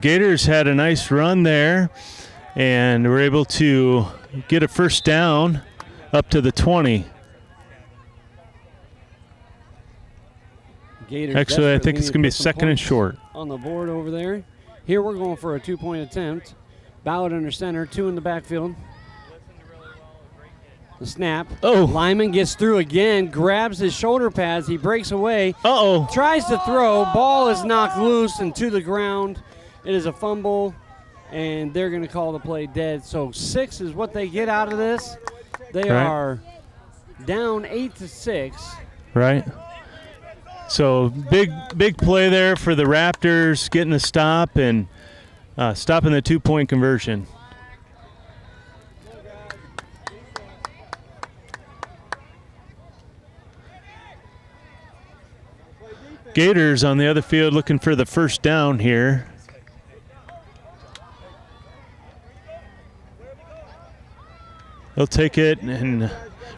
Gators had a nice run there and were able to get a first down up to the 20. Gators actually, I think it's going to be second and short. On the board over there. Here we're going for a 2-point attempt. Ballard under center, 2 in the backfield. The snap. Oh. Lyman gets through again, grabs his shoulder pads. He breaks away. Uh-oh. Tries to throw. Ball is knocked loose and to the ground. It is a fumble, and they're going to call the play dead. So 6 is what they get out of this. They are down 8-6. Right. So big play there for the Raptors, getting the stop and stopping the 2-point conversion. Gators on the other field looking for the first down here. They'll take it and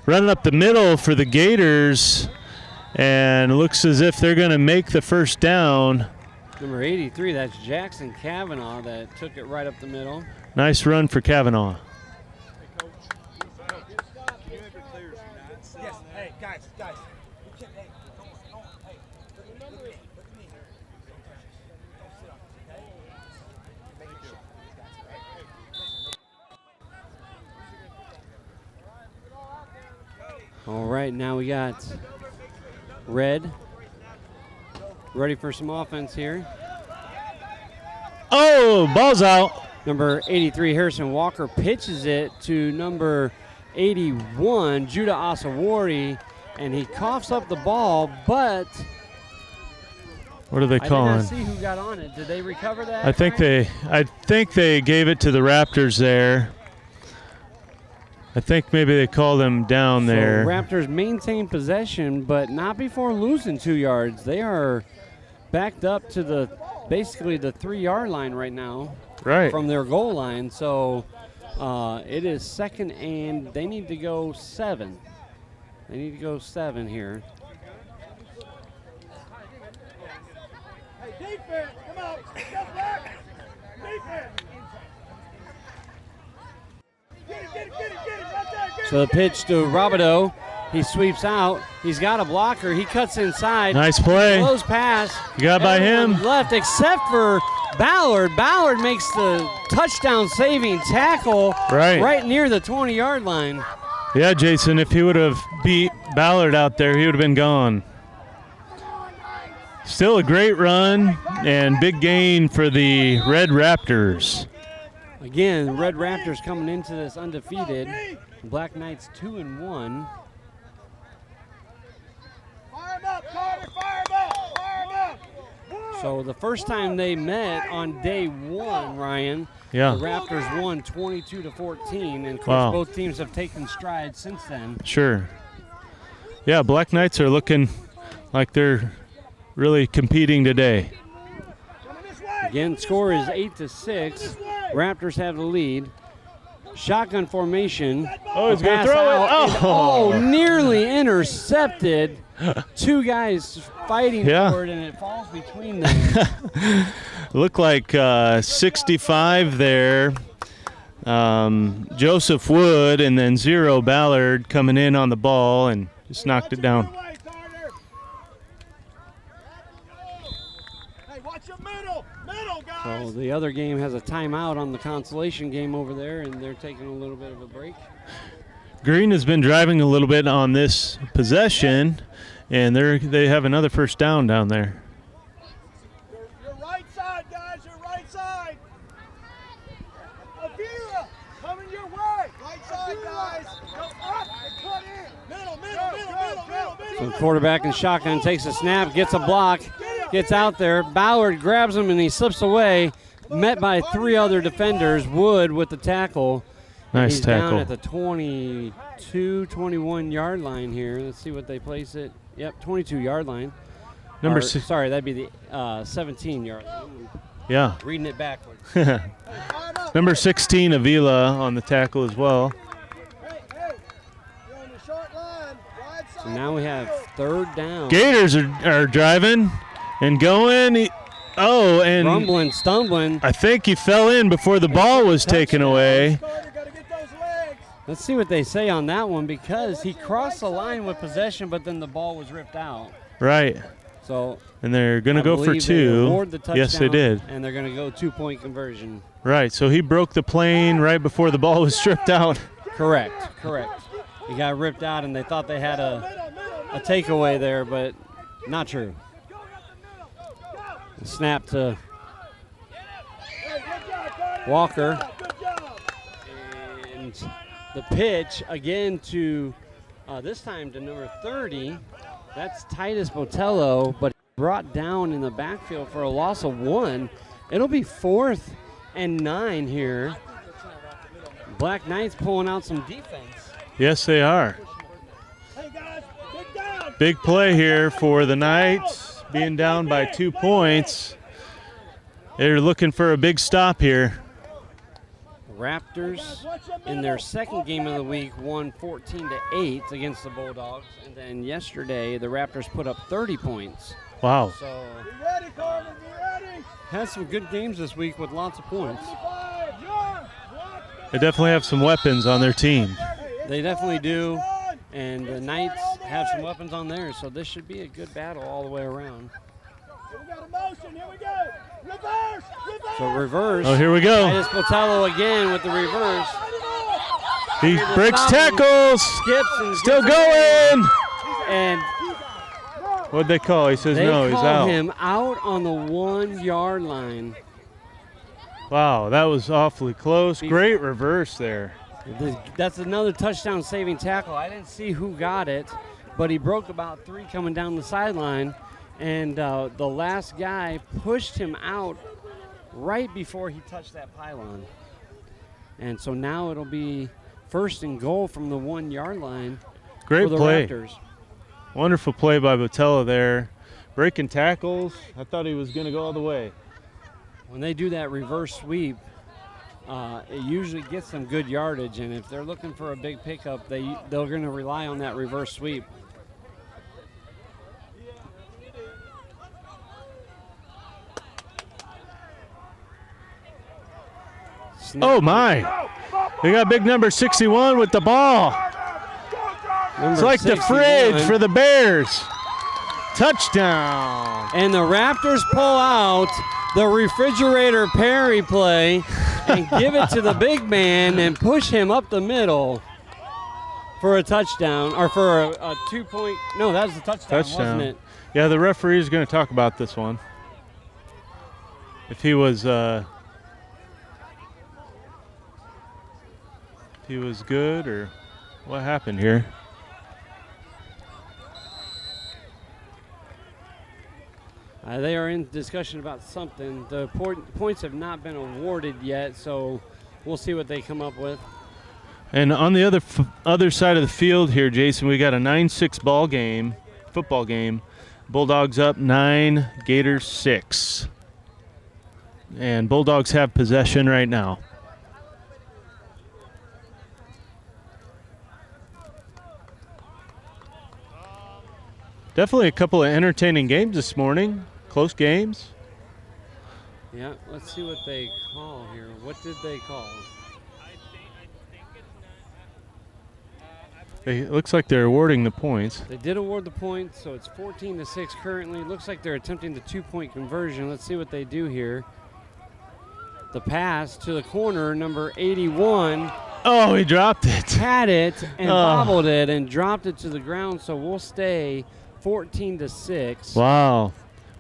run it up the middle for the Gators, and it looks as if they're going to make the first down. Number 83, that's Jackson Kavanaugh that took it right up the middle. Nice run for Kavanaugh. All right, now we got Red ready for some offense here. Oh, ball's out. Number 83, Harrison Walker, pitches it to number 81, Judah Asawari, and he coughs up the ball, but what are they calling? I did not see who got on it. Did they recover that? I think they gave it to the Raptors there. I think maybe they called him down there. So Raptors maintain possession, but not before losing 2 yards. They are backed up to basically the 3-yard line right now. Right. From their goal line. So it is second, and they need to go 7. They need to go 7 here. Hey, defense, come on, step back. Defense. So the pitch to Robideau. He sweeps out. He's got a blocker. He cuts inside. Nice play. Close pass. You got by him. Left, except for Ballard. Ballard makes the touchdown-saving tackle right near the 20-yard line. Yeah, Jason, if he would have beat Ballard out there, he would have been gone. Still a great run and big gain for the Red Raptors. Again, the Red Raptors coming into this undefeated. Black Knights 2-1. Fire him up, Carter, fire him up, fire him up. So the first time they met on day 1, Ryan, the Raptors won 22-14, and of course both teams have taken strides since then. Sure. Yeah, Black Knights are looking like they're really competing today. Again, score is 8-6. Raptors have the lead. Shotgun formation. Oh, he's going to throw it. Oh, nearly intercepted. 2 guys fighting for it, and it falls between them. Looked like 65 there. Joseph Wood, and then 0 Ballard coming in on the ball and just knocked it down. So the other game has a timeout on the Consolation game over there, and they're taking a little bit of a break. Green has been driving a little bit on this possession, and they have another first down down there. Your right side, guys, your right side. Avila, coming your way. Right side, guys. Go up and cut in. Middle. So the quarterback in shotgun takes a snap, gets a block, gets out there. Ballard grabs him, and he slips away, met by 3 other defenders. Wood with the tackle. Nice tackle. Down at the 22, 21-yard line here. Let's see what they place it. Yep, 22-yard line. Sorry, that'd be the 17-yard line. Yeah. Reading it backwards. Number 16, Avila, on the tackle as well. So now we have 3rd down. Gators are driving and going. Oh, and rumbling, stumbling. I think he fell in before the ball was taken away. Let's see what they say on that one, because he crossed the line with possession, but then the ball was ripped out. Right. So and they're going to go for believe they 2. award the touchdown, Yes, they did. And they're going to go 2-point conversion. Right. So he broke the plane right before the ball was stripped out. Correct. He got ripped out, and they thought they had a takeaway there, but not true. Snap to Walker. And the pitch again to, this time to number 30. That's Titus Botello, but brought down in the backfield for a loss of 1. It'll be 4th and 9 here. Black Knights pulling out some defense. Yes, they are. Big play here for the Knights, being down by 2 points. They're looking for a big stop here. Raptors in their second game of the week won 14-8 against the Bulldogs, and then yesterday the Raptors put up 30 points. Wow. So has some good games this week with lots of points. They definitely have some weapons on their team. They definitely do, and the Knights have some weapons on theirs, so this should be a good battle all the way around. We got a motion. Here we go. Reverse. So reverse. Oh, here we go. Titus Botello again with the reverse. He breaks tackles. Skips and Still gets going. And What'd they call? He says they no, he's call out. him out on the 1-yard line. Wow, that was awfully close. Great reverse there. That's another touchdown-saving tackle. I didn't see who got it, but he broke about 3 coming down the sideline, and the last guy pushed him out right before he touched that pylon. And so now it'll be 1st and goal from the 1-yard line. Great for the play. Raptors. Wonderful play by Botello there. Breaking tackles. I thought he was going to go all the way. When they do that reverse sweep, it usually gets them good yardage, and if they're looking for a big pickup, they're going to rely on that reverse sweep. Snap. Oh, my. They got big number 61 with the ball. Number It's like 61. the fridge for the Bears. Touchdown. And the Raptors pull out the refrigerator Perry play and give it to the big man and push him up the middle for a touchdown, or for a 2-point. No, that was the touchdown, wasn't it? Yeah, the referee is going to talk about this one. If he was good, or what happened here. They are in discussion about something. The points have not been awarded yet, so we'll see what they come up with. And on the other side of the field here, Jason, we got a 9-6 football game. Bulldogs up 9, Gators 6. And Bulldogs have possession right now. Definitely a couple of entertaining games this morning. Close games. Yeah, let's see what they call here. What did they call? It looks like they're awarding the points. They did award the points, so it's 14-6 currently. Looks like they're attempting the 2-point conversion. Let's see what they do here. The pass to the corner, number 81. Oh, he dropped it. Had it and bobbled it and dropped it to the ground, so we'll stay 14-6. Wow.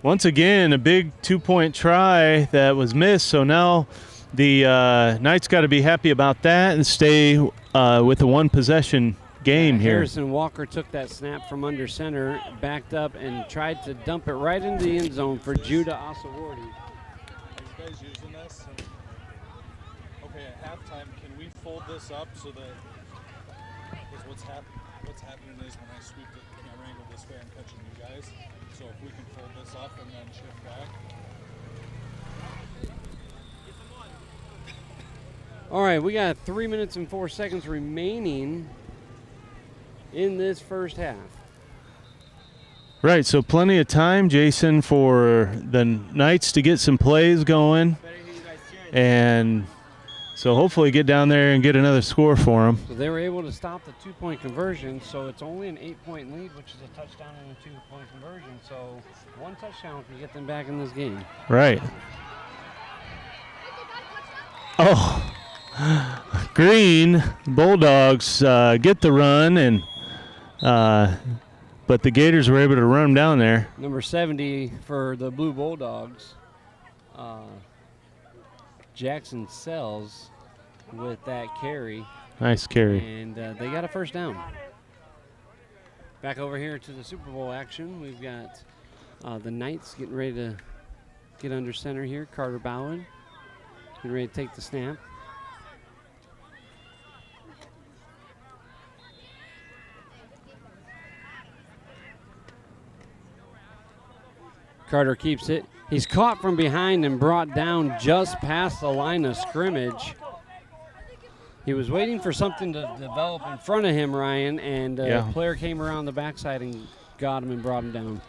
Once again, a big 2-point try that was missed, so now the Knights got to be happy about that and stay with a one-possession game here. Harrison Walker took that snap from under center, backed up, and tried to dump it right into the end zone for Judah Asawardi. Are you guys using this? Okay, at halftime, can we fold this up so that, because what's happening is when I sweep the camera angle this way, I'm catching you guys. So if we can fold this up and then shift back. All right, we got 3 minutes and 4 seconds remaining in this first half. Right, so plenty of time, Jason, for the Knights to get some plays going. And so hopefully get down there and get another score for them. So they were able to stop the 2-point conversion, so it's only an 8-point lead, which is a touchdown and a 2-point conversion. So 1 touchdown if you get them back in this game. Right. Oh, Green Bulldogs get the run, and but the Gators were able to run them down there. Number 70 for the Blue Bulldogs, Jackson Sells with that carry. Nice carry. And they got a first down. Back over here to the Super Bowl action. We've got the Knights getting ready to get under center here. Carter Bowen getting ready to take the snap. Carter keeps it. He's caught from behind and brought down just past the line of scrimmage. He was waiting for something to develop in front of him, Ryan, and a player came around the backside and got him and brought him down.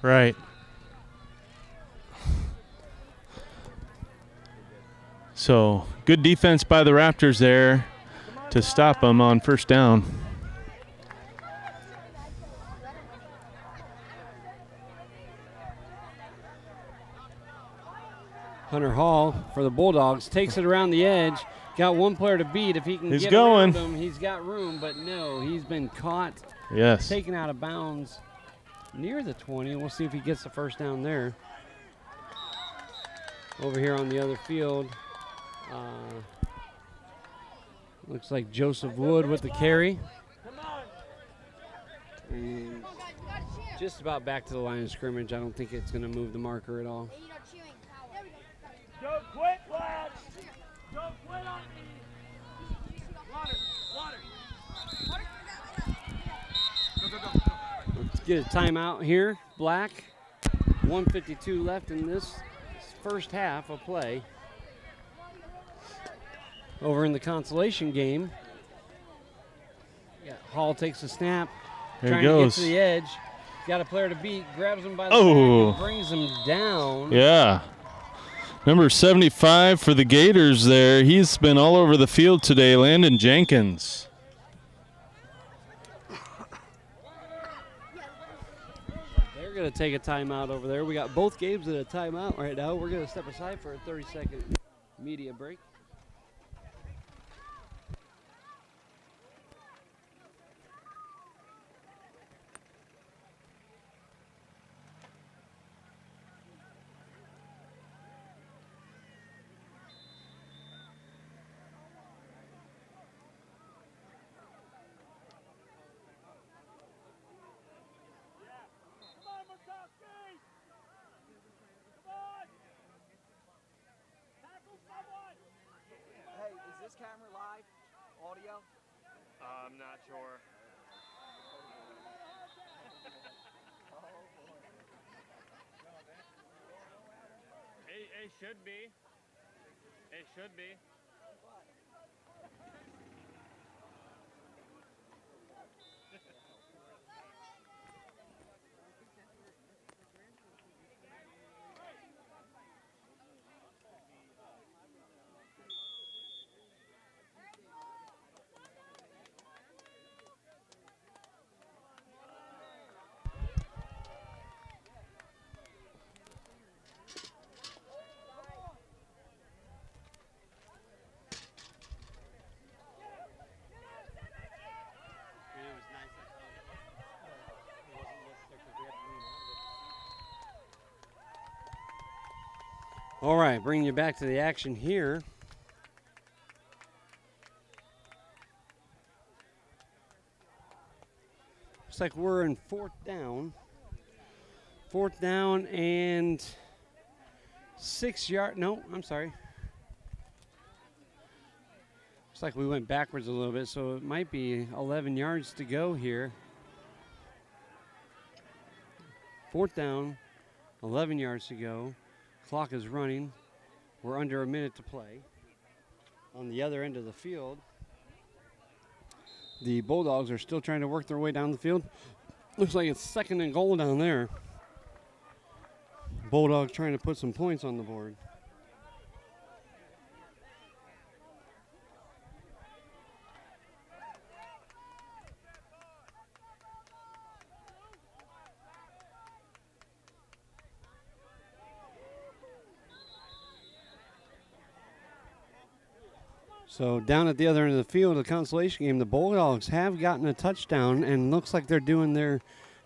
Right. So good defense by the Raptors there to stop them on first down. Hunter Hall for the Bulldogs takes it around the edge. Got one player to beat. If he can He's get going. around him, he's got room, but no, he's been caught. Yes. Taken out of bounds near the 20. We'll see if he gets the first down there. Over here on the other field, looks like Joseph Wood with the carry. And just about back to the line of scrimmage. I don't think it's going to move the marker at all. Don't quit, lads! Don't quit on me! Water! Let's get a timeout here. Black. 1:52 left in this first half of play. Over in the consolation game. Hall takes a snap. There trying he goes. to get to the edge. Got a player to beat. Grabs him by the Oh. back and brings him down. Yeah. Number 75 for the Gators there. He's been all over the field today, Landon Jenkins. They're going to take a timeout over there. We got both games in a timeout right now. We're going to step aside for a 30-second media break. Hey, is this camera live? Audio? I'm not sure. It should be. It should be. All right, bringing you back to the action here. Looks like we're in fourth down. Fourth down and 6 yard. No, I'm sorry. Looks like we went backwards a little bit, so it might be 11 yards to go here. Fourth down, 11 yards to go. Clock is running. We're under a minute to play. On the other end of the field, the Bulldogs are still trying to work their way down the field. Looks like it's 2nd and goal down there. Bulldogs trying to put some points on the board. So down at the other end of the field, the Consolation game, the Bulldogs have gotten a touchdown and looks like they're doing their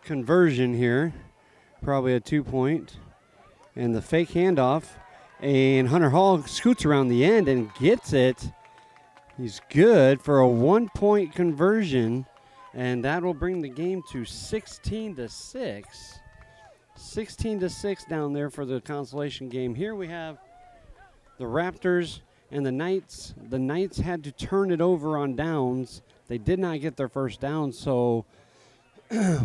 conversion here. Probably a 2-point. And the fake handoff. And Hunter Hall scoots around the end and gets it. He's good for a 1-point conversion. And that will bring the game to 16-6. 16-6 down there for the Consolation game. Here we have the Raptors and the Knights. The Knights had to turn it over on downs. They did not get their first down, so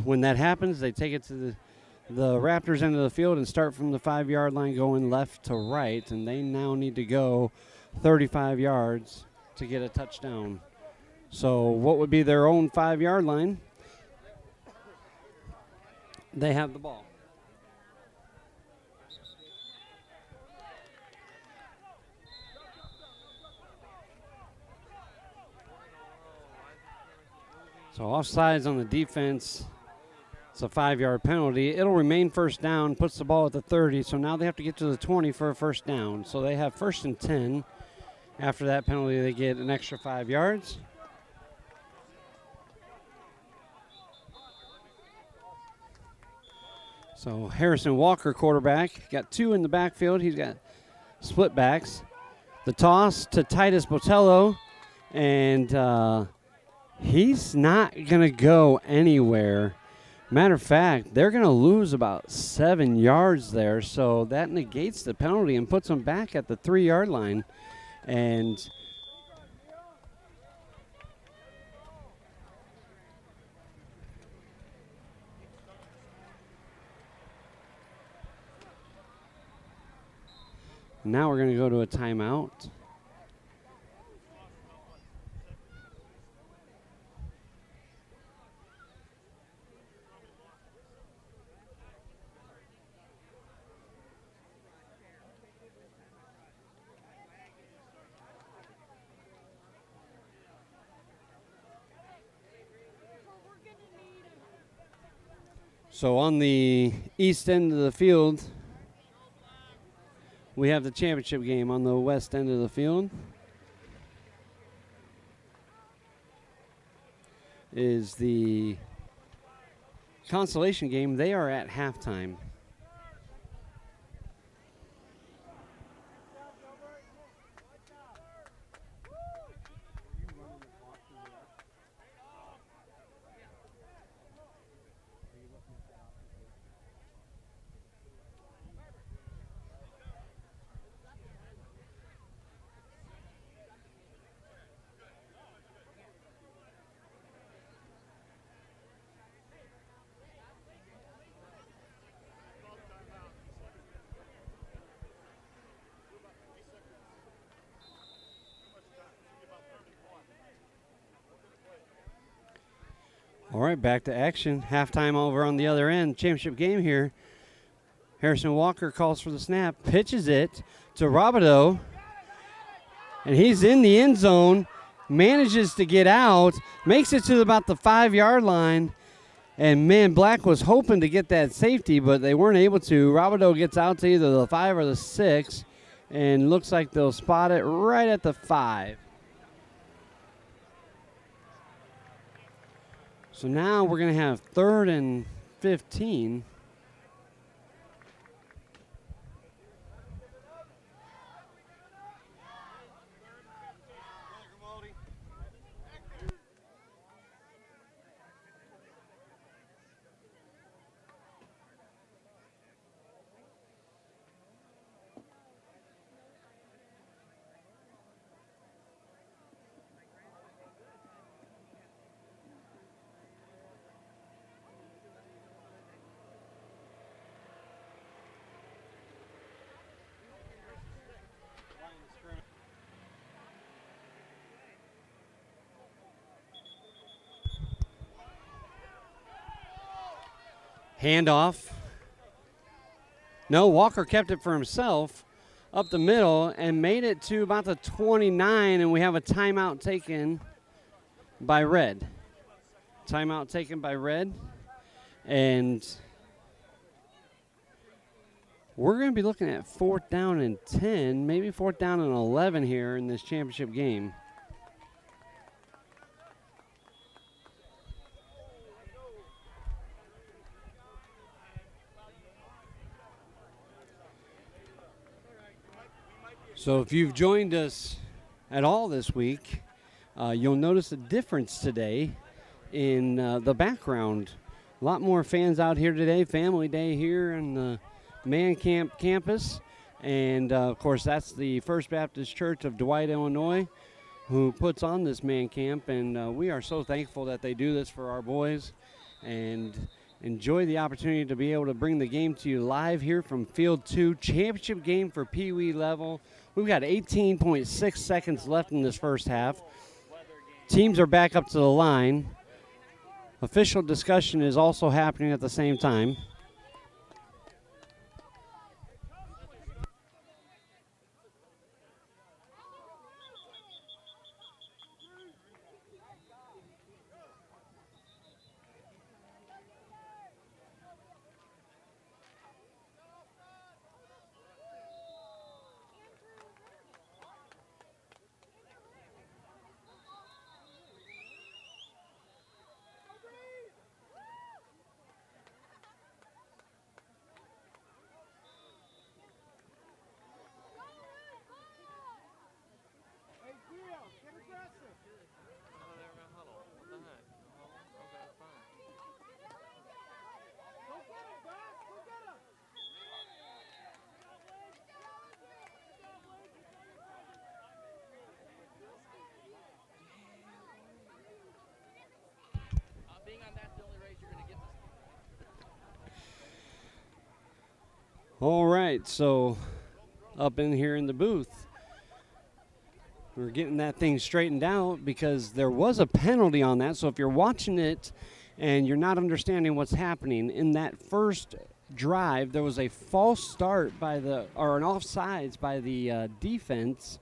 when that happens, they take it to the Raptors end of the field and start from the 5-yard line going left to right, and they now need to go 35 yards to get a touchdown. So what would be their own 5-yard line? They have the ball. So offsides on the defense. It's a 5-yard penalty. It'll remain first down, puts the ball at the 30. So now they have to get to the 20 for a first down. So they have 1st and 10. After that penalty, they get an extra 5 yards. So Harrison Walker, quarterback, got 2 in the backfield. He's got split backs. The toss to Titus Botello, and he's not going to go anywhere. Matter of fact, they're going to lose about 7 yards there, so that negates the penalty and puts them back at the 3-yard line. And now we're going to go to a timeout. So on the east end of the field, we have the championship game. On the west end of the field is the Consolation game. They are at halftime. All right, back to action. Halftime over on the other end. Championship game here. Harrison Walker calls for the snap, pitches it to Robideau, and he's in the end zone, manages to get out, makes it to about the 5-yard line, and man, Black was hoping to get that safety, but they weren't able to. Robideau gets out to either the 5 or the 6, and looks like they'll spot it right at the 5. So now we're going to have 3rd and 15. Handoff. No, Walker kept it for himself up the middle and made it to about the 29, and we have a timeout taken by Red. Timeout taken by Red. And we're going to be looking at 4th down and 10, maybe 4th down and 11 here in this championship game. So if you've joined us at all this week, you'll notice a difference today in the background. A lot more fans out here today, family day here in the Man Camp campus. And, of course, that's the First Baptist Church of Dwight, Illinois, who puts on this Man Camp. And we are so thankful that they do this for our boys and enjoy the opportunity to be able to bring the game to you live here from Field 2, championship game for Pee Wee level. We've got 18.6 seconds left in this first half. Teams are back up to the line. Official discussion is also happening at the same time. All right, so up in here in the booth, we're getting that thing straightened out because there was a penalty on that. So if you're watching it and you're not understanding what's happening, in that first drive, there was a false start or an offsides by the defense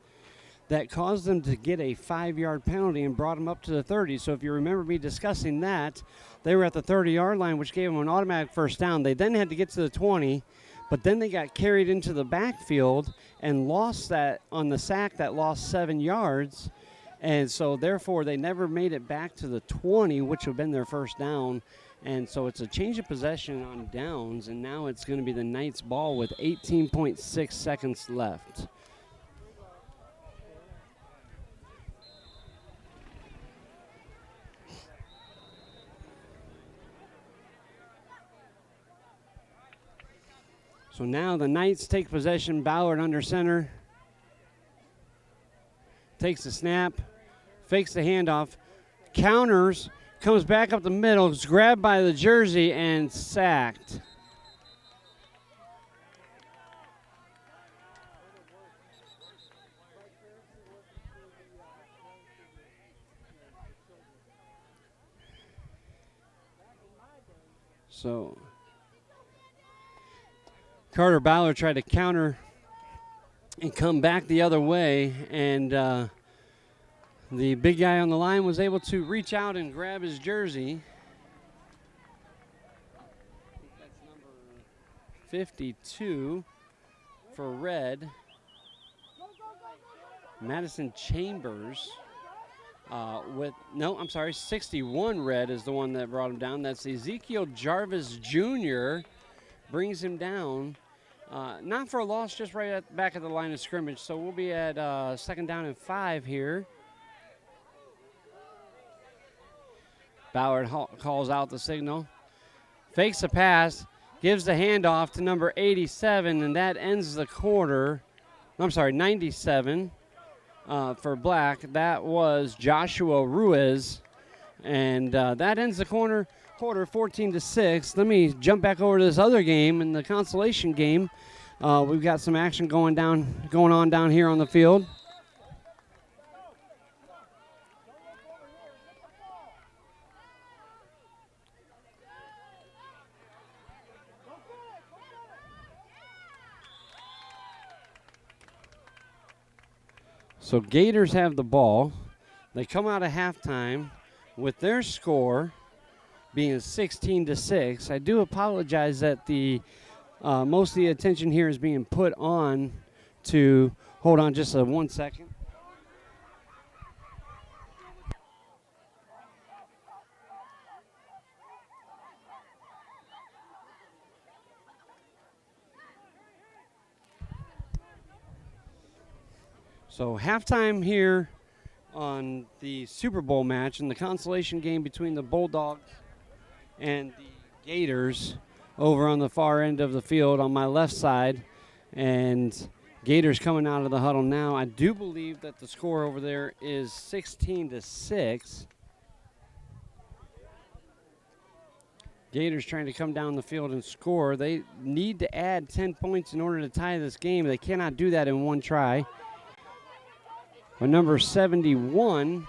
that caused them to get a 5-yard penalty and brought them up to the 30. So if you remember me discussing that, they were at the 30-yard line, which gave them an automatic first down. They then had to get to the 20. But then they got carried into the backfield and lost that on the sack that lost 7 yards. And so, therefore, they never made it back to the 20, which would have been their first down. And so it's a change of possession on downs, and now it's going to be the Knights' ball with 18.6 seconds left. So now the Knights take possession. Ballard under center. Takes the snap. Fakes the handoff. Counters. Comes back up the middle. Is grabbed by the jersey and sacked. So Carter Ballard tried to counter and come back the other way, and the big guy on the line was able to reach out and grab his jersey. I think that's number 52 for Red. Madison Chambers 61 Red is the one that brought him down. That's Ezekiel Jarvis Jr. brings him down. Not for a loss, just right at back of the line of scrimmage. So we'll be at 2nd down and 5 here. Ballard calls out the signal. Fakes the pass, gives the handoff to number 87, and that ends the quarter. 97 for Black. That was Joshua Ruiz, and that ends the quarter 14-6. Let me jump back over to this other game, in the Consolation game. We've got some action going on down here on the field. So Gators have the ball. They come out of halftime with their score being 16-6. I do apologize that the most of the attention here is being put on to, hold on just 1 second. So halftime here on the Super Bowl match and the consolation game between the Bulldogs and the Gators over on the far end of the field on my left side. And Gators coming out of the huddle now. I do believe that the score over there is 16-6. Gators trying to come down the field and score. They need to add 10 points in order to tie this game. They cannot do that in one try. But number 71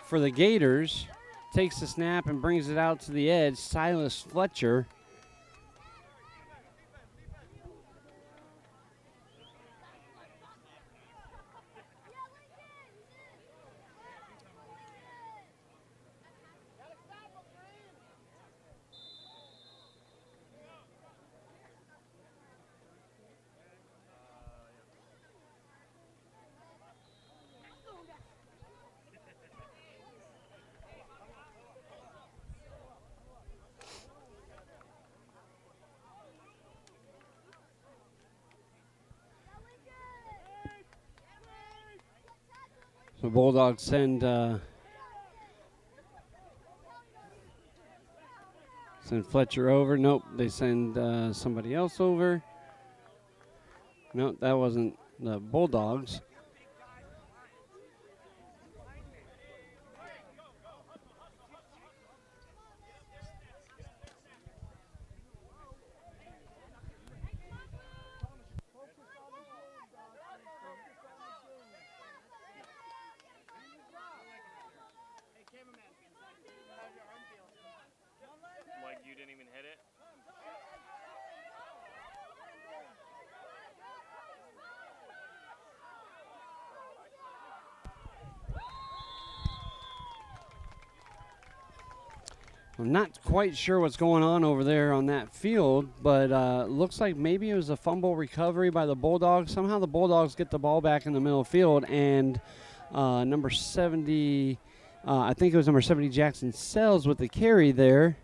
for the Gators takes the snap and brings it out to the edge. Silas Fletcher. The Bulldogs send Fletcher over. Nope, they send somebody else over. Nope, that wasn't the Bulldogs. Like you didn't even hit it? I'm not quite sure what's going on over there on that field, but looks like maybe it was a fumble recovery by the Bulldogs. Somehow the Bulldogs get the ball back in the middle of the field, and number 70, I think it was number 70, Jackson Sells with the carry there.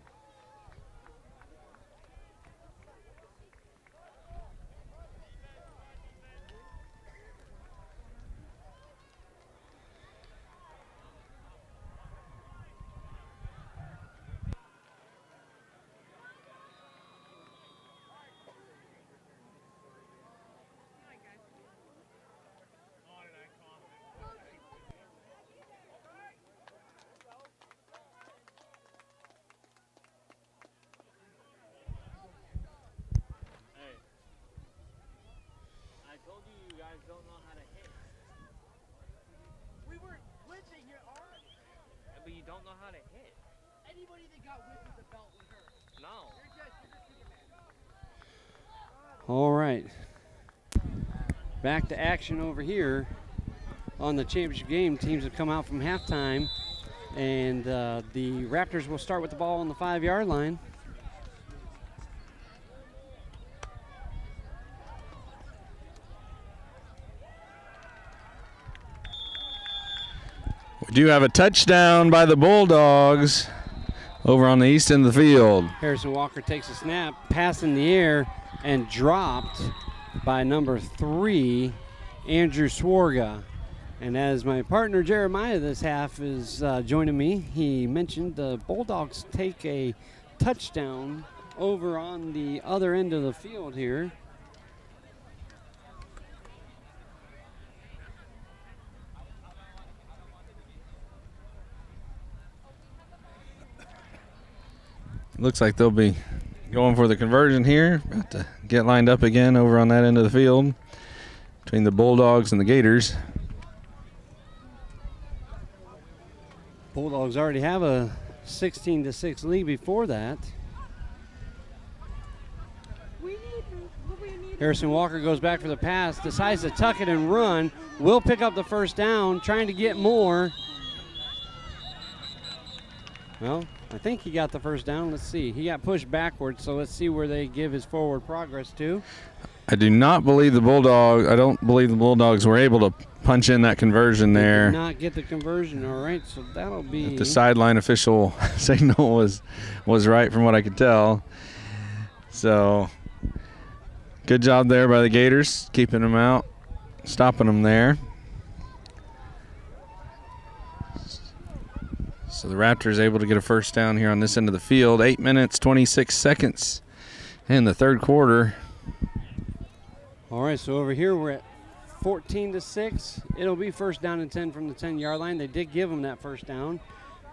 I told you you guys don't know how to hit. We were glitching here, alright? But you don't know how to hit. Anybody that got whipped with the belt was hurt. No. You're just Superman. All right. Back to action over here on the championship game. Teams have come out from halftime, and the Raptors will start with the ball on the 5-yard line. We do have a touchdown by the Bulldogs over on the east end of the field. Harrison Walker takes a snap, pass in the air, and dropped by number 3, Andrew Swarga. And as my partner Jeremiah this half is joining me, he mentioned the Bulldogs take a touchdown over on the other end of the field here. Looks like they'll be going for the conversion here. About to get lined up again over on that end of the field between the Bulldogs and the Gators. Bulldogs already have a 16-6 lead before that. We need Harrison Walker goes back for the pass, decides to tuck it and run. Will pick up the first down, trying to get more. Well, I think he got the first down. Let's see. He got pushed backwards, so let's see where they give his forward progress to. I do not believe the Bulldogs. I don't believe the Bulldogs were able to punch in that conversion there. Did not get the conversion. All right, so that'll be. The sideline official signal was right from what I could tell. So good job there by the Gators, keeping them out, stopping them there. So the Raptors able to get a first down here on this end of the field. 8 minutes, 26 seconds in the third quarter. All right, so over here we're at 14-6. It'll be first down and 10 from the 10-yard line. They did give them that first down.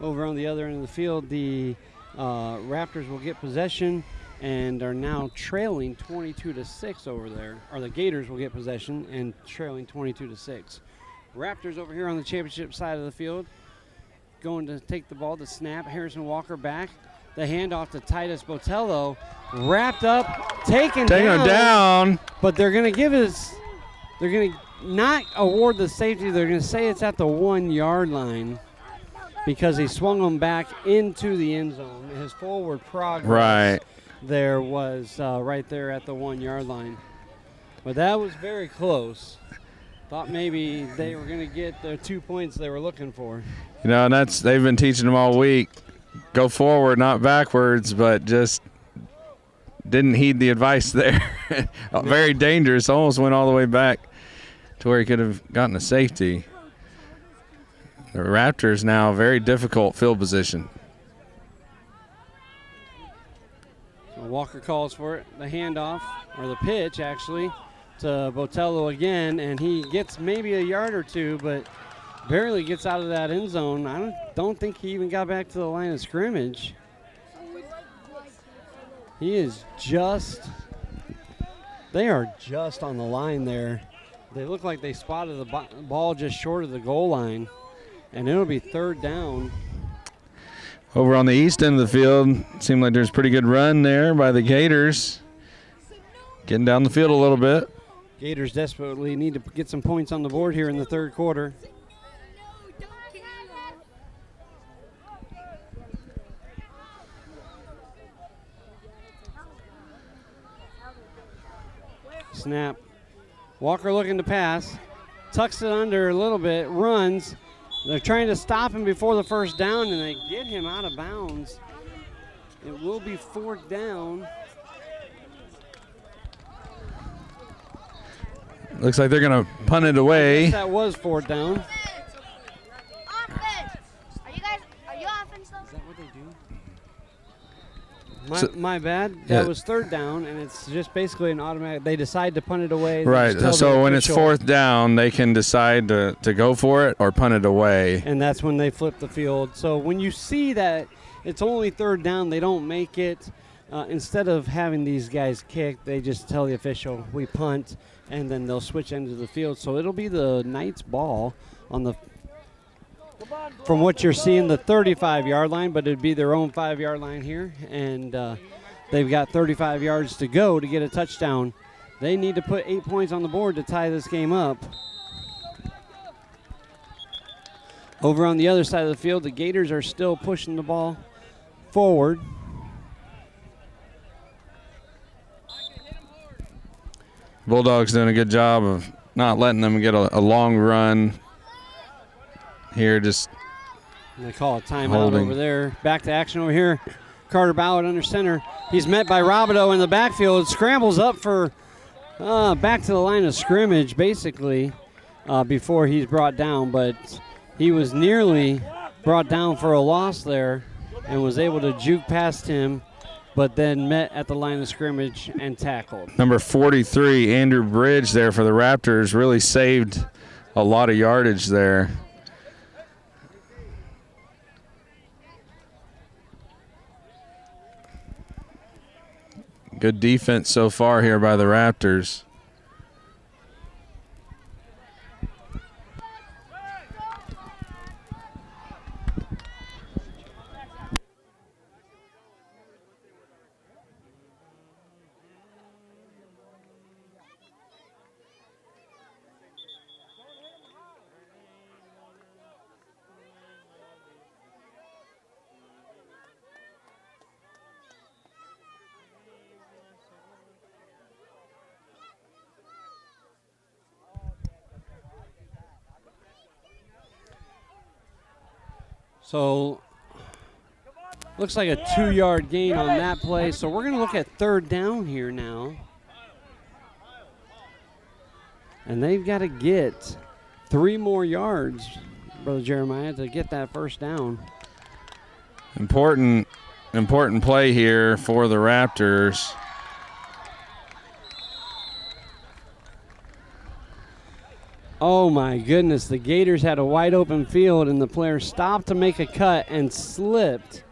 Over on the other end of the field, the Raptors will get possession and are now trailing 22-6 over there. Or the Gators will get possession and trailing 22-6. Raptors over here on the championship side of the field going to take the ball, the snap. Harrison Walker back. The handoff to Titus Botello. Wrapped up, taken down. But they're going to not award the safety. They're going to say it's at the 1 yard line because he swung them back into the end zone. His forward progress there was right there at the 1 yard line. But that was very close. Thought maybe they were going to get the 2 points they were looking for. You know, and they've been teaching them all week. Go forward, not backwards, but just didn't heed the advice there. Very dangerous. Almost went all the way back to where he could have gotten a safety. The Raptors now very difficult field position. So Walker calls for it. The handoff, or the pitch actually, to Botello again, and he gets maybe a yard or two, but barely gets out of that end zone. I don't think he even got back to the line of scrimmage. He is they are just on the line there. They look like they spotted the ball just short of the goal line, and it'll be third down. Over on the east end of the field, seemed like there's a pretty good run there by the Gators. Getting down the field a little bit. Gators desperately need to get some points on the board here in the third quarter. Snap. Walker looking to pass. Tucks it under a little bit. Runs. They're trying to stop him before the first down, and they get him out of bounds. It will be fourth down. Looks like they're going to punt it away. That was fourth down. Offense. Are you offense though? Is that what they do? My bad. That was third down, and it's just basically an automatic. They decide to punt it away. Right. So when it's fourth down, they can decide to go for it or punt it away. And that's when they flip the field. So when you see that it's only third down, they don't make it. Instead of having these guys kick, they just tell the official, we punt, and then they'll switch ends of the field. So it'll be the Knights' ball on the, from what you're seeing, the 35-yard line, but it'd be their own 5-yard line here. And they've got 35 yards to go to get a touchdown. They need to put 8 points on the board to tie this game up. Over on the other side of the field, the Gators are still pushing the ball forward. Bulldogs doing a good job of not letting them get a long run here. Just and they call a timeout over there. Back to action over here. Carter Ballard under center. He's met by Robideau in the backfield. Scrambles up for back to the line of scrimmage, basically, before he's brought down. But he was nearly brought down for a loss there and was able to juke past him, but then met at the line of scrimmage and tackled. Number 43, Andrew Bridge there for the Raptors, really saved a lot of yardage there. Good defense so far here by the Raptors. So looks like a 2-yard gain on that play. So we're going to look at third down here now. And they've got to get 3 more yards, Brother Jeremiah, to get that first down. Important play here for the Raptors. Oh my goodness, the Gators had a wide open field and the player stopped to make a cut and slipped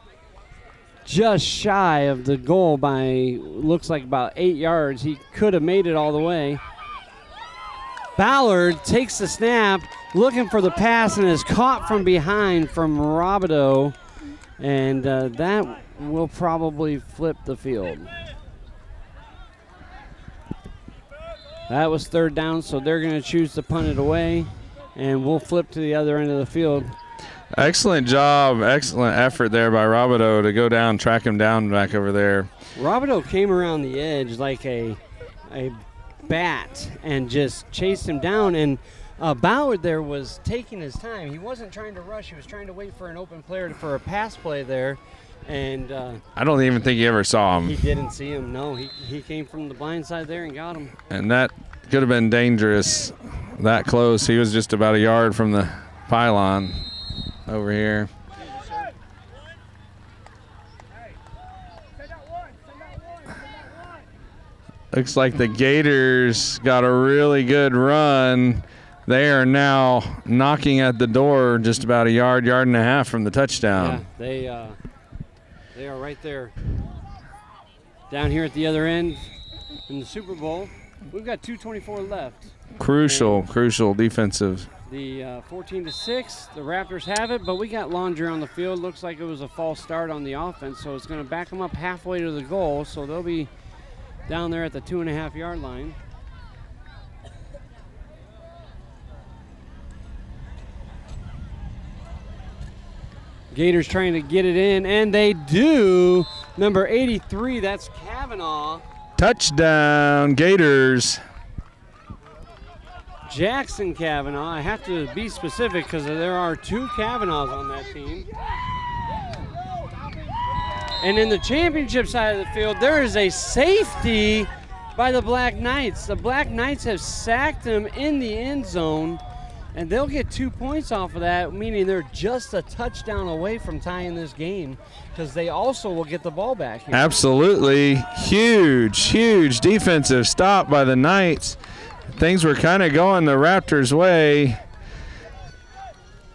just shy of the goal by, looks like about 8 yards. He could have made it all the way. Ballard takes the snap, looking for the pass, and is caught from behind from Robideau, and that will probably flip the field. That was third down, so they're going to choose to punt it away, and we'll flip to the other end of the field. Excellent job, excellent effort there by Robideau to go down, track him down back over there. Robideau came around the edge like a bat and just chased him down, and Ballard there was taking his time. He wasn't trying to rush. He was trying to wait for an open player for a pass play there, and I don't even think he ever saw him. he didn't see him. No, he came from the blind side there and got him. And that could have been dangerous that close. He was just about a yard from the pylon over here. Looks like the Gators got a really good run. They are now knocking at the door just about a yard and a half from the touchdown. Yeah, they are right there. Down here at the other end in the Super Bowl, we've got 2:24 left. Crucial defensive. The 14-6, the Raptors have it, but we got Laundry on the field. Looks like it was a false start on the offense, so it's going to back them up halfway to the goal, so they'll be down there at the 2.5-yard line. Gators trying to get it in, and they do. Number 83, that's Kavanaugh. Touchdown, Gators. Jackson Kavanaugh. I have to be specific because there are 2 Kavanaughs on that team. And in the championship side of the field, there is a safety by the Black Knights. The Black Knights have sacked them in the end zone, and they'll get 2 points off of that, meaning they're just a touchdown away from tying this game because they also will get the ball back here. Absolutely. Huge defensive stop by the Knights. Things were kind of going the Raptors' way,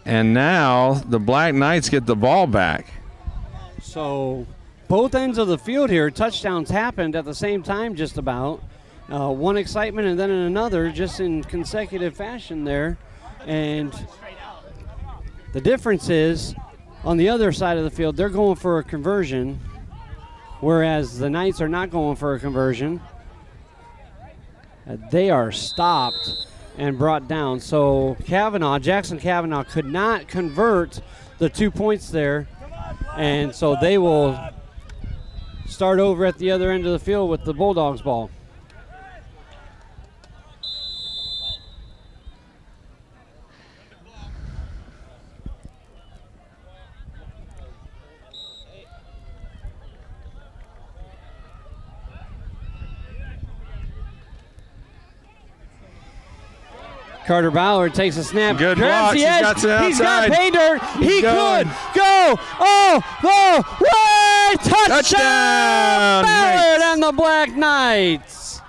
and now the Black Knights get the ball back. So both ends of the field here, touchdowns happened at the same time just about. One excitement and then another just in consecutive fashion there. And the difference is on the other side of the field, they're going for a conversion, whereas the Knights are not going for a conversion. They are stopped and brought down. So Jackson Kavanaugh could not convert the 2 points there. And so they will start over at the other end of the field with the Bulldogs ball. Carter Ballard takes a snap. Good grabs blocks. the edge. He's got pay dirt. He could go. Way! Touchdown! Ballard and the Black Knights.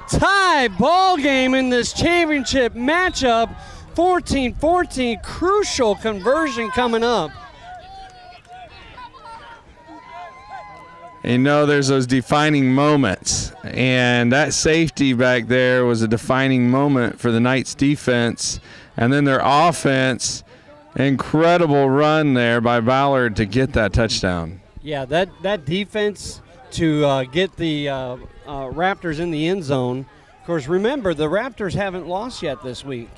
Tie ball game in this championship matchup. 14-14. Crucial conversion coming up. You know, there's those defining moments, and that safety back there was a defining moment for the Knights defense. And then their offense, incredible run there by Ballard to get that touchdown. Yeah, that defense to get the Raptors in the end zone. Of course, remember, the Raptors haven't lost yet this week.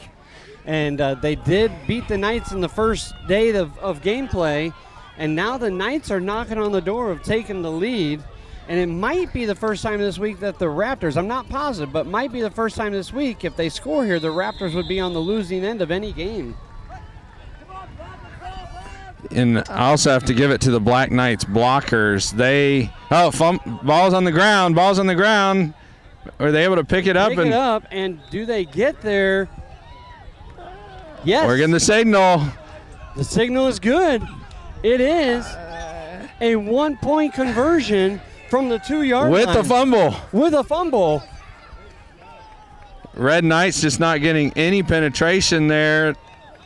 And they did beat the Knights in the first day of gameplay. And now the Knights are knocking on the door of taking the lead. And it might be the first time this week that the Raptors, I'm not positive, but might be the first time this week, if they score here, the Raptors would be on the losing end of any game. And I also have to give it to the Black Knights blockers. Ball's on the ground. Ball's on the ground. Are they able to pick it up? Pick it up, and do they get there? Yes. We're getting the signal. The signal is good. It is a 1-point conversion from the 2-yard line. With the fumble. With a fumble. Red Knights just not getting any penetration there.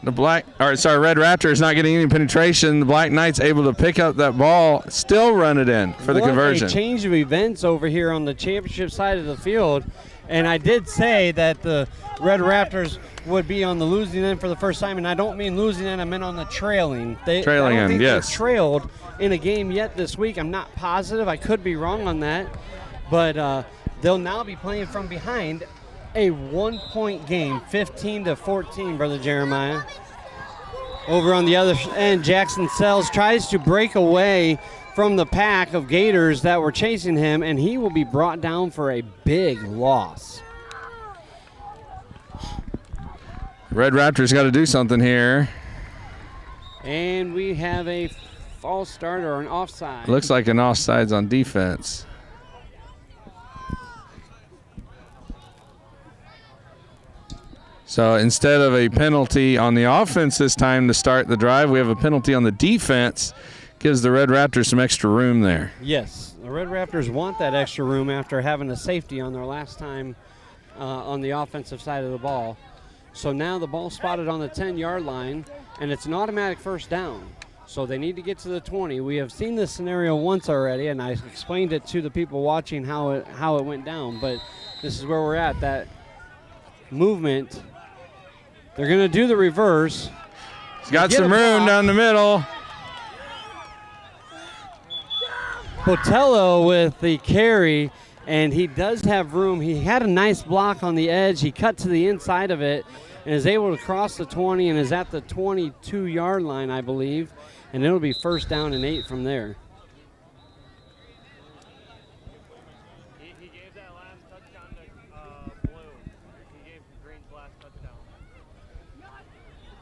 Red Raptors not getting any penetration. The Black Knights able to pick up that ball, still run it in for the conversion. What a change of events over here on the championship side of the field. And I did say that the Red Raptors would be on the losing end for the first time, and I don't mean losing end, I meant on the trailing. Trailing end, yes. They trailed in a game yet this week. I'm not positive. I could be wrong on that. But they'll now be playing from behind. A 1-point game, 15-14, Brother Jeremiah. Over on the other end, Jackson Sells tries to break away from the pack of Gators that were chasing him, and he will be brought down for a big loss. Red Raptors got to do something here. And we have a false start or an offside. Looks like an offsides on defense. So instead of a penalty on the offense this time to start the drive, we have a penalty on the defense. Gives the Red Raptors some extra room there. Yes, the Red Raptors want that extra room after having a safety on their last time on the offensive side of the ball. So now the ball spotted on the 10-yard line, and it's an automatic first down. So they need to get to the 20. We have seen this scenario once already, and I explained it to the people watching how it went down. But this is where we're at, that movement. They're going to do the reverse. He's got some room down the middle. Botello with the carry, and he does have room. He had a nice block on the edge. He cut to the inside of it and is able to cross the 20 and is at the 22-yard line, I believe, and it'll be first down and 8 from there. He gave that last touchdown to Blue. He gave Green's last touchdown.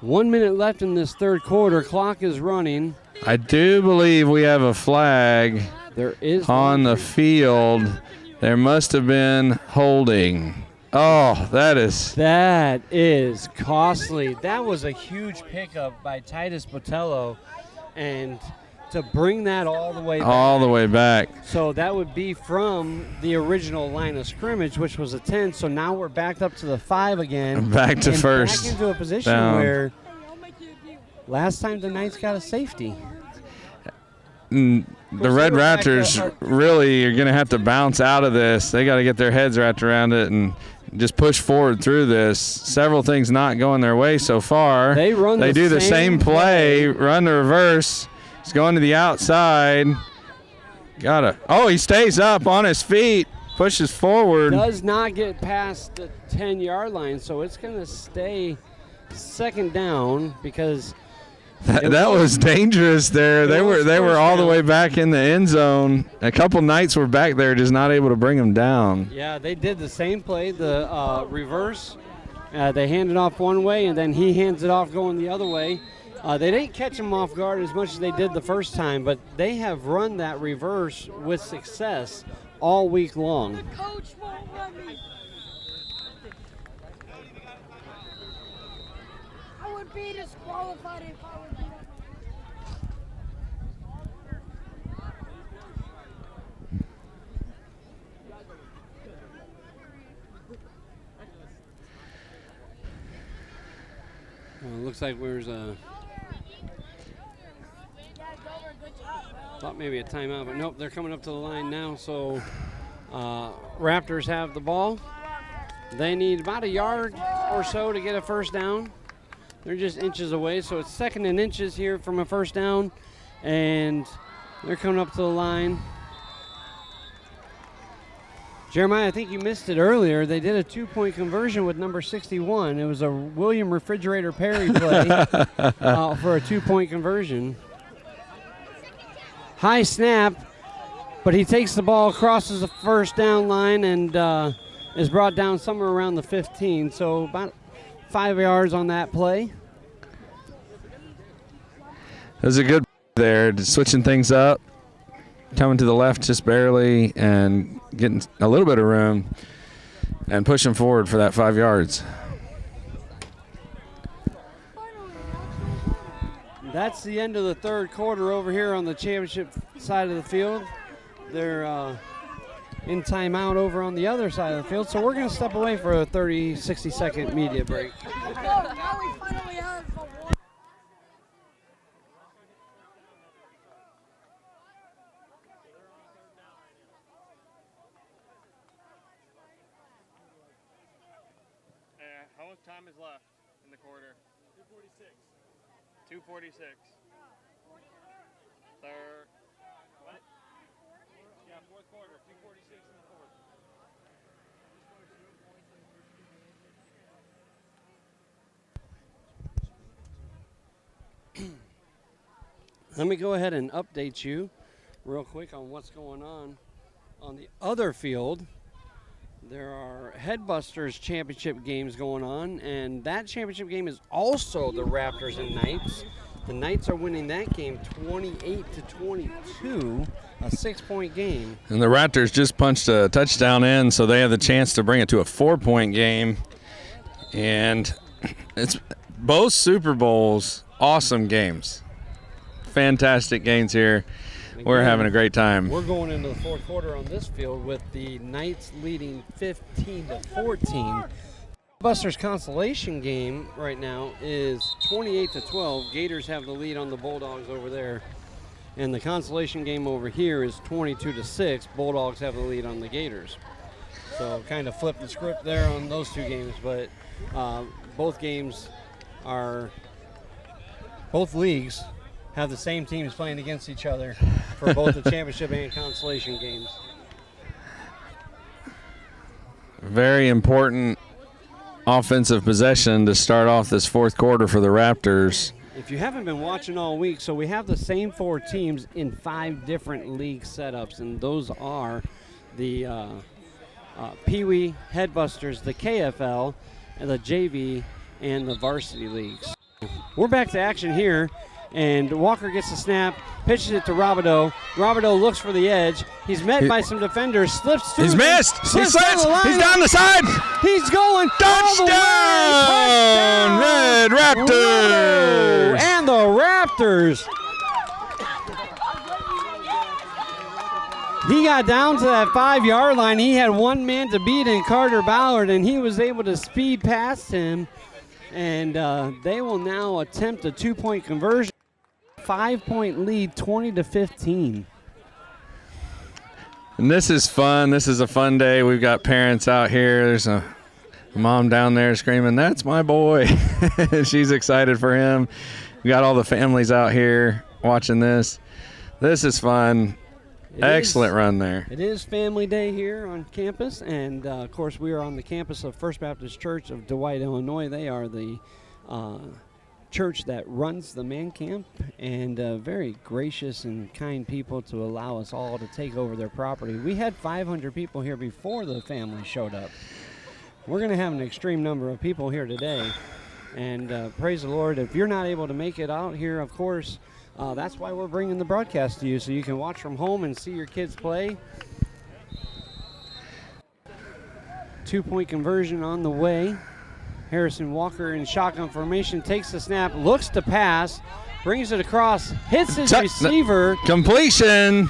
1 minute left in this third quarter. Clock is running. I do believe we have a flag There is on the field. There must have been holding. Oh, that is costly. That was a huge pickup by Titus Botello, and to bring that all the way back. All the way back. So that would be from the original line of scrimmage, which was a 10. So now we're backed up to the 5 again. Back to and first. Back into a position down. where last time the Knights got a safety. The Red Raptors really are going to have to bounce out of this. They got to get their heads wrapped around it and just push forward through this. Several things not going their way so far. They do the same play, run the reverse. He's going to the outside. He stays up on his feet, pushes forward. Does not get past the 10-yard line, so it's going to stay second down because that was dangerous there. They were all the way back in the end zone. A couple Knights were back there, just not able to bring them down. Yeah, they did the same play, the reverse. They hand it off one way, and then he hands it off going the other way. They didn't catch him off guard as much as they did the first time, but they have run that reverse with success all week long. Coach won't let me. I would be disqualified if I would be. Looks like there's thought maybe a timeout, but nope, they're coming up to the line now. So Raptors have the ball. They need about a yard or so to get a first down. They're just inches away, so it's second and inches here from a first down, and they're coming up to the line. Jeremiah, I think you missed it earlier. They did a 2-point conversion with number 61. It was a William Refrigerator Perry play for a 2-point conversion. High snap, but he takes the ball, crosses the first down line, and is brought down somewhere around the 15. So about 5 yards on that play. It was a good there, just switching things up, coming to the left just barely, and getting a little bit of room and pushing forward for that 5 yards. That's the end of the third quarter over here on the championship side of the field. They're in timeout over on the other side of the field, so we're going to step away for a 30, 60-second media break. Now we finally have a one. How much time is left in the quarter? 2:46. 2:46. Third. What? Yeah, fourth quarter. 2:46 in the fourth. Let me go ahead and update you real quick on what's going on the other field. There are Headbusters championship games going on, and that championship game is also the Raptors and Knights. The Knights are winning that game 28-22, a 6-point game. And the Raptors just punched a touchdown in, so they have the chance to bring it to a 4-point game. And it's both Super Bowls, awesome games. Fantastic games here. We're having a great time. We're going into the fourth quarter on this field with the Knights leading 15-14. Busters Consolation game right now is 28-12. Gators have the lead on the Bulldogs over there. And the Consolation game over here is 22-6. Bulldogs have the lead on the Gators. So kind of flip the script there on those two games, but both leagues have the same teams playing against each other for both the championship and consolation games. Very important offensive possession to start off this fourth quarter for the Raptors. If you haven't been watching all week, so we have the same 4 teams in 5 different league setups, and those are the Pee Wee, Headbusters, the KFL, and the JV, and the varsity leagues. We're back to action here. And Walker gets the snap, pitches it to Robideau. Robideau looks for the edge. He's met by some defenders, slips through. He's missed. He slips. He's down the side. He's going. Touchdown! Red Raptors! Robideau and the Raptors. He got down to that 5-yard line. He had one man to beat in Carter Ballard, and he was able to speed past him. And they will now attempt a 2-point conversion. 5-point lead, 20-15. And this is fun. This is a fun day. We've got parents out here. There's a mom down there screaming, "That's my boy." She's excited for him. We got all the families out here watching this. This is fun. Excellent run there. It is family day here on campus, and of course we are on the campus of First Baptist Church of Dwight, Illinois. They are the church that runs the man camp, and very gracious and kind people to allow us all to take over their property. We had 500 people here before the family showed up. We're going to have an extreme number of people here today, and praise the Lord. If you're not able to make it out here, of course, that's why we're bringing the broadcast to you, so you can watch from home and see your kids play. 2-point conversion on the way. Harrison Walker in shotgun formation takes the snap, looks to pass, brings it across, hits his receiver. Completion.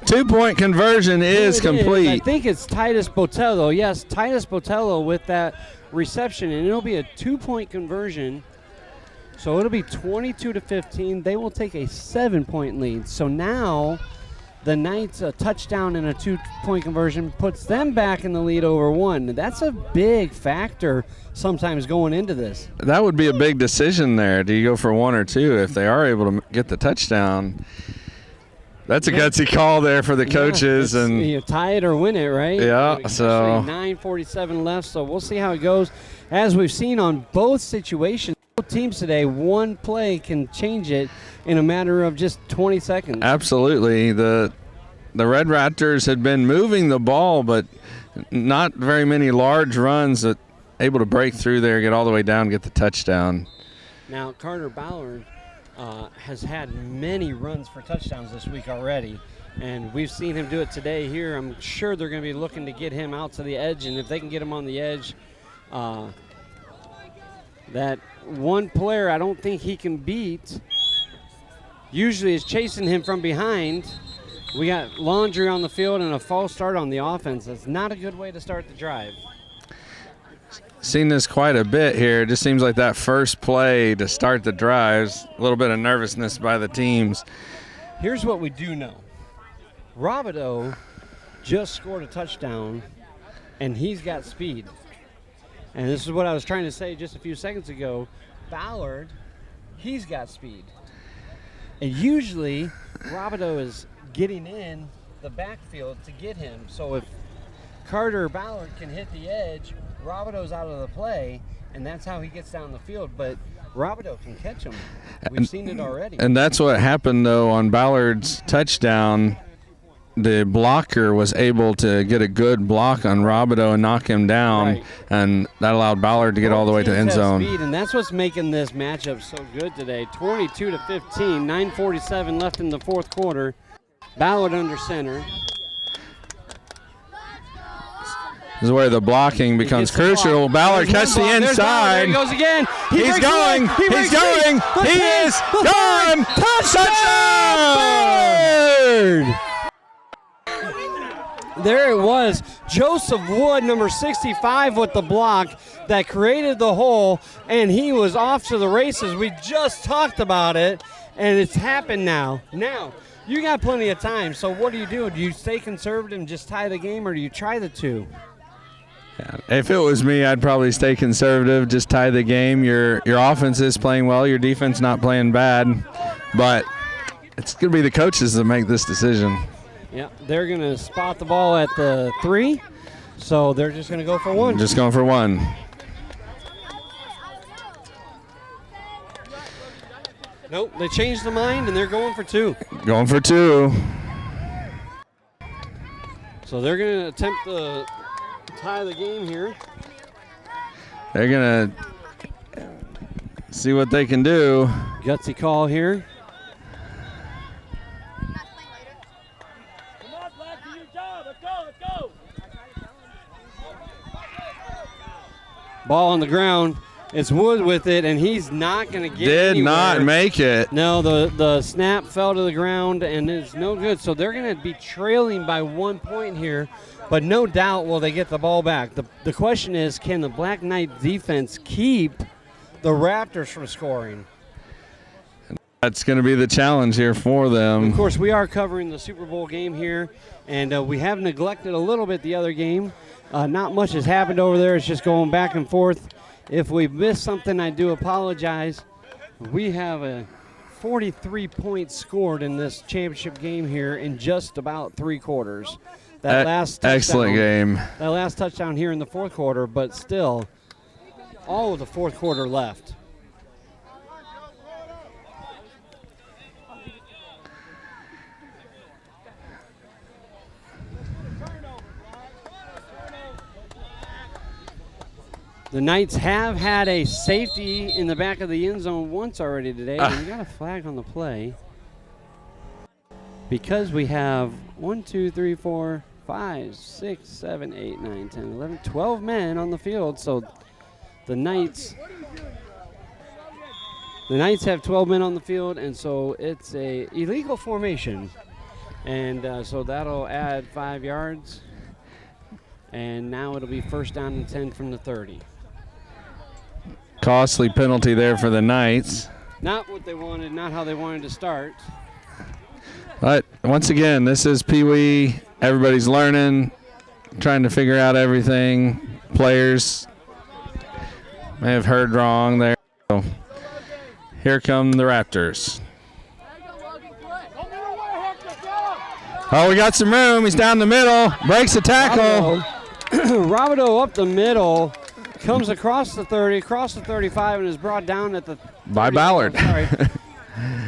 2-point conversion is complete. I think it's Titus Botello. Yes, Titus Botello with that reception, and it'll be a 2-point conversion. So it'll be 22-15. They will take a 7-point lead. So now the Knights, a touchdown and a 2-point conversion puts them back in the lead over 1. That's a big factor sometimes going into this. That would be a big decision there. Do you go for 1 or 2 if they are able to get the touchdown? That's a gutsy call there for the coaches. And you tie it or win it, right? Yeah, so 9:47 left, so we'll see how it goes. As we've seen on both situations, both teams today, one play can change it in a matter of just 20 seconds. Absolutely. The Red Raptors had been moving the ball, but not very many large runs that able to break through there, get all the way down, get the touchdown. Now, Carter Ballard has had many runs for touchdowns this week already. And we've seen him do it today here. I'm sure they're going to be looking to get him out to the edge. And if they can get him on the edge, that one player I don't think he can beat usually is chasing him from behind. We got Laundry on the field and a false start on the offense. That's not a good way to start the drive. Seen this quite a bit here. It just seems like that first play to start the drives, a little bit of nervousness by the teams. Here's what we do know. Robideau just scored a touchdown, and he's got speed. And this is what I was trying to say just a few seconds ago. Ballard, he's got speed. And usually, Robideau is getting in the backfield to get him. So if Carter or Ballard can hit the edge, Robideau's out of the play, and that's how he gets down the field. But Robideau can catch him. We've seen it already. And that's what happened, though, on Ballard's touchdown. The blocker was able to get a good block on Robideau and knock him down, Right. and that allowed Ballard to get all the way to the end Both teams have zone. speed, and that's what's making this matchup so good today. 22-15, 9:47 left in the fourth quarter. Ballard under center. This is where the blocking becomes crucial. Ballard cuts the There's Ballard. There inside. he goes again. He's breaks going. away. He's breaks going. free. He The is 10, the gone. 5. Touchdown! Ballard! There it was. Joseph Wood, number 65, with the block that created the hole, and he was off to the races. We just talked about it, and it's happened now. Now, you got plenty of time, so what do? Do you stay conservative and just tie the game, or do you try the two? If it was me, I'd probably stay conservative, just tie the game. Your offense is playing well, your defense not playing bad, but it's going to be the coaches that make this decision. Yeah, they're going to spot the ball at the 3, so they're just going to go for one. Just going for one. Nope, they changed the mind, and they're going for 2. Going for 2. So they're going to attempt to tie the game here. They're going to see what they can do. Gutsy call here. Come on, Black, do your job. Let's go, let's go. Ball on the ground. It's Wood with it, and he's not going to get Did anywhere. not make it. No, the snap fell to the ground, and it's no good. So they're going to be trailing by 1 point here, but no doubt will they get the ball back. The question is, can the Black Knight defense keep the Raptors from scoring? That's going to be the challenge here for them. Of course, we are covering the Super Bowl game here, and we have neglected a little bit the other game. Not much has happened over there. It's just going back and forth. If we missed something, I do apologize. We have a 43 points scored in this championship game here in just about 3 quarters. That last touchdown, excellent game. That last touchdown here in the fourth quarter, but still, all of the fourth quarter left. The Knights have had a safety in the back of the end zone once already today, and we got a flag on the play because we have 1, 2, 3, 4, 5, 6, 7, 8, 9, 10, 11, 12 men on the field. So the Knights have 12 men on the field, and so it's a illegal formation, and so that'll add 5 yards, and now it'll be first down and 10 from the 30. Costly penalty there for the Knights. Not what they wanted, not how they wanted to start. But once again, this is Pee Wee. Everybody's learning, trying to figure out everything. Players may have heard wrong there. So here come the Raptors. Oh, we got some room. He's down the middle. Breaks the tackle. Robideau up the middle. Comes across the 30, across the 35, and is brought down at the By Ballard. Sorry.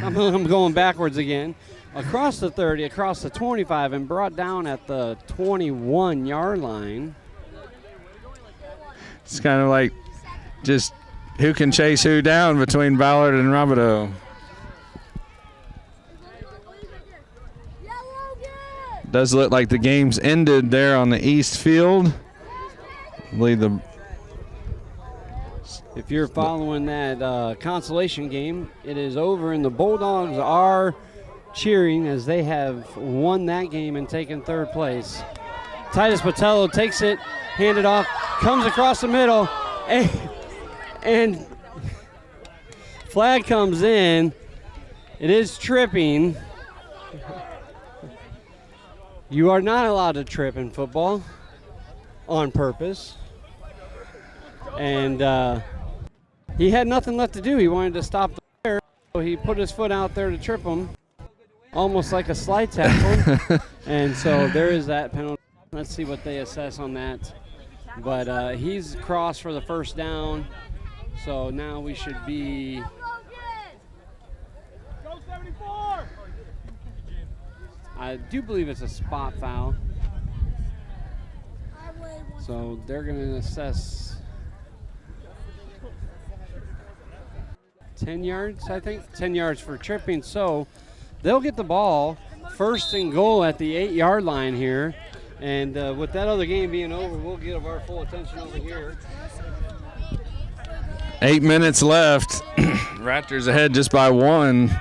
I'm going backwards again. Across the 30, across the 25, and brought down at the 21-yard line. It's kind of like just who can chase who down between Ballard and Robideau. Does look like the game's ended there on the east field. I believe if you're following that consolation game, it is over, and the Bulldogs are cheering as they have won that game and taken third place. Titus Botello takes it, handed off, comes across the middle, and flag comes in. It is tripping. You are not allowed to trip in football on purpose. And he had nothing left to do. He wanted to stop the player, so he put his foot out there to trip him, almost like a slide tackle. And so there is that penalty. Let's see what they assess on that. But he's crossed for the first down, so now we should be Go 74! I do believe it's a spot foul. So they're going to assess 10 yards, I think. 10 yards for tripping. So they'll get the ball first and goal at the 8-yard line here. And with that other game being over, we'll give our full attention over here. 8 minutes left. Raptors ahead just by 1.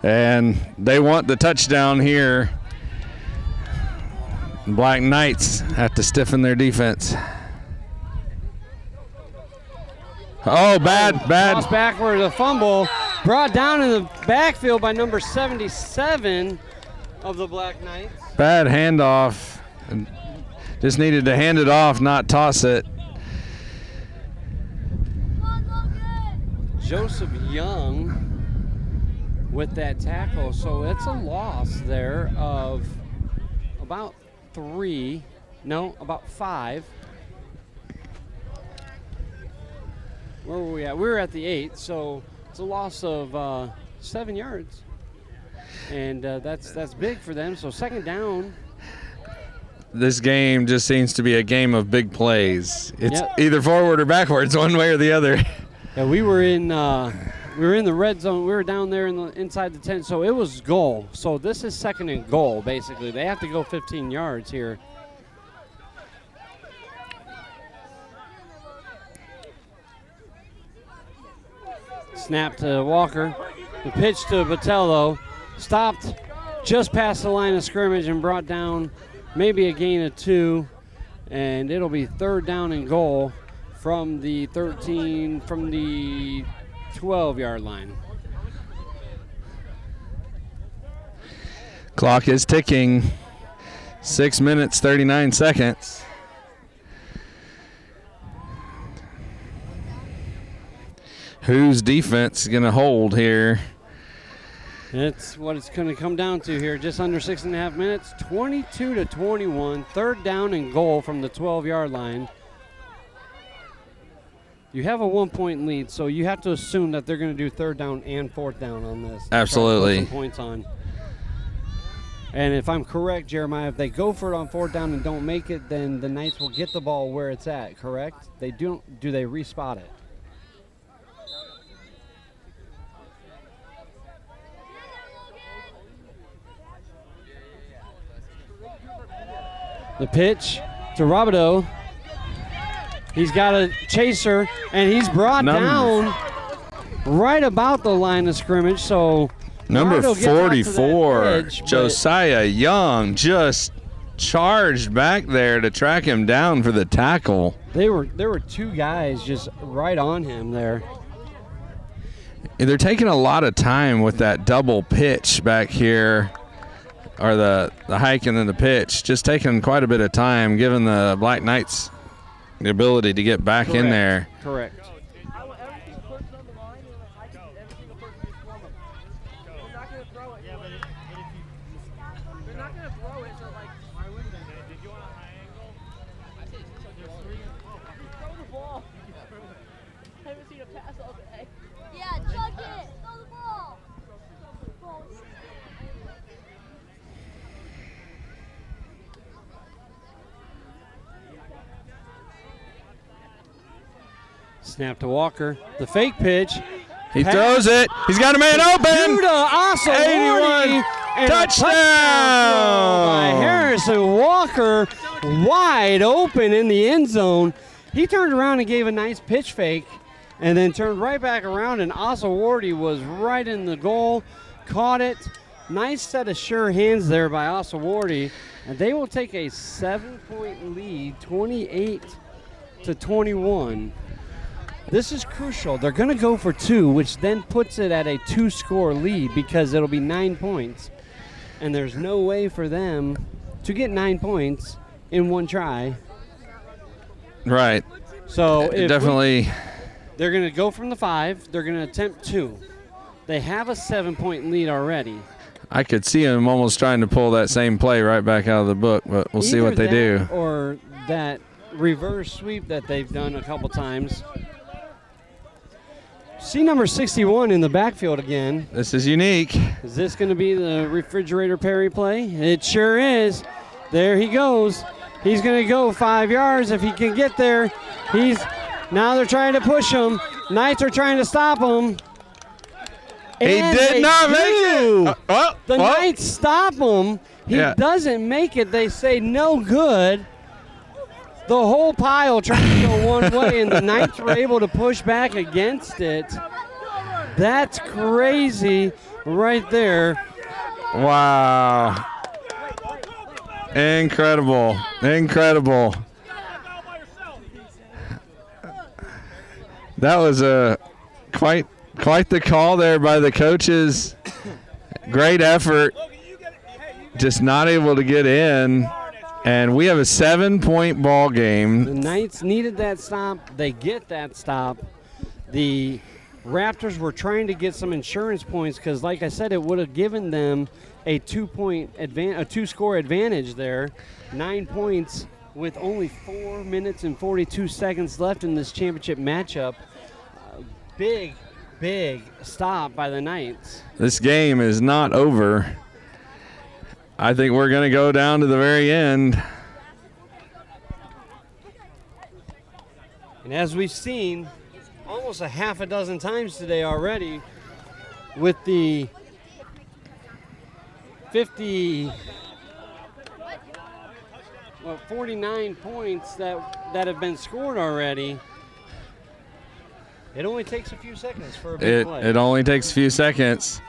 And they want the touchdown here. Black Knights have to stiffen their defense. Oh, bad. Cross backward, a fumble. Brought down in the backfield by number 77 of the Black Knights. Bad handoff. Just needed to hand it off, not toss it. Joseph Young with that tackle, so it's a loss there of about 5. Where were we at? We were at the 8, so it's a loss of 7 yards, and that's big for them. So second down. This game just seems to be a game of big plays. It's either forward or backwards, one way or the other. Yeah, we were in the red zone. We were down there inside the 10, so it was goal. So this is second and goal, basically. They have to go 15 yards here. Snap to Walker. The pitch to Botello. Stopped just past the line of scrimmage and brought down maybe a gain of 2. And it'll be third down and goal from the 12-yard line. Clock is ticking. 6 minutes, 39 seconds. Whose defense is going to hold here? That's what it's going to come down to here. Just under 6.5 minutes. 22-21. Third down and goal from the 12-yard line. You have a 1-point lead, so you have to assume that they're going to do third down and fourth down on this. Absolutely. Put some points on. And if I'm correct, Jeremiah, if they go for it on fourth down and don't make it, then the Knights will get the ball where it's at, correct? They don't. Do they respot it? The pitch to Robideau. He's got a chaser, and he's brought down right about the line of scrimmage. So number Robideau gets out to that 44, edge, Josiah Young, just charged back there to track him down for the tackle. There were 2 guys just right on him there. They're taking a lot of time with that double pitch back here, or the hike and then the pitch. Just taking quite a bit of time, giving the Black Knights the ability to get back in there. Correct. Yeah, chuck it. Throw the ball. Snap to Walker. The fake pitch. He throws it. He's got a man open. Judah Osalordi And Touchdown! a touchdown throw by Harrison Walker, wide open in the end zone. He turned around and gave a nice pitch fake and then turned right back around, and Asawardi was right in the goal, caught it. Nice set of sure hands there by Asawardi, and they will take a 7-point lead, 28-21. This is crucial. They're going to go for 2, which then puts it at a 2-score lead because it'll be 9 points. And there's no way for them to get 9 points in one try. Right. So if Definitely. they're going to go from the 5. They're going to attempt 2. They have a 7-point lead already. I could see him almost trying to pull that same play right back out of the book, but we'll see Either what they do. that or that reverse sweep that they've done a couple times. See number 61 in the backfield again. This is unique. Is this going to be the refrigerator Perry play? It sure is. There he goes. He's going to go 5 yards if he can get there. Now they're trying to push him. Knights are trying to stop him. He And did they not do. make it. The Knights stop him. He Yeah. doesn't make it. They say no good. The whole pile trying to go one way, and the Knights were able to push back against it. That's crazy right there. Wow. Incredible. Incredible. That was quite the call there by the coaches. Great effort. Just not able to get in. And we have a 7-point ball game. The Knights needed that stop. They get that stop. The Raptors were trying to get some insurance points because, like I said, it would have given them a 2-score advantage there. 9 points with only 4 minutes and 42 seconds left in this championship matchup. Big stop by the Knights. This game is not over. I think we're going to go down to the very end. And as we've seen almost a half a dozen times today already with the 49 points that have been scored already, it only takes a few seconds for a big play. It only takes a few seconds.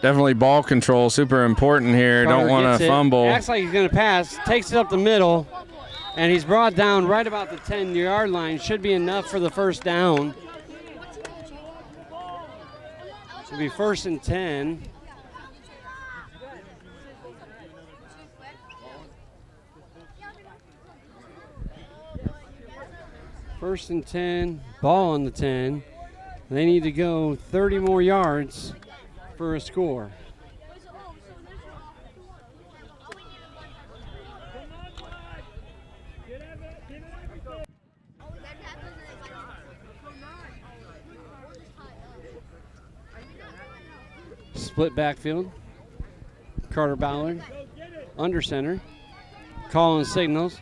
Definitely ball control, super important here. Carter Don't want gets to it, fumble. Acts like he's going to pass, takes it up the middle, and he's brought down right about the 10-yard line. Should be enough for the first down. Should be 1st and 10. First and 10, ball on the 10. They need to go 30 more yards for a score. Split backfield. Carter Ballard under center. Calling signals.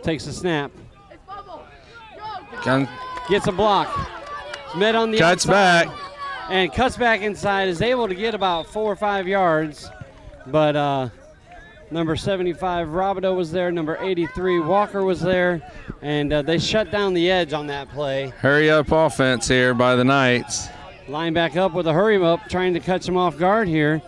Takes a snap. Gets a block. It's met on the Cuts outside. back. And cuts back inside. Is able to get about 4 or 5 yards. But number 75, Robideau was there. Number 83, Walker was there. And they shut down the edge on that play. Hurry up offense here by the Knights. Line back up with a hurry up, trying to catch him off guard here.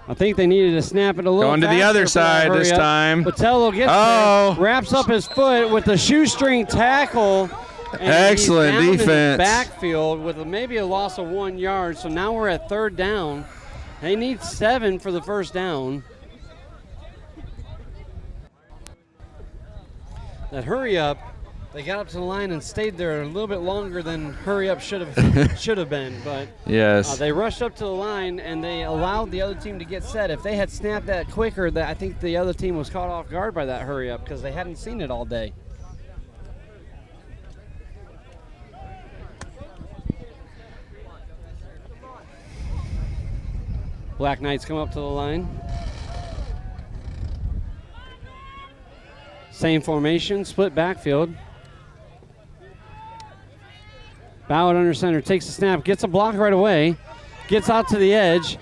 I think they needed to snap it a little Going to the faster other for that side this hurry up. time. Botello gets Oh. there, wraps up his foot with a shoestring tackle. And Excellent he's down defense. in the backfield with maybe a loss of 1 yard. So now we're at 3rd down. They need 7 for the first down. That hurry up, they got up to the line and stayed there a little bit longer than hurry up should have been. But Yes. they rushed up to the line and they allowed the other team to get set. If they had snapped that quicker, I think the other team was caught off guard by that hurry up because they hadn't seen it all day. Black Knights come up to the line. Same formation, split backfield. Ballard under center, takes the snap, gets a block right away. gets out to the edge,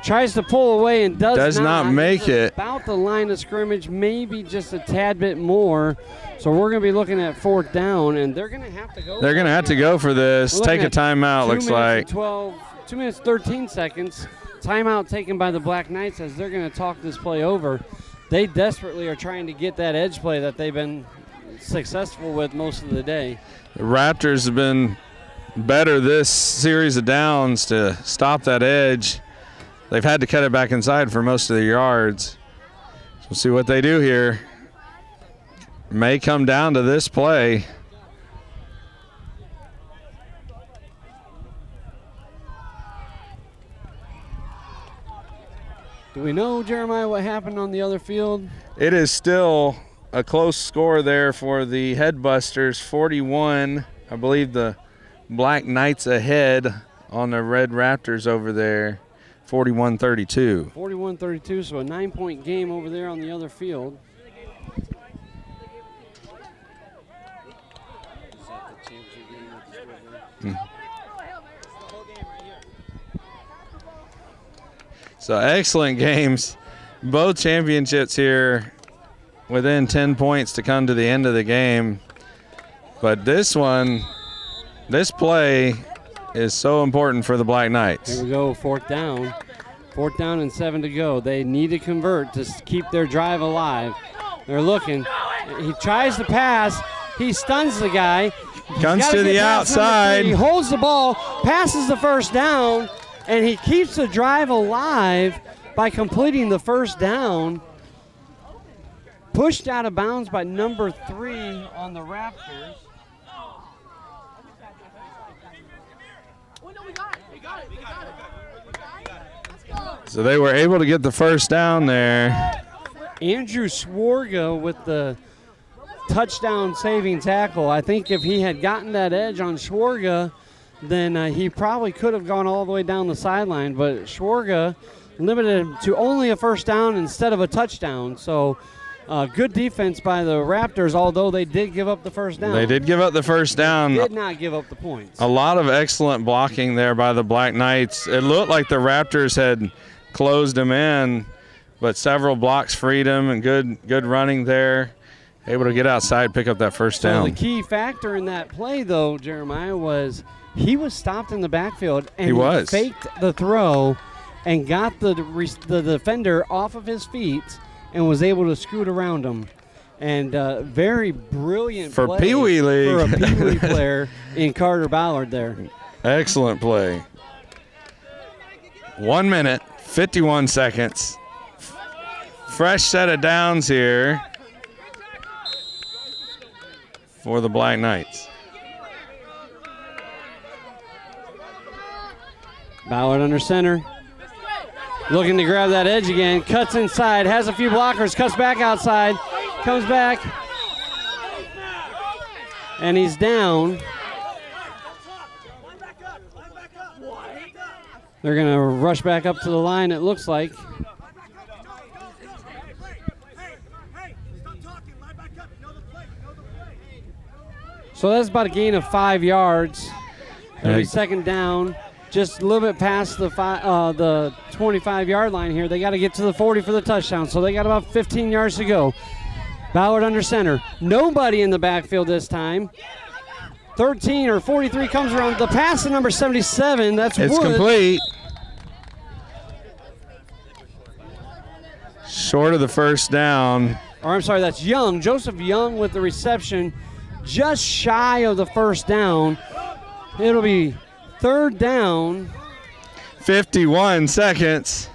tries to pull away and does not make He's it. About the line of scrimmage, maybe just a tad bit more. So we're going to be looking at 4th down, and they're going to have to go. They're going to have to go for this. We're Take a looking at timeout, 2 looks minutes like. and 2 minutes 13 seconds. Timeout taken by the Black Knights as they're going to talk this play over. They desperately are trying to get that edge play that they've been successful with most of the day. The Raptors have been better this series of downs to stop that edge. They've had to cut it back inside for most of the yards. So we'll see what they do here. May come down to this play. Do we know, Jeremiah, what happened on the other field? It is still a close score there for the Headbusters, 41. I believe the Black Knights ahead on the Red Raptors over there, 41-32. 41-32, so a 9-point game over there on the other field. So excellent games. Both championships here within 10 points to come to the end of the game. But this one, this play is so important for the Black Knights. Here we go, 4th down. 4th down and 7 to go. They need to convert to keep their drive alive. They're looking. He tries to pass. He stuns the guy. Comes to the outside. He holds the ball, passes the first down, and he keeps the drive alive by completing the first down. Pushed out of bounds by number 3 on the Raptors. So they were able to get the first down there. Andrew Swarga with the touchdown saving tackle. I think if he had gotten that edge on Swarga, then he probably could have gone all the way down the sideline. But Swarga limited him to only a first down instead of a touchdown. So good defense by the Raptors, although they did give up the first down. They did give up the first down. Did not give up the points. A lot of excellent blocking there by the Black Knights. It looked like the Raptors had closed them in, but several blocks freed them, and good running there. Able to get outside, pick up that first down. So the key factor in that play, though, Jeremiah, was he was stopped in the backfield, and he faked the throw and got the defender off of his feet and was able to scoot around him. And very brilliant for play Pee Wee League. For a Pee Wee player in Carter Ballard there. Excellent play. 1 minute, 51 seconds. Fresh set of downs here for the Black Knights. Ballard under center. Looking to grab that edge again. Cuts inside. Has a few blockers. Cuts back outside. Comes back. And he's down. They're going to rush back up to the line, it looks like. So that's about a gain of 5 yards. Second down, just a little bit past the 25-yard line here. They got to get to the 40 for the touchdown, so they got about 15 yards to go. Ballard under center. Nobody in the backfield this time. 13 or 43 comes around. The pass to number 77. It's complete. Short of the first down. Or I'm sorry, that's Young. Joseph Young with the reception. Just shy of the first down. It'll be third down. 51 seconds.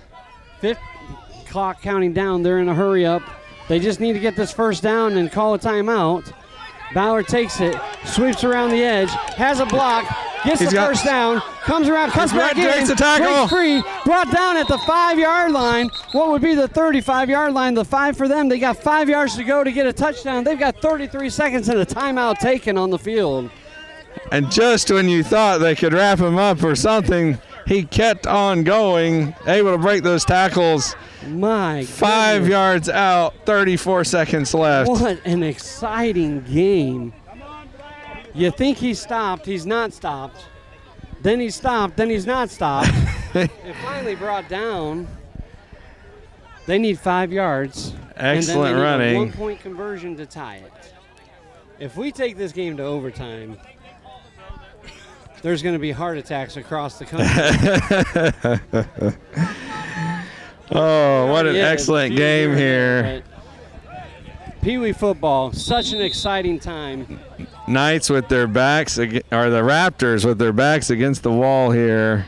Clock counting down. They're in a hurry up. They just need to get this first down and call a timeout. Ballard takes it, sweeps around the edge, has a block, gets the first down, comes around, cuts back in, breaks the tackle. breaks free, brought down at the 5-yard line. What would be the 35-yard line? The 5 for them. They got 5 yards to go to get a touchdown. They've got 33 seconds and a timeout taken on the field. And just when you thought they could wrap him up or something, he kept on going, able to break those tackles. My goodness. 5 yards out, 34 seconds left. What an exciting game. You think he's stopped. He's not stopped. Then he's stopped. Then he's not stopped. It finally brought down. They need 5 yards. Excellent and then they running. need a 1-point conversion to tie it. If we take this game to overtime, there's going to be heart attacks across the country. Oh, what an excellent game here. Pee Wee football, such an exciting time. Knights with their backs, or the Raptors with their backs against the wall here,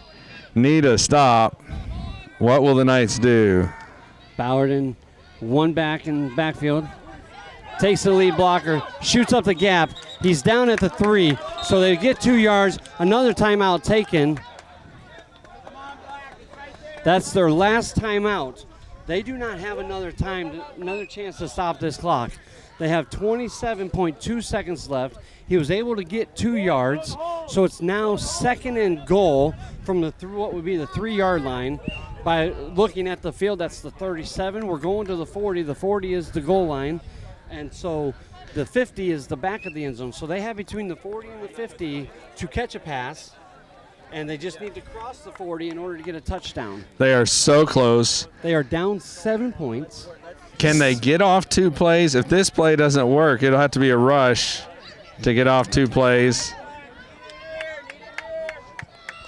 need a stop. What will the Knights do? Bowerden, one back in backfield, takes the lead blocker, shoots up the gap. He's down at the 3, so they get 2 yards. Another timeout taken. That's their last timeout. They do not have another chance to stop this clock. They have 27.2 seconds left. He was able to get 2 yards, so it's now 2nd and goal from what would be the 3-yard line. By looking at the field, that's the 37. We're going to the 40. The 40 is the goal line, and so the 50 is the back of the end zone. So they have between the 40 and the 50 to catch a pass, and they just need to cross the 40 in order to get a touchdown. They are so close. They are down 7 points. Can they get off 2 plays? If this play doesn't work, it'll have to be a rush to get off 2 plays.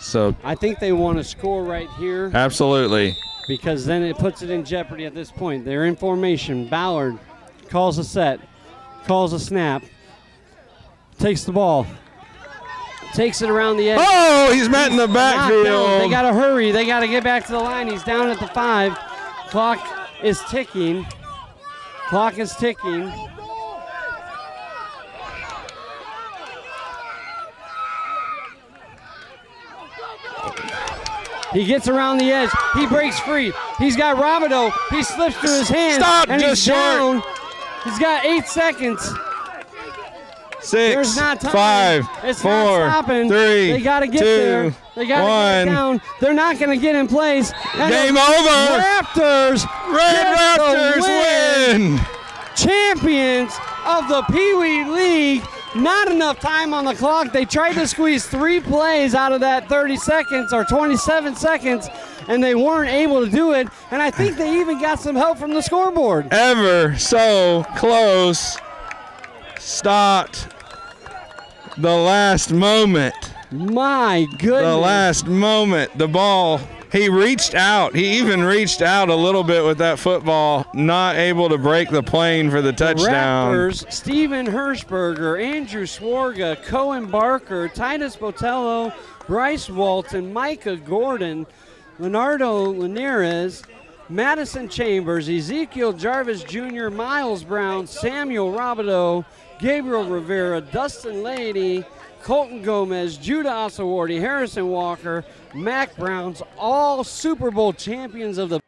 So I think they want to score right here. Absolutely. Because then it puts it in jeopardy at this point. They're in formation. Ballard calls a set, calls a snap, takes the ball, takes it around the edge. Oh, he's met in the backfield. They got to hurry. They got to get back to the line. He's down at the 5. Clock is ticking. Clock is ticking. He gets around the edge. He breaks free. He's got Robideau. He slips through his hands. Stop, and just he's short. down. He's got 8 seconds. 6, There's not time. 5, It's 4, not stopping. 3, They got to get 2, there. They got to 1. get down. They're not going to get in place. And Game the over. Raptors. Red get the Raptors win. Champions of the Pee Wee League. Not enough time on the clock. They tried to squeeze 3 plays out of that 30 seconds or 27 seconds, and they weren't able to do it. And I think they even got some help from the scoreboard. Ever so close. Stopped the last moment. My goodness. The last moment. The ball. He reached out. He even reached out a little bit with that football, not able to break the plane for the touchdown. Raptors, Steven Hirschberger, Andrew Swarga, Cohen Barker, Titus Botello, Bryce Walton, Micah Gordon, Leonardo Linares, Madison Chambers, Ezekiel Jarvis Jr., Miles Brown, Samuel Robideau, Gabriel Rivera, Dustin Lady, Colton Gomez, Judah Osawardi, Harrison Walker, Mac Browns, all Super Bowl champions of the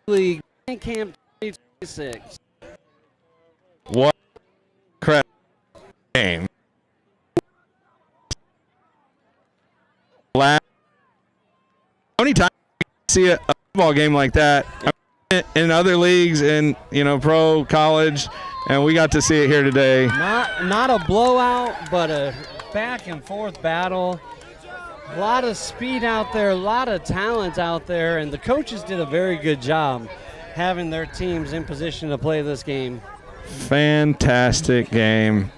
league in Camp 2026. What crap game. How many times do you see a football game like that in other leagues, in pro, college, and we got to see it here today? Not a blowout, but a back and forth battle. A lot of speed out there, a lot of talent out there, and the coaches did a very good job having their teams in position to play this game. Fantastic game.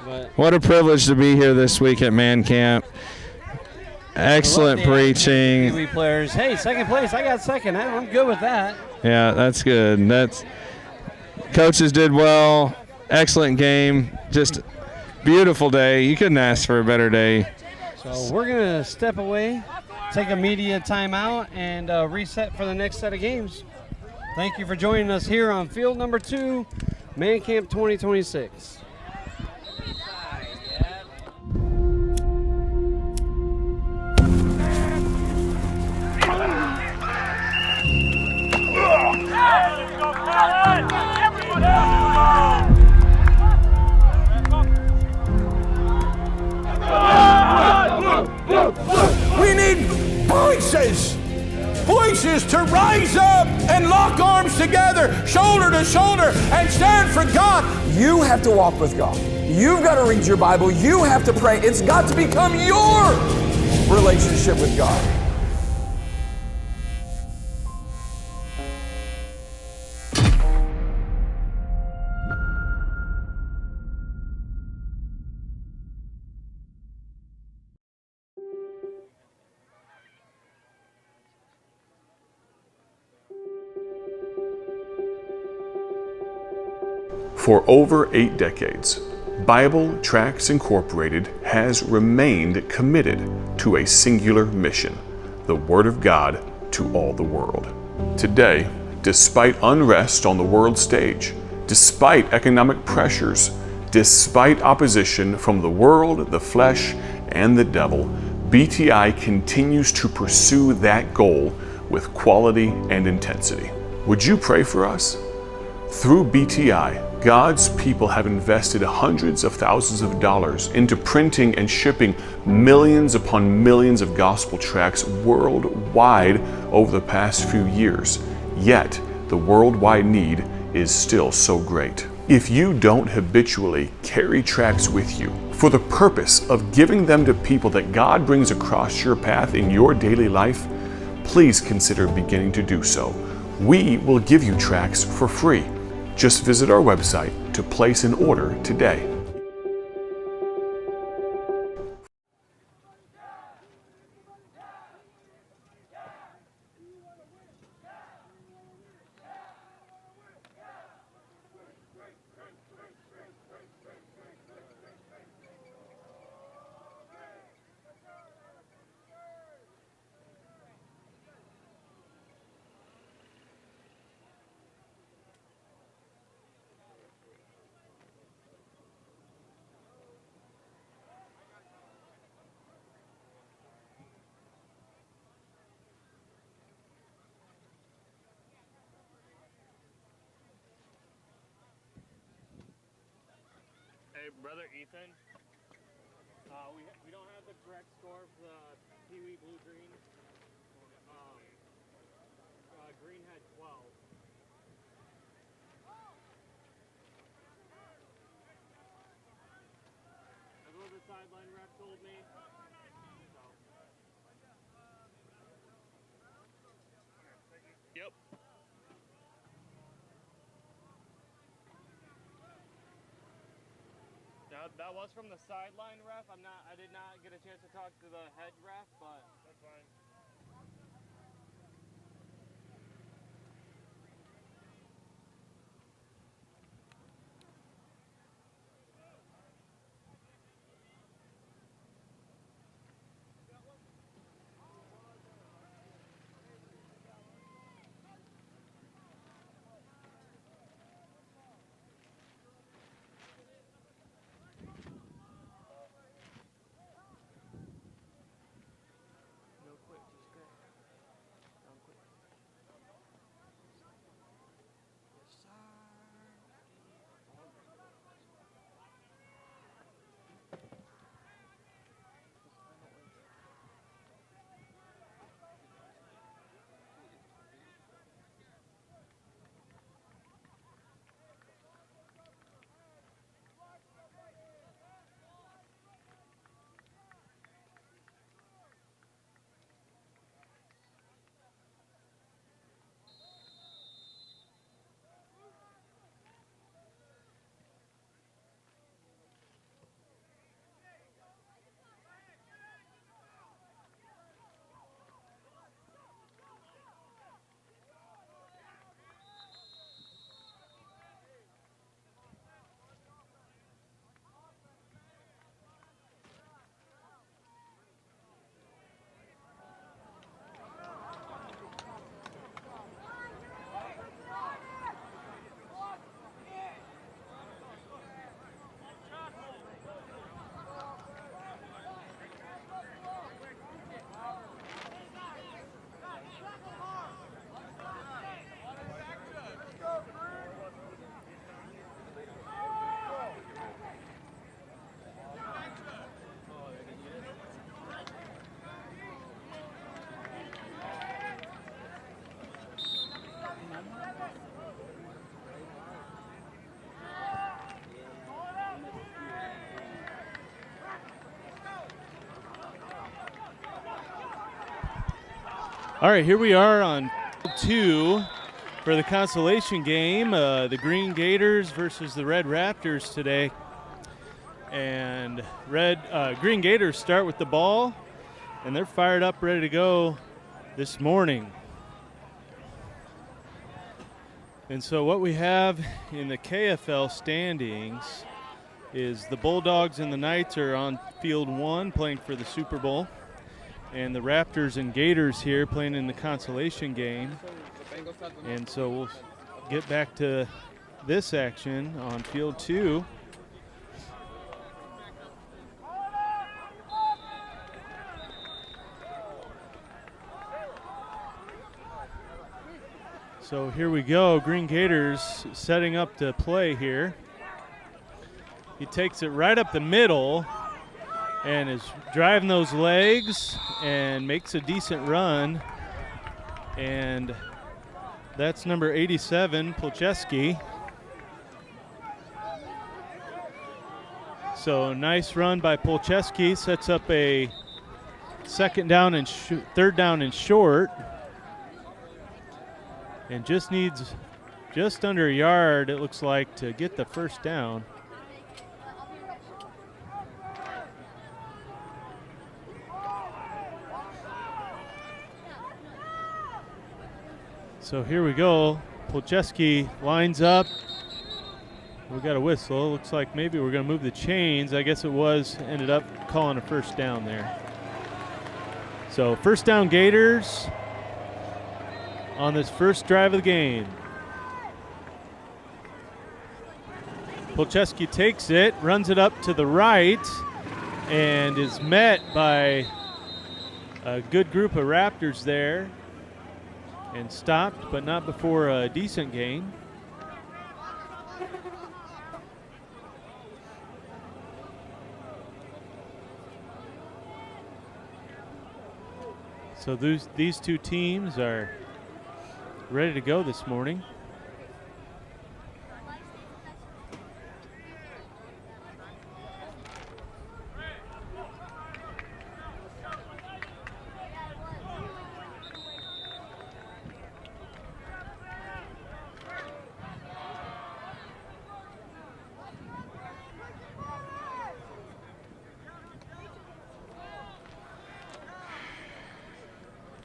But What a privilege to be here this week at Man Camp. Excellent preaching. Pee Wee players. Hey, second place. I got second. I'm good with that. Yeah, that's good. Coaches did well. Excellent game. Just beautiful day. You couldn't ask for a better day. So we're going to step away, take a media timeout, and reset for the next set of games. Thank you for joining us here on field number 2, Man Camp 2026. We need voices to rise up and lock arms together, shoulder to shoulder, and stand for God. You have to walk with God. You've got to read your Bible. You have to pray. It's got to become your relationship with God. For over 8 decades, Bible Tracts Incorporated has remained committed to a singular mission, the Word of God to all the world. Today, despite unrest on the world stage, despite economic pressures, despite opposition from the world, the flesh, and the devil, BTI continues to pursue that goal with quality and intensity. Would you pray for us? Through BTI, God's people have invested hundreds of thousands of dollars into printing and shipping millions upon millions of gospel tracts worldwide over the past few years. Yet, the worldwide need is still so great. If you don't habitually carry tracts with you for the purpose of giving them to people that God brings across your path in your daily life, please consider beginning to do so. We will give you tracts for free. Just visit our website to place an order today. Hey, brother Ethan. We don't have the correct score for the Pee Wee Blue Green. Green had 12. That's what the sideline ref told me. So. Yep. That was from the sideline ref. I did not get a chance to talk to the head ref, but that's fine. Real quick. All right, here we are on field 2 for the Consolation game. The Green Gators versus the Red Raptors today. And Green Gators start with the ball, and they're fired up, ready to go this morning. And so what we have in the KFL standings is the Bulldogs and the Knights are on field 1 playing for the Super Bowl. And the Raptors and Gators here playing in the Consolation game. And so we'll get back to this action on field 2. So here we go, Green Gators setting up to play here. He takes it right up the middle and is driving those legs and makes a decent run. And that's number 87, Polcheski. So nice run by Polcheski, sets up a third down and short. And just needs just under a yard, it looks like, to get the first down. So here we go. Polcheski lines up. We got a whistle. Looks like maybe we're going to move the chains. I guess it ended up calling a first down there. So first down Gators on this first drive of the game. Polcheski takes it, runs it up to the right, and is met by a good group of Raptors there and stopped, but not before a decent gain. So these two teams are ready to go this morning.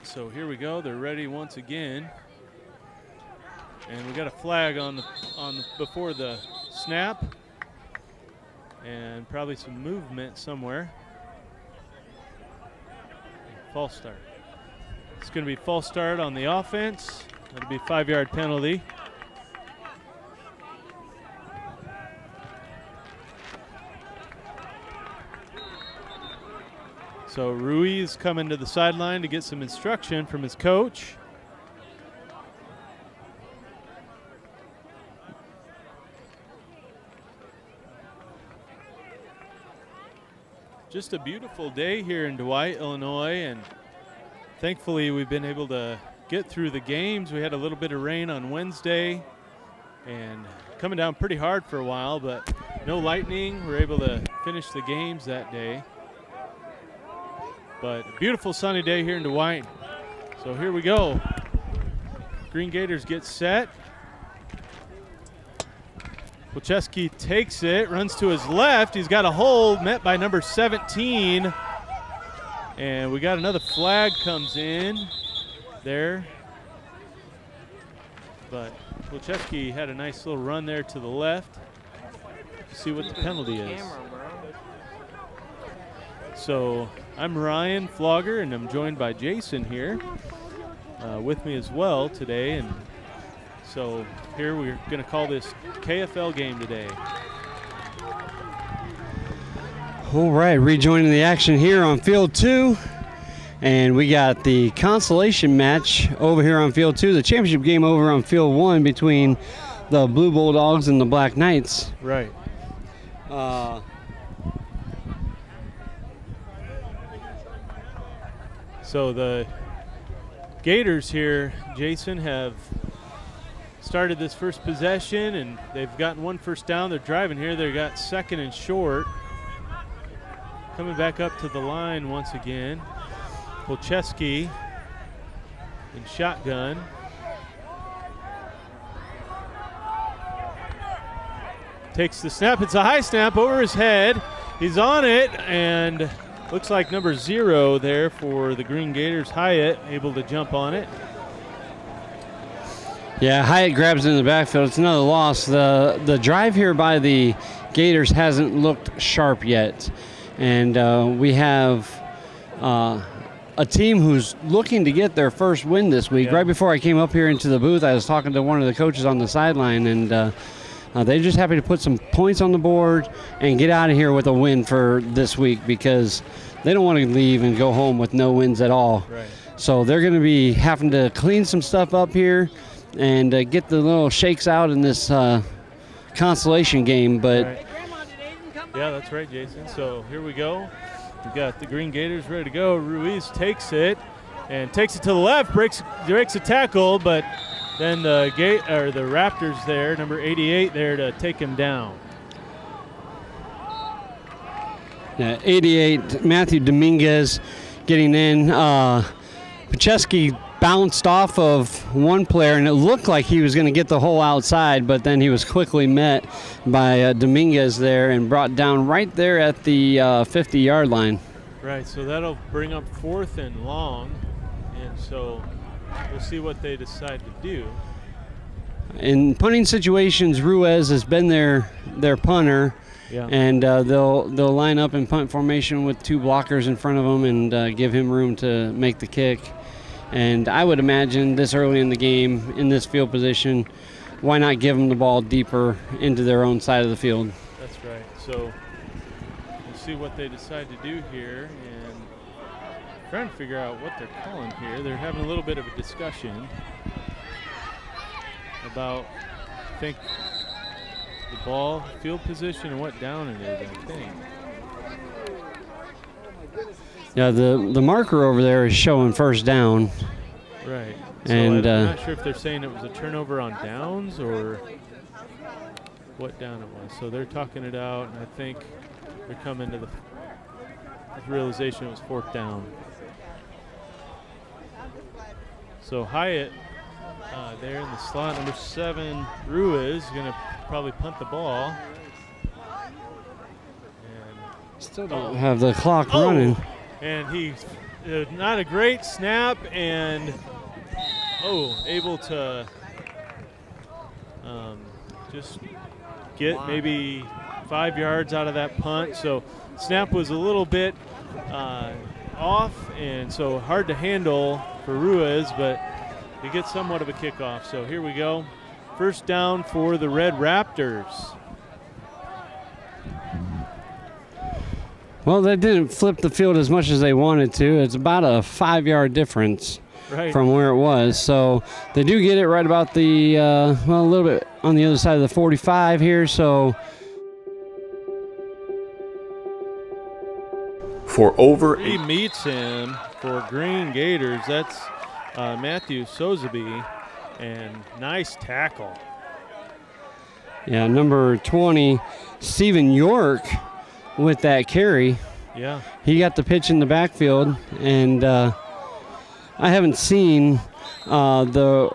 So here we go. They're ready once again. And we got a flag on the before the snap, and probably some movement somewhere. False start. It's going to be false start on the offense. That'll be a 5-yard penalty. So Rui is coming to the sideline to get some instruction from his coach. Just a beautiful day here in Dwight, Illinois, and thankfully we've been able to get through the games. We had a little bit of rain on Wednesday and coming down pretty hard for a while, but no lightning. We were able to finish the games that day. But a beautiful sunny day here in Dwight. So here we go. Green Gators get set. Polcheski takes it, runs to his left. He's got a hold, met by number 17. And we got another flag comes in there. But Polcheski had a nice little run there to the left. See what the penalty is. So I'm Ryan Flogger, and I'm joined by Jason here with me as well today. And so here we're going to call this KFL game today. All right, rejoining the action here on field 2. And we got the consolation match over here on field 2. The championship game over on field 1 between the Blue Bulldogs and the Black Knights. Right. So the Gators here, Jason, have started this first possession, and they've gotten one first down. They're driving here. They've got second and short. Coming back up to the line once again. Polcheski in shotgun. Takes the snap. It's a high snap over his head. He's on it, and looks like number 0 there for the Green Gators, Hyatt, able to jump on it. Yeah, Hyatt grabs it in the backfield. It's another loss. The drive here by the Gators hasn't looked sharp yet. And we have a team who's looking to get their first win this week. Yeah. Right before I came up here into the booth, I was talking to one of the coaches on the sideline, and they're just happy to put some points on the board and get out of here with a win for this week because they don't want to leave and go home with no wins at all. Right. So they're going to be having to clean some stuff up here and get the little shakes out in this consolation game. But Right. Yeah, that's right, Jason. So here we go. We've got the Green Gators ready to go. Ruiz takes it and takes it to the left, breaks a tackle, but then the Raptors there, number 88 there to take him down. 88, Matthew Dominguez getting in. Pacheski bounced off of one player, and it looked like he was going to get the whole outside, but then he was quickly met by Dominguez there and brought down right there at the 50-yard line. Right, so that'll bring up 4th and long, and so we'll see what they decide to do. In punting situations, Ruiz has been their punter, Yeah. and they'll line up in punt formation with 2 blockers in front of them and give him room to make the kick. And I would imagine this early in the game, in this field position, why not give them the ball deeper into their own side of the field? That's right. So we'll see what they decide to do here, and trying to figure out what they're calling here. They're having a little bit of a discussion about, I think, the ball, field position, and what down it is, I think. Yeah, the marker over there is showing first down. Right. So And I'm not sure if they're saying it was a turnover on downs or what down it was. So they're talking it out, and I think they're coming to the realization it was 4th down. So Hyatt there in the slot, number 7, Ruiz, going to probably punt the ball. And Still don't have the clock running. And he's not a great snap, and able to just get maybe 5 yards out of that punt. So snap was a little bit off, and so hard to handle for Ruiz, but he gets somewhat of a kickoff. So here we go. First down for the Red Raptors. Well, they didn't flip the field as much as they wanted to. It's about a 5-yard difference from where it was. So they do get it right about the, a little bit on the other side of the 45 here. So For over He meets him for Green Gators. That's Matthew Sotheby, and nice tackle. yeah, number 20, Stephen York, with that carry. Yeah. He got the pitch in the backfield, and I haven't seen the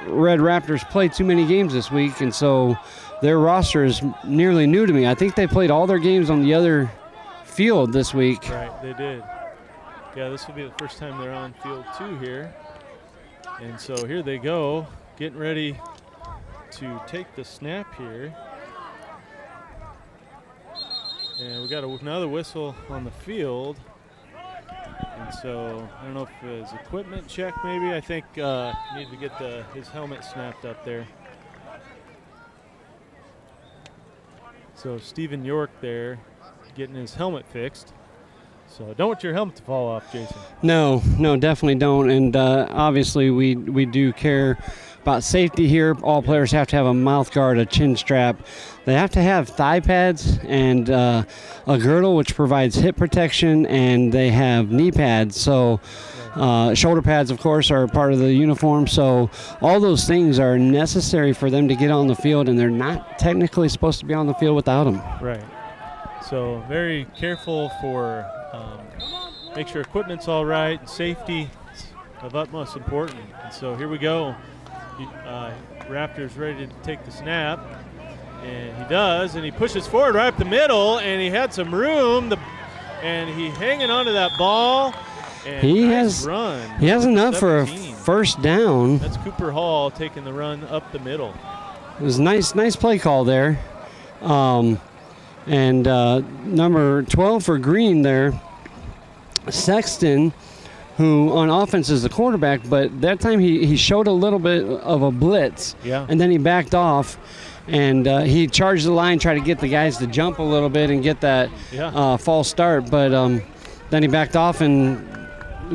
Red Raptors play too many games this week, and so their roster is nearly new to me. I think they played all their games on the other field this week. Right, they did. Yeah, this will be the first time they're on field 2 here. And so here they go, getting ready to take the snap here. And we got another whistle on the field. And so I don't know if his equipment check maybe. I think need to get his helmet snapped up there. So Stephen York there getting his helmet fixed. So don't want your helmet to fall off, Jason. No, definitely don't. And obviously we do care about safety here. All players have to have a mouth guard, a chin strap. They have to have thigh pads and a girdle, which provides hip protection, and they have knee pads. So shoulder pads, of course, are part of the uniform. So all those things are necessary for them to get on the field, and they're not technically supposed to be on the field without them. Right. So very careful for make sure equipment's all right, safety of utmost importance. And so here we go. Raptors ready to take the snap. And he does, and he pushes forward right up the middle, and he had some room. And he hanging onto that ball. And He nice has run. He has enough for a 17. first down. That's Cooper Hall taking the run up the middle. It was nice play call there. And number 12 for Green there, Sexton, who on offense is the quarterback, but that time he showed a little bit of a blitz. Yeah. And then he backed off, and he charged the line, tried to get the guys to jump a little bit and get that false start. But then he backed off, and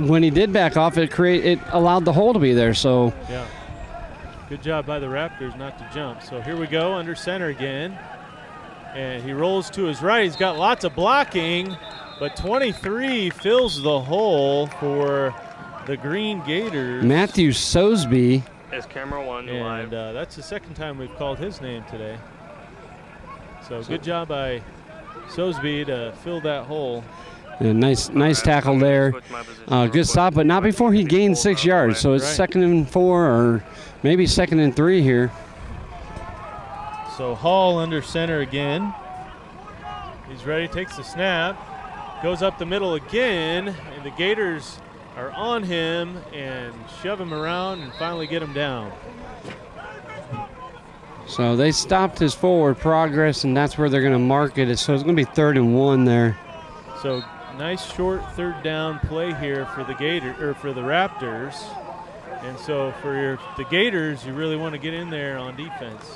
when he did back off, it allowed the hole to be there. So yeah. Good job by the Raptors not to jump. So here we go, under center again. And he rolls to his right. He's got lots of blocking, but 23 fills the hole for the Green Gators. Matthew Sosby. Is camera 1 And live? that's the second time we've called his name today. So good job by Sosby to fill that hole. Yeah, nice tackle there. Good stop, but not before he gained 6 yards. So it's Right. 2nd and 4, or maybe 2nd and 3 here. So Hall under center again. He's ready, takes the snap, goes up the middle again, and the Gators are on him and shove him around and finally get him down. So they stopped his forward progress, and that's where they're going to mark it. So it's going to be 3rd and 1 there. So nice short third down play here for the for the Raptors. And so for the Gators, you really want to get in there on defense.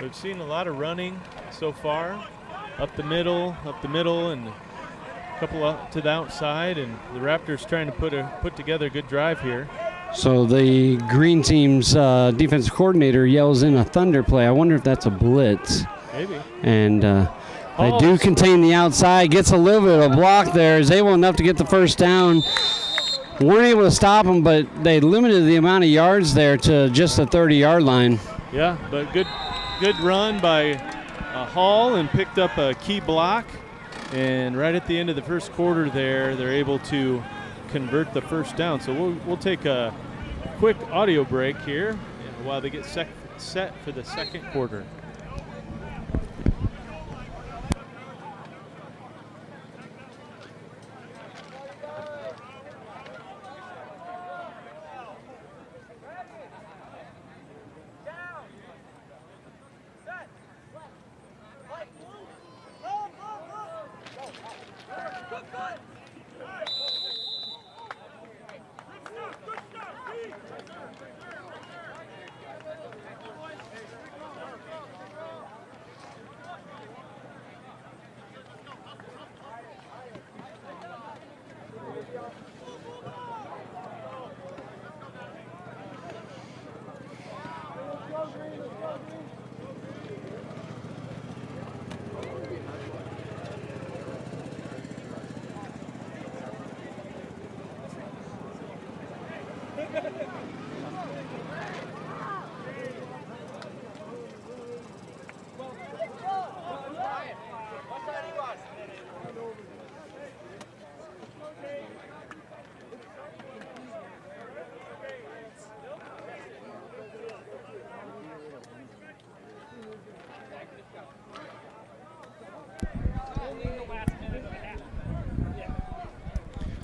We've seen a lot of running so far, up the middle, and a couple up to the outside, and the Raptors trying to put together a good drive here. So the Green team's defensive coordinator yells in a thunder play. I wonder if that's a blitz. Maybe. And they do contain the outside. Gets a little bit of a block there. Is able enough to get the first down. Weren't able to stop him, but they limited the amount of yards there to just the 30-yard line. Yeah, but good run by Hall, and picked up a key block. And right at the end of the first quarter there, they're able to convert the first down. So we'll take a quick audio break here while they get set for the second quarter.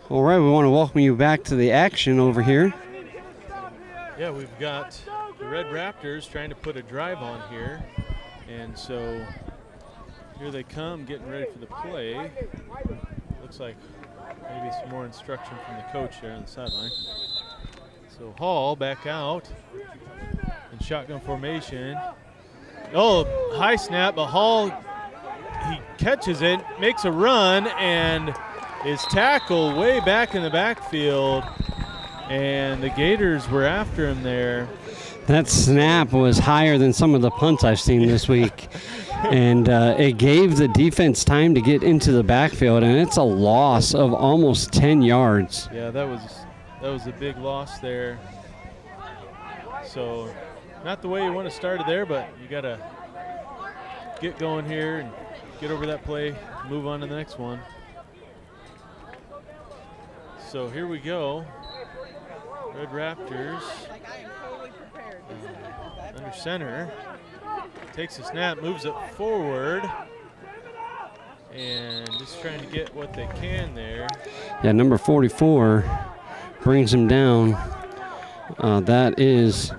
All right, we want to welcome you back to the action over here. Yeah, we've got the Red Raptors trying to put a drive on here. And so here they come, getting ready for the play. Looks like maybe some more instruction from the coach there on the sideline. So Hall back out in shotgun formation. Oh, high snap, but Hall, he catches it, makes a run, and is tackled way back in the backfield. And the Gators were after him there. That snap was higher than some of the punts I've seen this week. And it gave the defense time to get into the backfield, and it's a loss of almost 10 yards. Yeah, that was a big loss there. So not the way you want to start it there, but you got to get going here and get over that play, move on to the next one. So here we go. Red Raptors under center. Takes a snap, moves it forward, and just trying to get what they can there. Yeah, number 44 brings him down. That is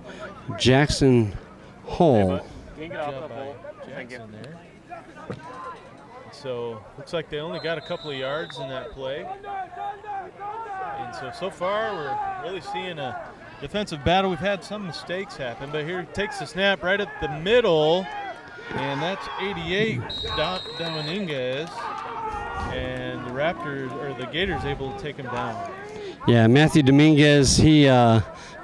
Jackson Hall. Good job by Jackson there. So looks like they only got a couple of yards in that play. And so far we're really seeing a defensive battle. We've had some mistakes happen, but here he takes the snap right at the middle, and that's 88 Dominguez, and the Raptors, or the Gators, able to take him down. Yeah, Matthew Dominguez, he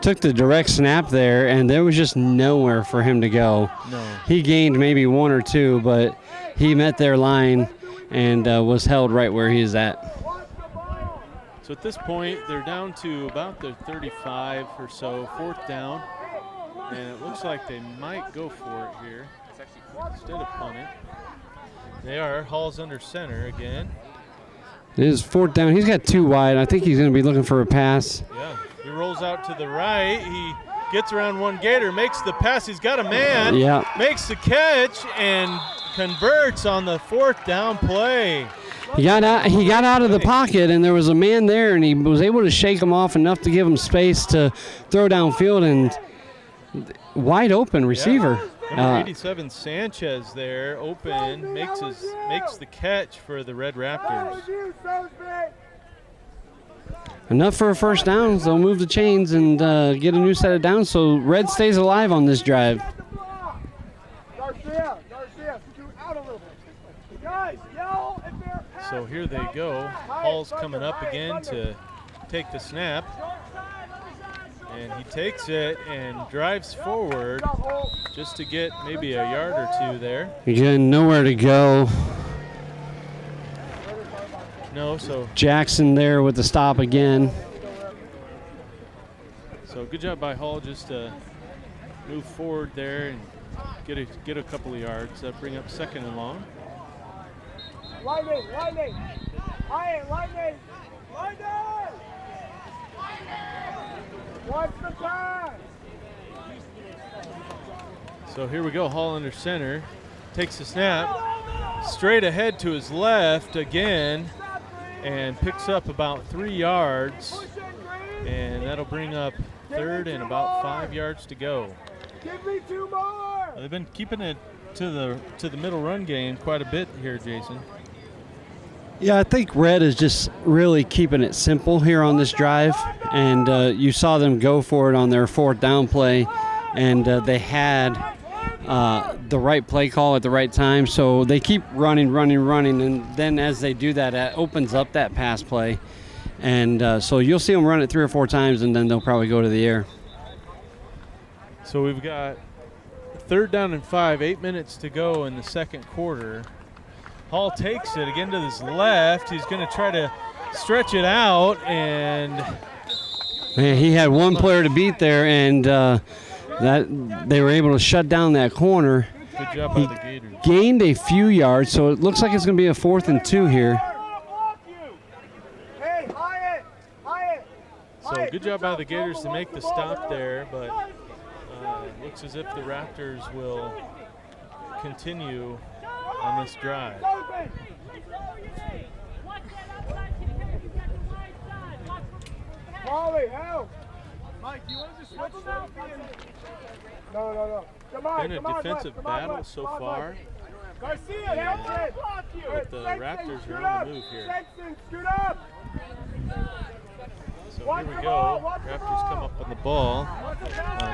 took the direct snap there, and there was just nowhere for him to go. No. He gained maybe 1 or 2, but he met their line and was held right where he is at. So at this point, they're down to about their 35 or so, 4th down, and it looks like they might go for it here instead of punt it. They are. Hall's under center again. It is 4th down. He's got 2 wide. I think he's going to be looking for a pass. Yeah, he rolls out to the right. He gets around one Gator, makes the pass. He's got a man. Yeah. Makes the catch and converts on the 4th down play. He got out of the pocket, and there was a man there, and he was able to shake him off enough to give him space to throw downfield, and wide open receiver. Number 87 Sanchez there, open, makes the catch for the Red Raptors. Enough for a first down, so they'll move the chains and get a new set of downs, so Red stays alive on this drive. Garcia, scoot out a little bit. Guys, yell if they're So here they go. Hall's coming up again to take the snap. And he takes it and drives forward just to get maybe a yard or 2 there. Again, nowhere to go. No, so Jackson there with the stop again. So good job by Hall just to move forward there and get a couple of yards. That bring up 2nd and long. Lightning. Watch the pass. So here we go. Hall under center, takes the snap, straight ahead to his left again, and picks up about 3 yards, and that'll bring up 3rd and about 5 yards to go. Give me 2 more. They've been keeping it to the middle run game quite a bit here, Jason. Yeah, I think Red is just really keeping it simple here on this drive, and you saw them go for it on their 4th down play, and they had the right play call at the right time, so they keep running, and then as they do that, it opens up that pass play, and so you'll see them run it 3 or 4 times, and then they'll probably go to the air. So we've got 3rd down and 5, 8 minutes to go in the 2nd quarter. Hall takes it again to his left. He's going to try to stretch it out, and Man, he had one player to beat there, and that they were able to shut down that corner. good job by the Gators. Gained a few yards, so it looks like it's going to be a 4th and 2 here. Hey, Hyatt. So good job by the Gators to make the stop there, but looks as if the Raptors will continue on this drive. Molly, help! Mike, you want to just switch out? No. Come on, Been a defensive battle so far, Garcia, help but the Raptors are on the move here. Sexton, scoot up! So here we go. Raptors come up on the ball.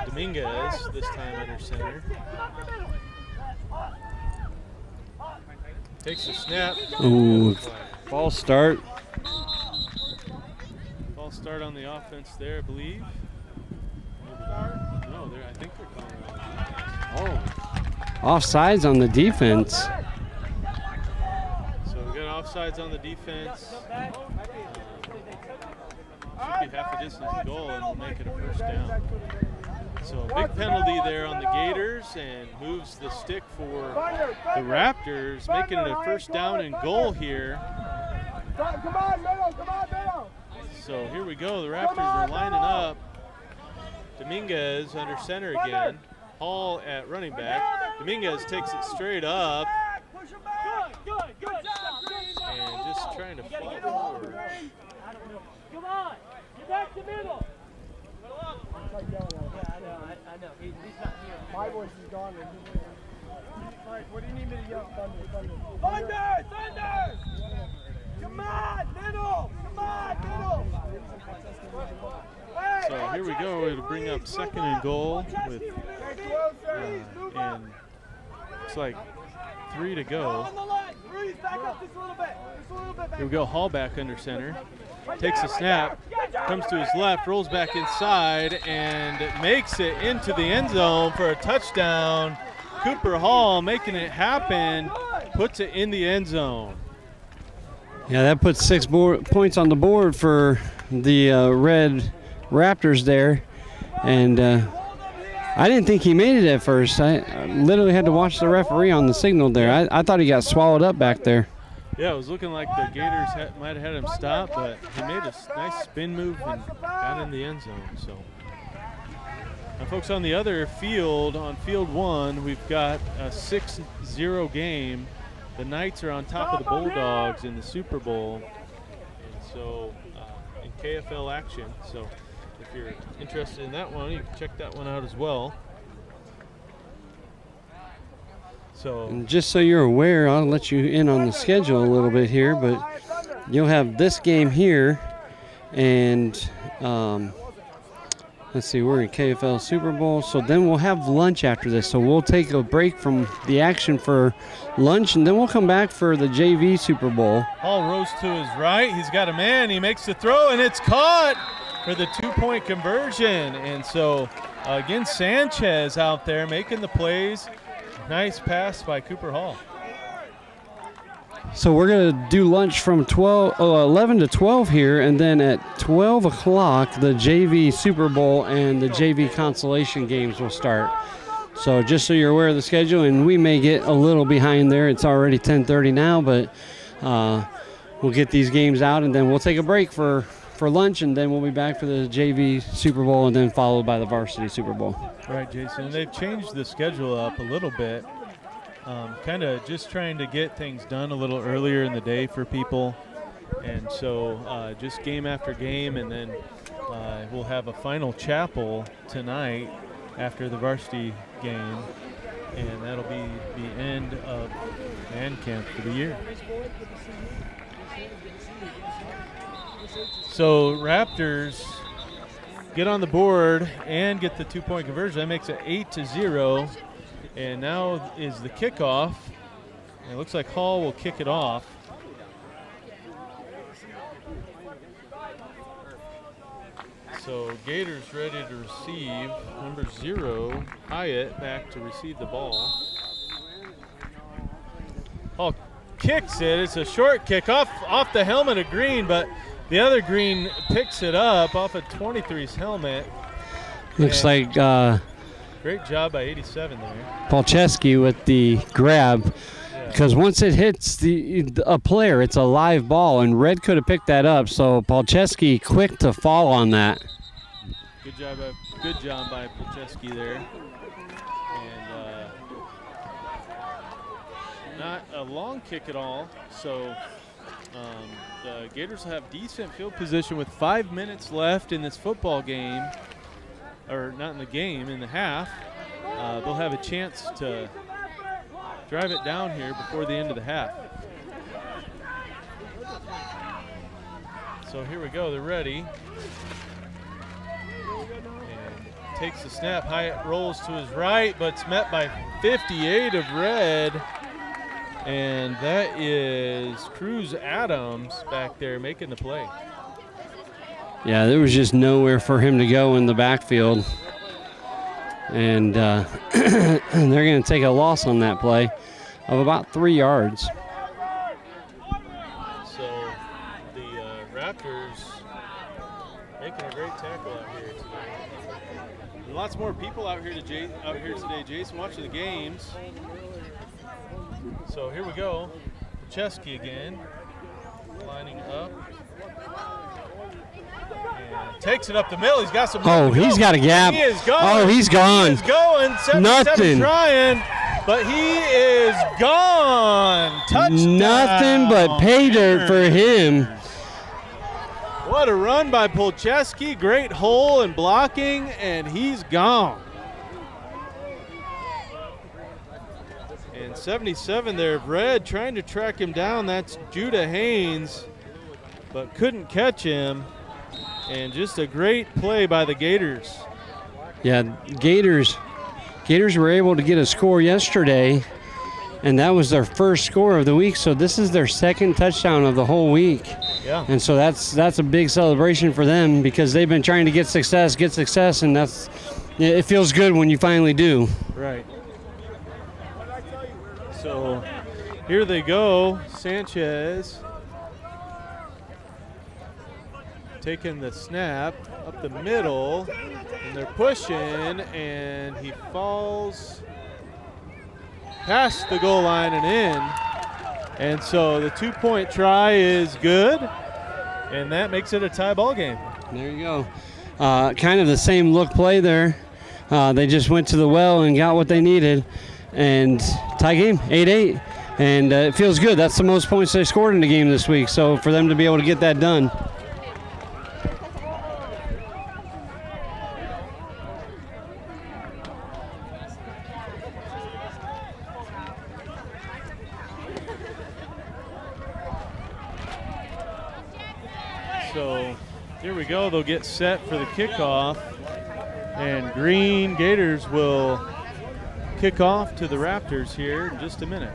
Dominguez this time under center. Takes the snap. Ooh, false start. False start on the offense there, I believe. No, I think they're calling it. Offsides on the defense. So we got offsides on the defense. Should be half a distance goal, and we'll make it a first down. So a big penalty there on the Gators, and moves the stick for the Raptors, making it a first down and goal here. Come on, middle. So here we go. The Raptors are lining up. Dominguez under center again. Hall at running back. Dominguez takes it straight up. And just trying to fall forward. Come on, get back to middle. My voice is gone. Mike, what do you need me to yell? Thunder! Thunder! Come on, middle! Come on, middle! So here we go. It'll bring up 2nd and goal with, and it's like 3 to go. Here we go. Hall back under center. Takes a snap, comes to his left, rolls back inside, and makes it into the end zone for a touchdown. Cooper Hall making it happen, puts it in the end zone. Yeah, that puts 6 points on the board for the Red Raptors there. And I didn't think he made it at first. I literally had to watch the referee on the signal there. I thought he got swallowed up back there. Yeah, it was looking like the Gators might have had him stop, but he made a nice spin move and got in the end zone. So, now, folks, on the other field, on field 1, we've got a 6-0 game. The Knights are on top of the Bulldogs in the Super Bowl, and so in KFL action. So, if you're interested in that one, you can check that one out as well. So, and just so you're aware, I'll let you in on the schedule a little bit here, but you'll have this game here, and let's see, we're in KFL Super Bowl, so then we'll have lunch after this. So we'll take a break from the action for lunch, and then we'll come back for the JV Super Bowl. Hall rose to his right. He's got a man. He makes the throw, and it's caught for the 2-point conversion. And so, again, Sanchez out there making the plays. Nice pass by Cooper Hall. So we're going to do lunch from 11 to 12 here, and then at 12 o'clock, the JV Super Bowl and the JV Consolation games will start. So just so you're aware of the schedule, and we may get a little behind there. It's already 10:30 now, but we'll get these games out, and then we'll take a break for lunch, and then we'll be back for the JV Super Bowl, and then followed by the varsity Super Bowl. Right, Jason. They've changed the schedule up a little bit. Kind of just trying to get things done a little earlier in the day for people. And so just game after game, and then we'll have a final chapel tonight after the varsity game, and that'll be the end of man camp for the year. So Raptors get on the board and get the 2-point conversion. That makes it 8-0. And now is the kickoff. It looks like Hall will kick it off. So Gators ready to receive. Number 0, Hyatt, back to receive the ball. Hall kicks it. It's a short kick off the helmet of Green, but the other Green picks it up off of 23's helmet. Looks like great job by 87 there. Palczewski with the grab, because once it hits a player, it's a live ball, and Red could have picked that up. So Palczewski quick to fall on that. Good job by Palczewski there. And not a long kick at all. So the Gators have decent field position with 5 minutes left in this football game. Or not in the game, in the half. They'll have a chance to drive it down here before the end of the half. So here we go, they're ready. And takes the snap, Hyatt rolls to his right, but it's met by 58 of Red. And that is Cruz Adams back there making the play. Yeah, there was just nowhere for him to go in the backfield. And they're going to take a loss on that play of about 3 yards. So the Raptors making a great tackle out here today. Lots more people out here today, Jason, watching the games. So here we go. Chesky again, lining up. Takes it up the middle. He's got some. Oh, he's got a gap. He is going. Oh, he's gone. He is going. 77 Nothing. Trying, but he is gone. Touchdown. Nothing but pay dirt for him. What a run by Polcheski. Great hole and blocking, and he's gone. And 77 there of red trying to track him down. That's Judah Haynes, but couldn't catch him. And just a great play by the Gators. Yeah, Gators were able to get a score yesterday, and that was their first score of the week. So this is their second touchdown of the whole week. Yeah. And so that's a big celebration for them because they've been trying to get success, and it feels good when you finally do. Right. So here they go. Sanchez taking the snap up the middle, and they're pushing, and he falls past the goal line and in. And so the 2-point try is good, and that makes it a tie ball game. There you go. Kind of the same look play there. They just went to the well and got what they needed, and tie game, 8-8. And it feels good. That's the most points they scored in the game this week. So for them to be able to get that done. So here we go. They'll get set for the kickoff, and Green Gators will kick off to the Raptors here in just a minute.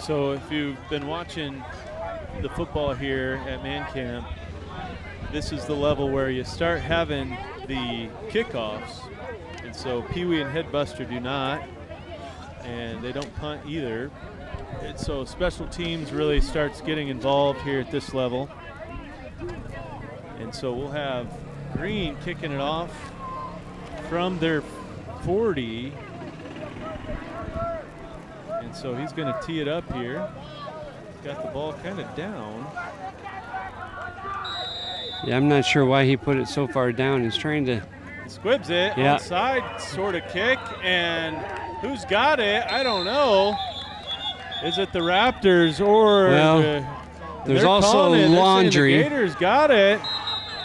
So if you've been watching the football here at Man Camp, this is the level where you start having the kickoffs. And so Pee Wee and Headbuster do not, and they don't punt either. And so special teams really starts getting involved here at this level. And so we'll have Green kicking it off from their 40. And so he's going to tee it up here. He's got the ball kind of down. Yeah, I'm not sure why he put it so far down. He's trying to... Squibs it, yeah. Onside sort of kick, and who's got it? I don't know. Is it the Raptors or... Well, there's also laundry. The Gators got it.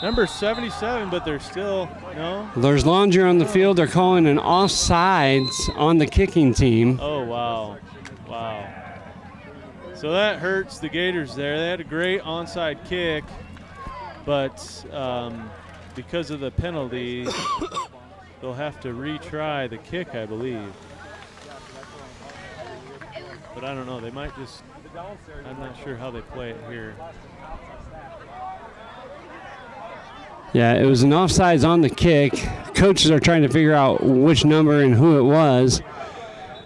Number 77, but they're still, no. There's laundry on the field. They're calling an offsides on the kicking team. Oh, wow. Wow. So that hurts the Gators there. They had a great onside kick, but because of the penalty, they'll have to retry the kick, I believe. But I don't know. They might just, I'm not sure how they play it here. Yeah, it was an offsides on the kick. Coaches are trying to figure out which number and who it was,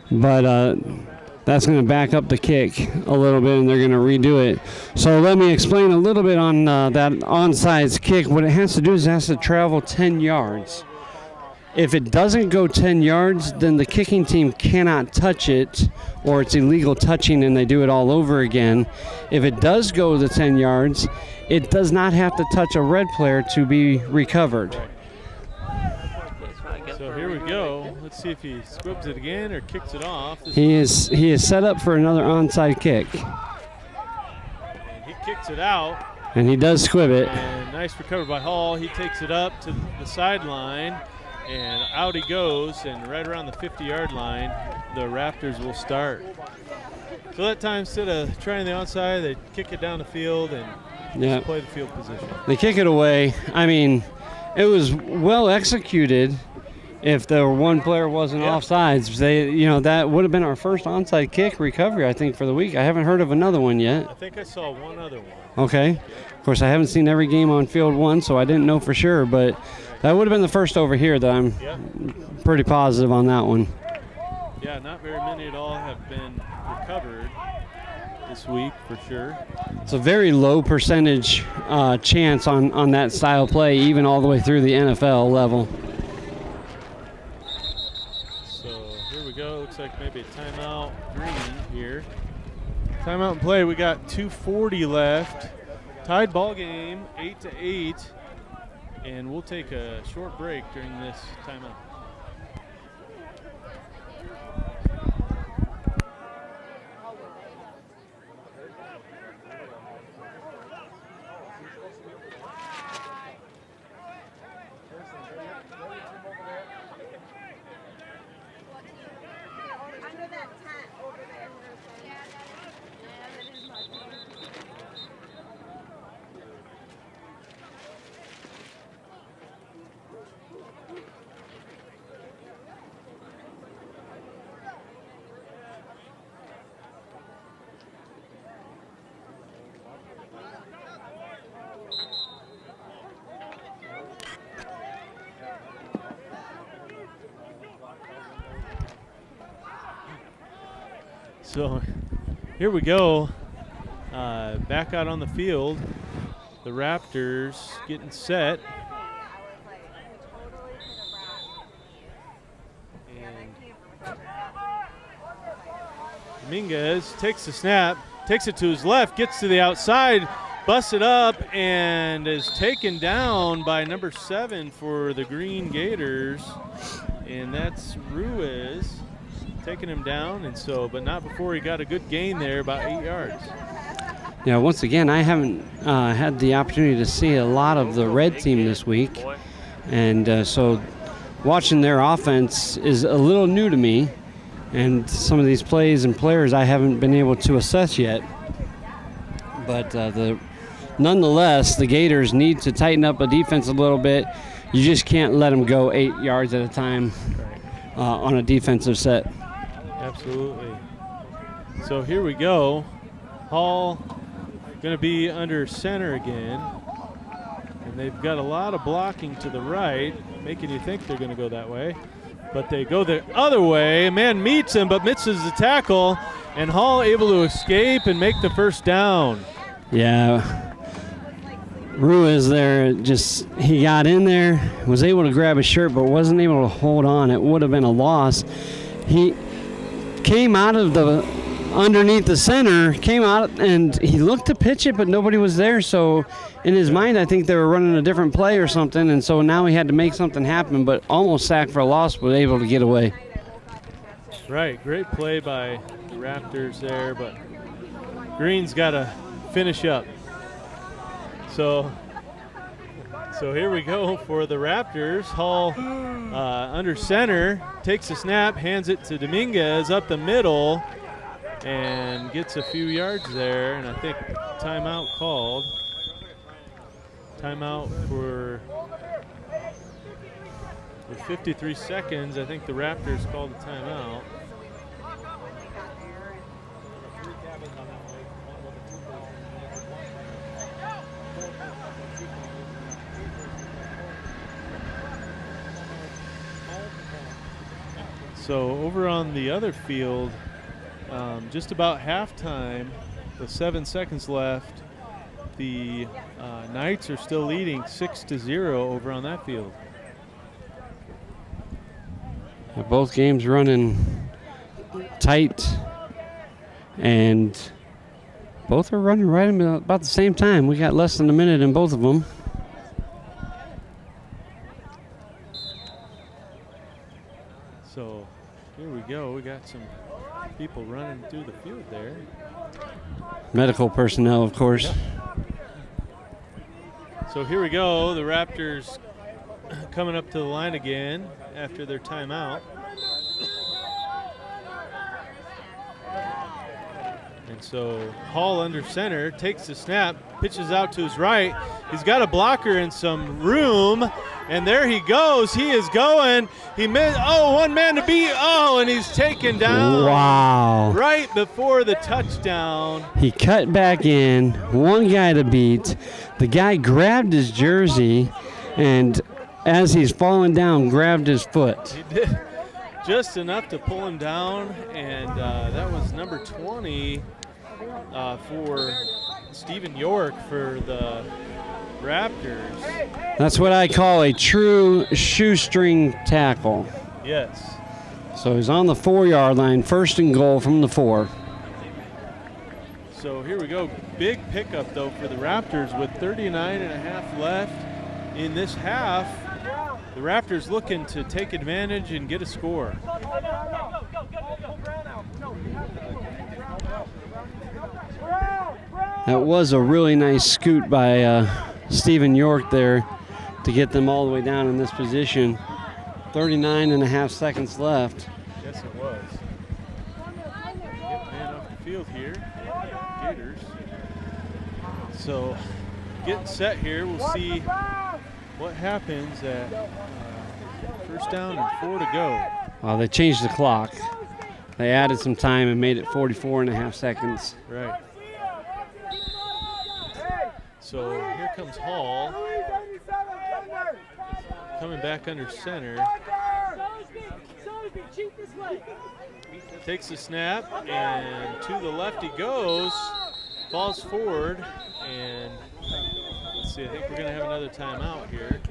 but that's going to back up the kick a little bit, and they're going to redo it. So let me explain a little bit on that onside kick. What it has to do is it has to travel 10 yards. If it doesn't go 10 yards, then the kicking team cannot touch it, or it's illegal touching and they do it all over again. If it does go the 10 yards, it does not have to touch a red player to be recovered. So here we go. Let's see if he squibs it again or kicks it off. He is set up for another onside kick. And he kicks it out. And he does squib it. And nice recovery by Hall. He takes it up to the sideline, and out he goes. And right around the 50-yard line, the Raptors will start. So that time, instead of trying the onside, they kick it down the field and just play the field position. They kick it away. I mean, it was well executed. if the one player wasn't offsides. That would have been our first onside kick recovery, I think, for the week. I haven't heard of another one yet. I think I saw one other one. Okay. Of course, I haven't seen every game on field one, so I didn't know for sure, but that would have been the first over here that I'm pretty positive on that one. Yeah, not very many at all have been recovered this week for sure. It's a very low percentage chance on that style play, even all the way through the NFL level. So here we go. Looks like maybe a timeout Green here. Timeout in play. We got 2:40 left. Tied ball game, 8-8. And we'll take a short break during this timeout. So here we go, back out on the field. The Raptors getting set. And Dominguez takes the snap, takes it to his left, gets to the outside, busts it up, and is taken down by number 7 for the Green Gators. And that's Ruiz. Taking him down, and so, but not before he got a good gain there, about 8 yards. Yeah, once again, I haven't had the opportunity to see a lot of the red team this week, and so watching their offense is a little new to me, and some of these plays and players I haven't been able to assess yet. But nonetheless, the Gators need to tighten up a defense a little bit. You just can't let them go 8 yards at a time on a defensive set. Absolutely. So here we go. Hall going to be under center again. And they've got a lot of blocking to the right, making you think they're going to go that way. But they go the other way. Man meets him, but misses the tackle. And Hall able to escape and make the first down. Yeah. Ruiz there, he got in there, was able to grab his shirt, but wasn't able to hold on. It would have been a loss. He came out of underneath the center, came out, and he looked to pitch it, but nobody was there. So in his mind, I think they were running a different play or something, and so now he had to make something happen, but almost sacked for a loss, but able to get away. Right, great play by the Raptors there, but Green's got to finish up. So here we go for the Raptors. Hall under center, takes the snap, hands it to Dominguez up the middle, and gets a few yards there, and I think timeout called. Timeout for 53 seconds. I think the Raptors called a timeout. So over on the other field, just about halftime, with 7 seconds left, the Knights are still leading 6-0 over on that field. Both games running tight, and both are running right about the same time. We got less than a minute in both of them. So here we go. We got some people running through the field there. Medical personnel, of course. So here we go. The Raptors coming up to the line again after their timeout. And And so Hall under center, takes the snap, pitches out to his right. He's got a blocker and some room, and there he goes. He is going. He missed. Oh, one man to beat. Oh, and he's taken down. Wow. Right before the touchdown. He cut back in, one guy to beat. The guy grabbed his jersey, and as he's falling down, grabbed his foot. He did just enough to pull him down, and that was number 20 for Stephen York for the Raptors. That's what I call a true shoestring tackle. Yes. So he's on the 4-yard line, 1st and goal from the 4. So here we go. Big pickup, though, for the Raptors with 39.5 left in this half. The Raptors looking to take advantage and get a score. That was a really nice scoot by Stephen York there to get them all the way down in this position. 39.5 seconds left. Yes, it was. Get man off the field here. Gators. So getting set here. We'll see what happens at first down and 4 to go. They changed the clock. They added some time and made it 44.5 seconds. Right. So here comes Hall. Coming back under center. Takes the snap, and to the left he goes. Falls forward, and let's see, I think we're going to have another timeout here.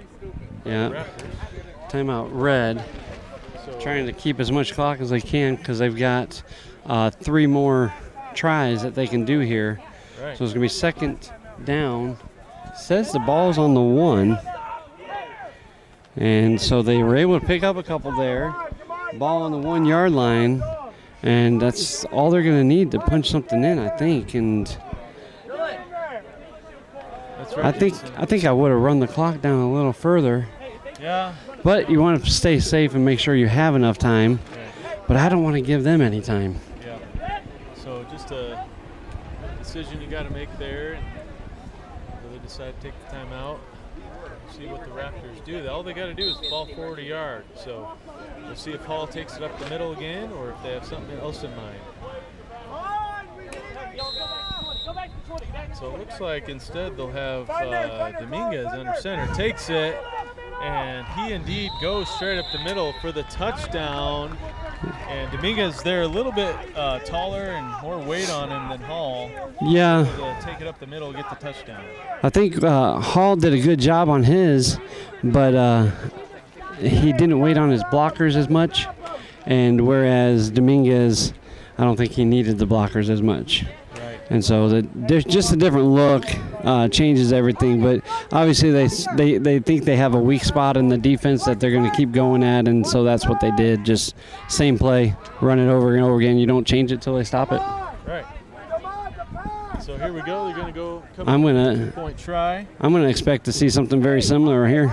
Yeah. Timeout red. So, Trying to keep as much clock as they can because they've got 3 more tries that they can do here. right. So it's going to be 2nd down. Says the ball's on the 1. And so they were able to pick up a couple there. Ball on the 1-yard line. And that's all they're going to need to punch something in, I think. And That's right. I think I would have run the clock down a little further. Yeah. But you want to stay safe and make sure you have enough time. But I don't want to give them any time. Yeah. So just a decision you got to make there. And they decide to take the timeout. See what the Raptors do. All they got to do is fall forward a yard. So we'll see if Hall takes it up the middle again or if they have something else in mind. So it looks like instead they'll have Dominguez under center. Takes it, and he indeed goes straight up the middle for the touchdown. And Dominguez there a little bit taller and more weight on him than Hall. Yeah. To take it up the middle, get the touchdown. I think Hall did a good job on his, but he didn't wait on his blockers as much. And whereas Dominguez, I don't think he needed the blockers as much. Right. And so just a different look changes everything. But obviously they think they have a weak spot in the defense that they're going to keep going at, and so that's what they did. Just same play, run it over and over again. You don't change it till they stop it. Right. So here we go. They're going to go come I'm gonna- up with a 2-point try. I'm going to expect to see something very similar here.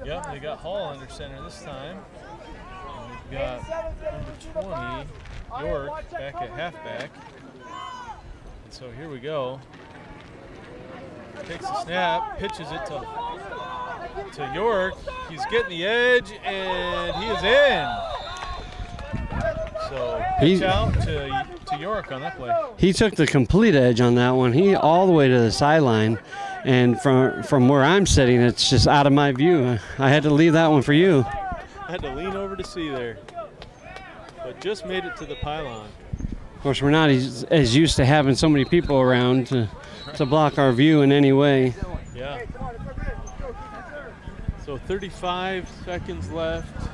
Yep, they got Hall under center this time. And they've got number 20, York, back at halfback. And so here we go. Takes the snap, pitches it to York. He's getting the edge, and he is in. So pitch out to York on that play. He took the complete edge on that one. He all the way to the sideline, and from where I'm sitting, it's just out of my view. I had to leave that one for you. I had to lean over to see there, but just made it to the pylon. Of course, we're not as used to having so many people around to block our view in any way. Yeah. So 35 seconds left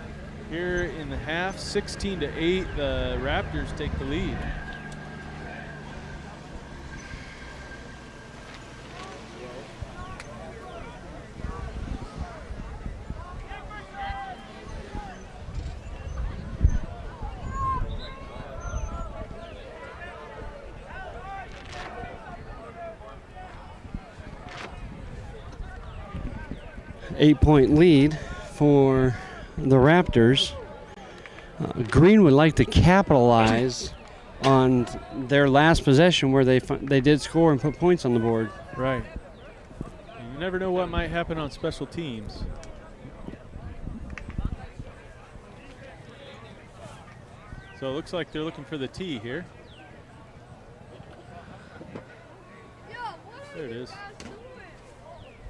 here in the half. 16-8, the Raptors take the lead. Eight-point lead for the Raptors. Green would like to capitalize on their last possession where they did score and put points on the board. Right. And you never know what might happen on special teams. So it looks like they're looking for the tee here. There it is.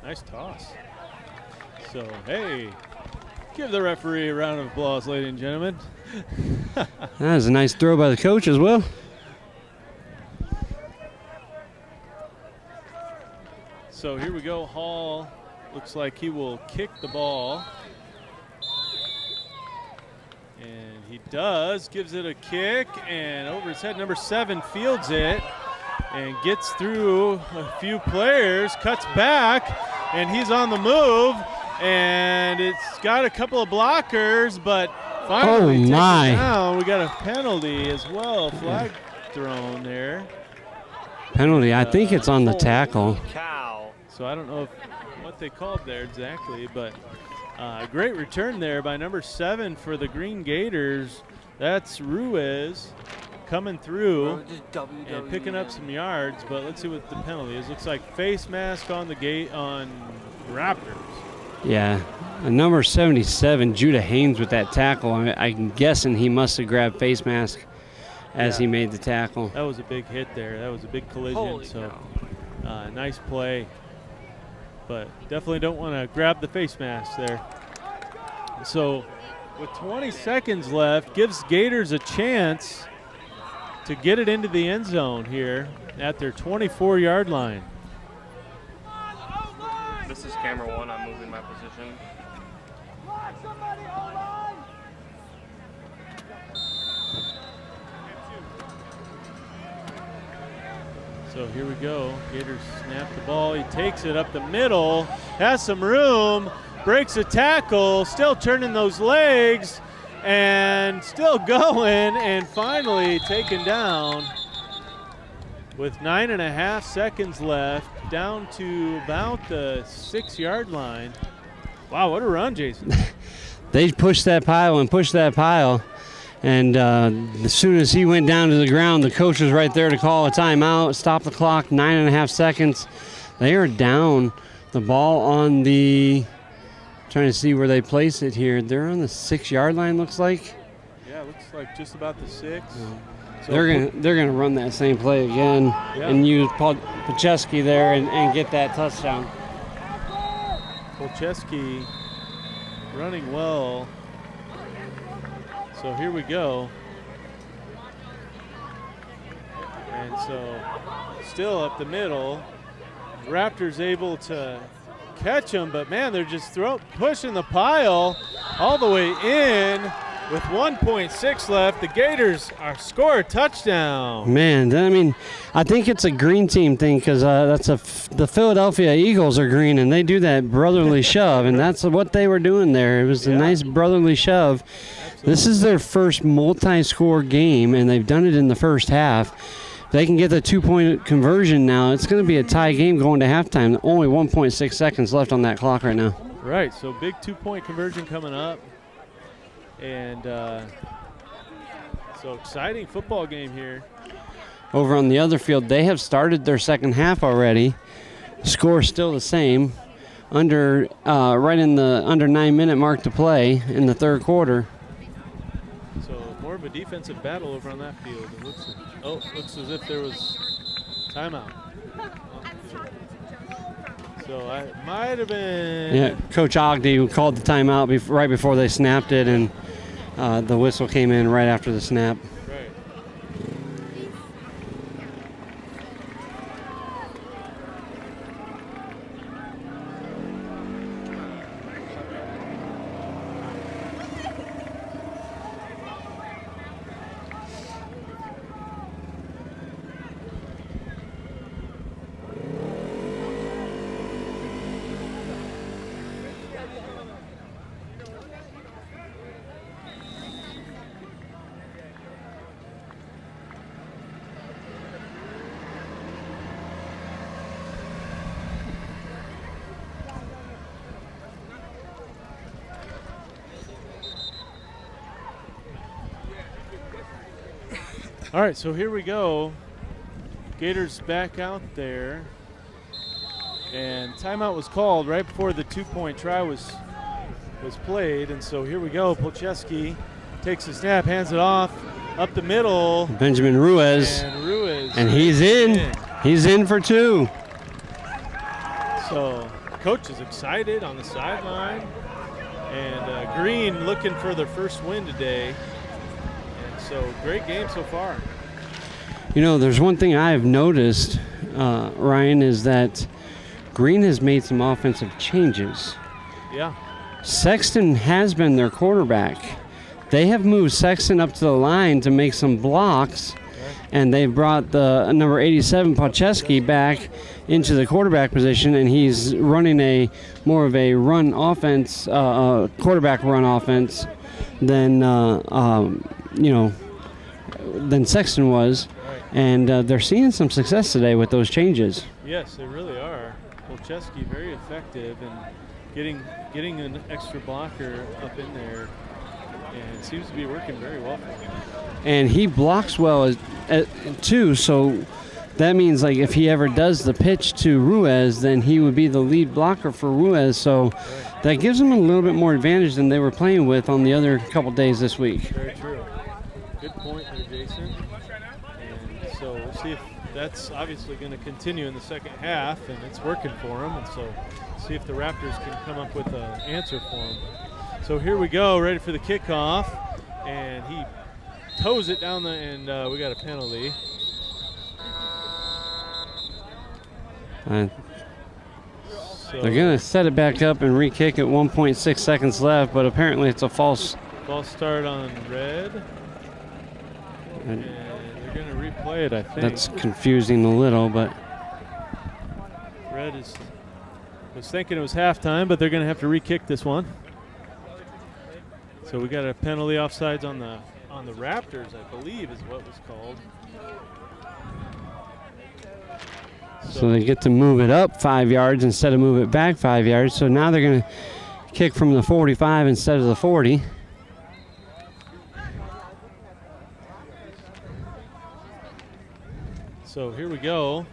Nice toss. So, hey, give the referee a round of applause, ladies and gentlemen. That was a nice throw by the coach as well. So here we go. Hall looks like he will kick the ball. And he does, gives it a kick, and over his head, number 7 fields it and gets through a few players, cuts back, and he's on the move, and it's got a couple of blockers, but finally taken down. We got a penalty as well, flag thrown there. Penalty, I think it's on the tackle. So I don't know what they called there exactly, but a great return there by number 7 for the Green Gators. That's Ruiz coming through and picking up some yards, but let's see what the penalty is. Looks like face mask on the gate on Raptors. Yeah, number 77, Judah Haynes with that tackle. I'm guessing he must have grabbed face mask as he made the tackle. That was a big hit there. That was a big collision. Nice play. But definitely don't want to grab the face mask there. So with 20 seconds left, gives Gators a chance to get it into the end zone here at their 24-yard line. This is camera 1. I'm moving my position. So here we go. Gators snap the ball. He takes it up the middle, has some room, breaks a tackle, still turning those legs, and still going, and finally taken down with 9.5 seconds left, down to about the 6-yard line. Wow, what a run, Jason. They pushed that pile and pushed that pile. And as soon as he went down to the ground, the coach was right there to call a timeout, stop the clock, 9.5 seconds. They are down. The ball on the, trying to see where they place it here. They're on the 6-yard line, looks like. Yeah, looks like just about the 6. So they're gonna run that same play again and use Pacheski there and get that touchdown. Polcheski running well. So here we go. And so still up the middle. Raptors able to catch him, but man, they're just pushing the pile all the way in with 1.6 left. The Gators score a touchdown. Man, I mean, I think it's a green team thing because the Philadelphia Eagles are green and they do that brotherly shove, and that's what they were doing there. It was a nice brotherly shove. Absolutely. This is their first multi-score game, and they've done it in the first half. If they can get the 2-point conversion now, it's going to be a tie game going to halftime. Only 1.6 seconds left on that clock right now. Right, so big 2-point conversion coming up. And so exciting football game here. Over on the other field, they have started their second half already. Score still the same. Right in the under 9-minute mark to play in the third quarter. So more of a defensive battle over on that field. It looks as if there was timeout. So it might have been. Yeah, Coach Ogden called the timeout right before they snapped it, and the whistle came in right after the snap. Right. All right, so here we go. Gators back out there. And timeout was called right before the 2-point try was played. And so here we go. Polcheski takes the snap, hands it off, up the middle. Benjamin Ruiz. And he's in. He's in for 2. So coach is excited on the sideline. And Green looking for their first win today. And so great game so far. You know, there's one thing I have noticed, Ryan, is that Green has made some offensive changes. Yeah. Sexton has been their quarterback. They have moved Sexton up to the line to make some blocks, and they've brought the number 87, Polcheski, back into the quarterback position, and he's running a more of a run offense, quarterback run offense than than Sexton was. And they're seeing some success today with those changes. Yes, they really are. Polcheski very effective in getting an extra blocker up in there, and it seems to be working very well for him. And he blocks well too, so that means like if he ever does the pitch to Ruiz, then he would be the lead blocker for Ruiz. So that gives him a little bit more advantage than they were playing with on the other couple days this week. Very true. Good point there, Jason. And so we'll see if that's obviously going to continue in the second half, and it's working for them. And so see if the Raptors can come up with an answer for them. So here we go, ready for the kickoff, and he toes it down and we got a penalty. They're going to set it back up and re-kick at 1.6 seconds left, but apparently it's a false start on Red. And they're going to replay it, I think. That's confusing a little, but Red was thinking it was halftime, but they're going to have to re-kick this one. So we got a penalty offsides on the Raptors, I believe is what was called. So they get to move it up 5 yards instead of move it back 5 yards. So now they're going to kick from the 45 instead of the 40. So here we go.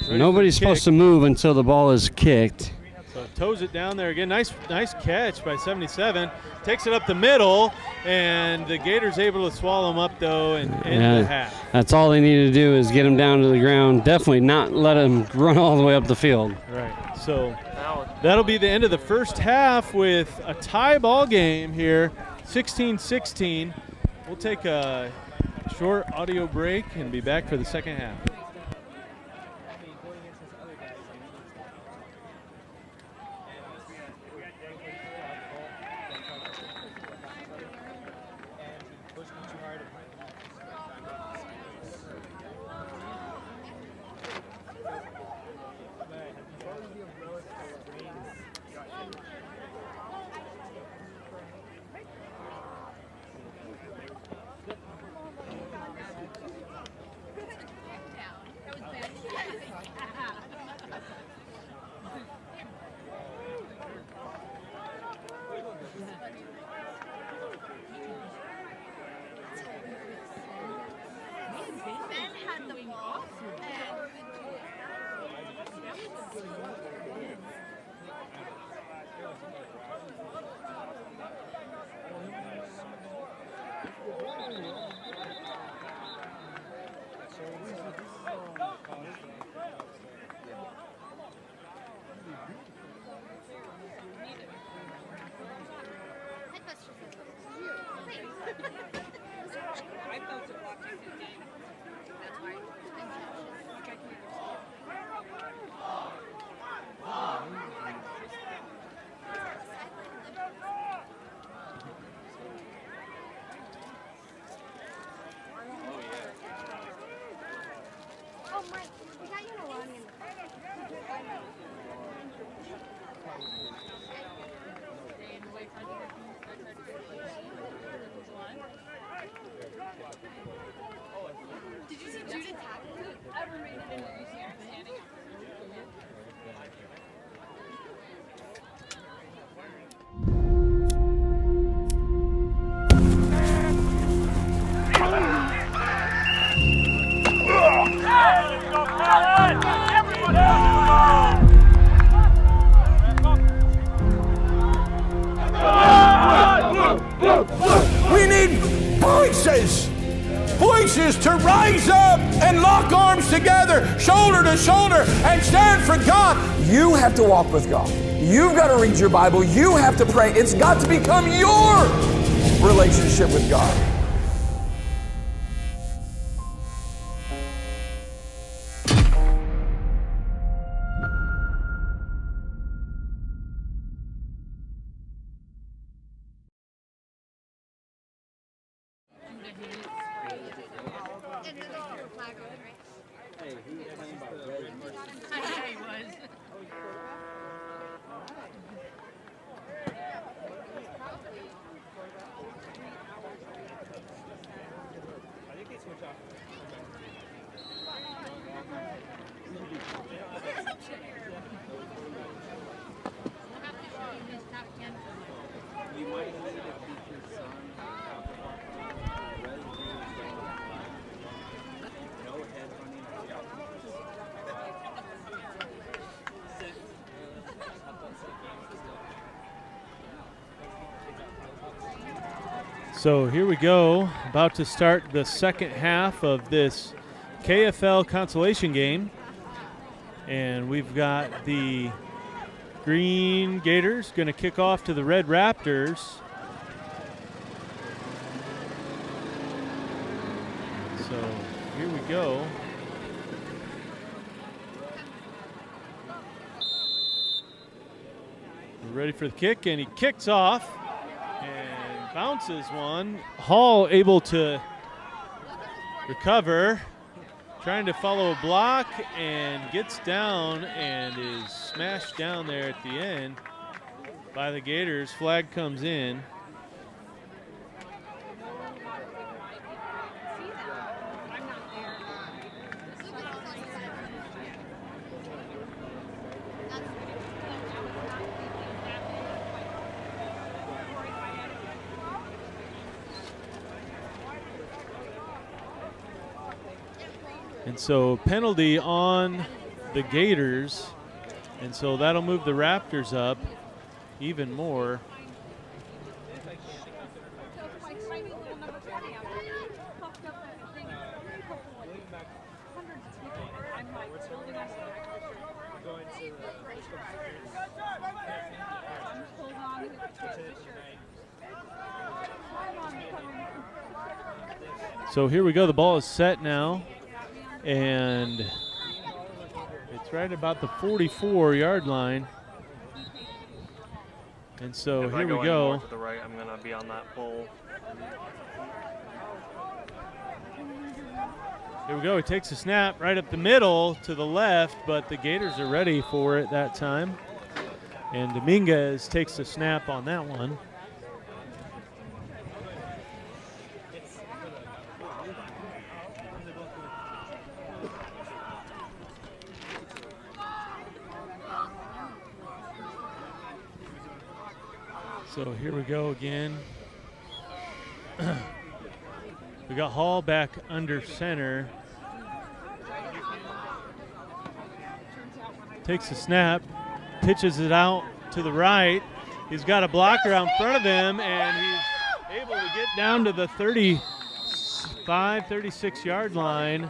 So nobody's supposed to move until the ball is kicked. So toes it down there again. Nice catch by 77. Takes it up the middle, and the Gators able to swallow him up, though, and end the half. That's all they need to do is get him down to the ground. Definitely not let him run all the way up the field. Right. So that'll be the end of the first half with a tie ball game here, 16-16. We'll take a short audio break and be back for the second half. places to rise up and lock arms together, shoulder to shoulder, and stand for God. You have to walk with God. You've got to read your Bible. You have to pray. It's got to become your relationship with God. So here we go, about to start the second half of this KFL Consolation game. And we've got the Green Gators going to kick off to the Red Raptors. So here we go. We're ready for the kick, and he kicks off. Bounces one. Hall able to recover, trying to follow a block, and gets down and is smashed down there at the end by the Gators. Flag comes in. And so penalty on the Gators, and so that'll move the Raptors up even more. So here we go, the ball is set now. And it's right about the 44-yard line. And so if here I we go go. more to the right, I'm going to be on that pole. Here we go. He takes a snap right up the middle to the left, but the Gators are ready for it that time. And Dominguez takes the snap on that one. So here we go again. We got Hall back under center. Takes the snap, pitches it out to the right. He's got a blocker out in front of him, and he's able to get down to the 35, 36-yard line.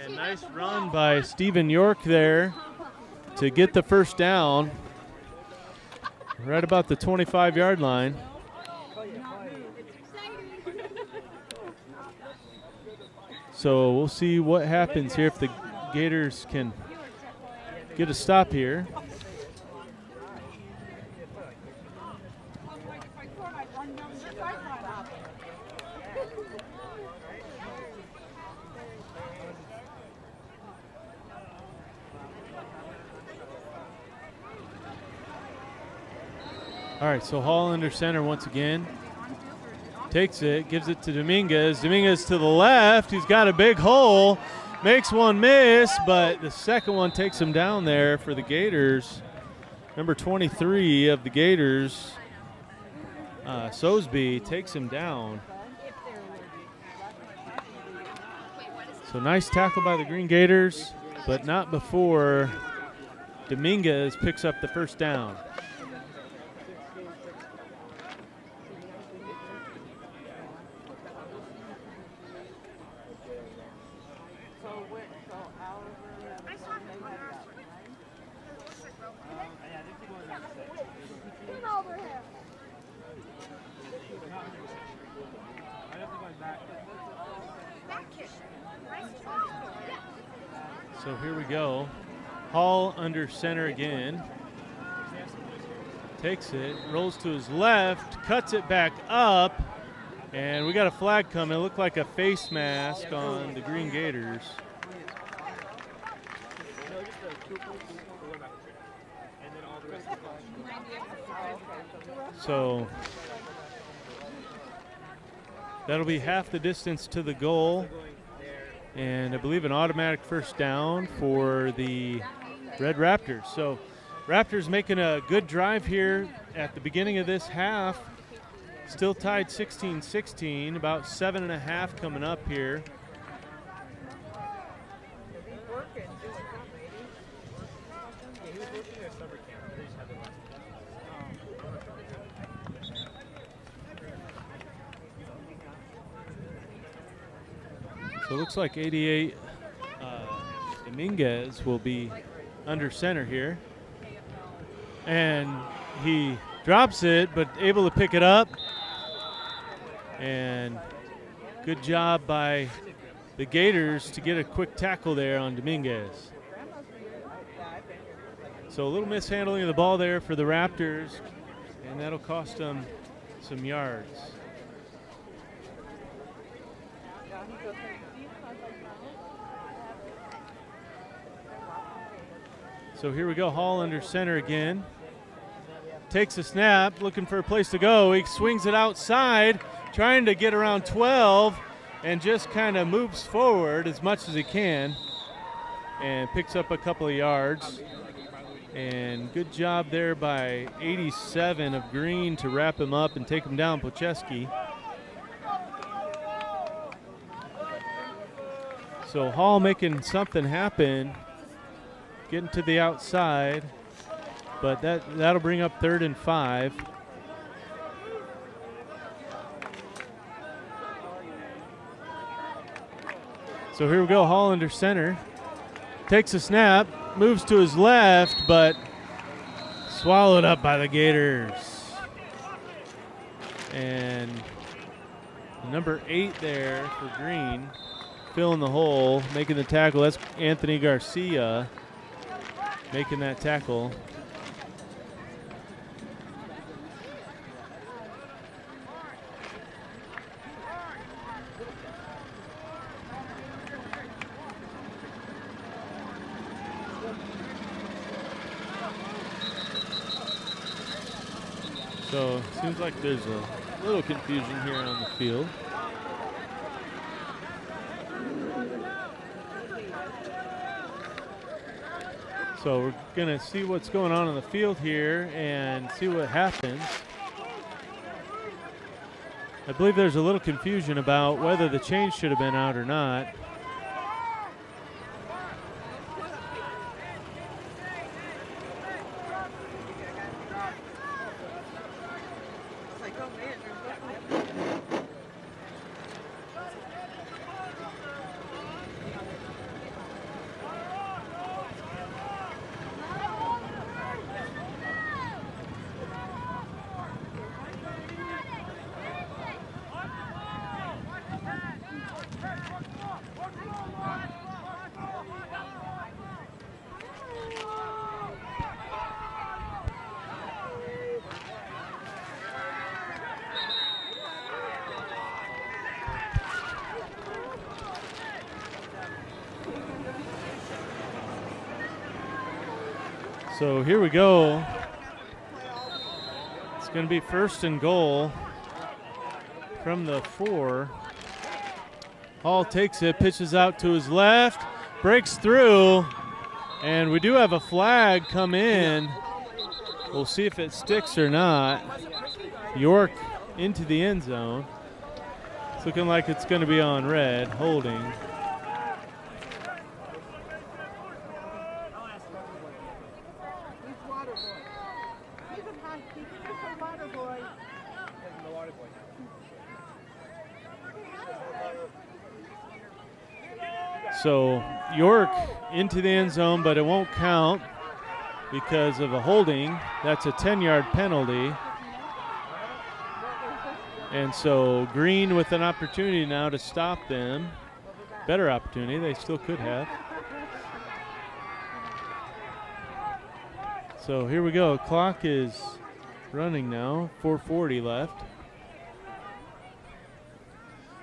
And nice run by Stephen York there to get the first down. Right about the 25-yard line. So we'll see what happens here if the Gators can get a stop here. All right, so Hall under center once again. Takes it, gives it to Dominguez. Dominguez to the left. He's got a big hole. Makes one miss, but the second one takes him down there for the Gators. Number 23 of the Gators, Sosby, takes him down. So nice tackle by the Green Gators, but not before Dominguez picks up the first down. So here we go. Hall under center again. Takes it, rolls to his left, cuts it back up, and we got a flag coming. It looked like a face mask on the Green Gators. So that'll be half the distance to the goal, and I believe an automatic first down for the Red Raptors. So Raptors making a good drive here at the beginning of this half. Still tied 16-16, about 7.5 coming up here. So it looks like 88 Dominguez will be under center here. And he drops it, but able to pick it up. And good job by the Gators to get a quick tackle there on Dominguez. So a little mishandling of the ball there for the Raptors, and that'll cost them some yards. So here we go, Hall under center again. Takes a snap, looking for a place to go. He swings it outside, trying to get around 12, and just kind of moves forward as much as he can and picks up a couple of yards. And good job there by 87 of Green to wrap him up and take him down, Pocheski. So Hall making something happen, getting to the outside. But that'll bring up 3rd and 5. So here we go, Hall under center. Takes a snap, moves to his left, but swallowed up by the Gators. And number 8 there for Green, filling the hole, making the tackle. That's Anthony Garcia making that tackle. So seems like there's a little confusion here on the field. So we're going to see what's going on the field here and see what happens. I believe there's a little confusion about whether the change should have been out or not. So here we go. It's going to be 1st and goal from the 4. Hall takes it, pitches out to his left, breaks through, and we do have a flag come in. We'll see if it sticks or not. York into the end zone. It's looking like it's going to be on red, holding. So York into the end zone, but it won't count because of a holding. That's a 10-yard penalty. And so Green with an opportunity now to stop them. Better opportunity, they still could have. So here we go. Clock is running now. 4:40 left.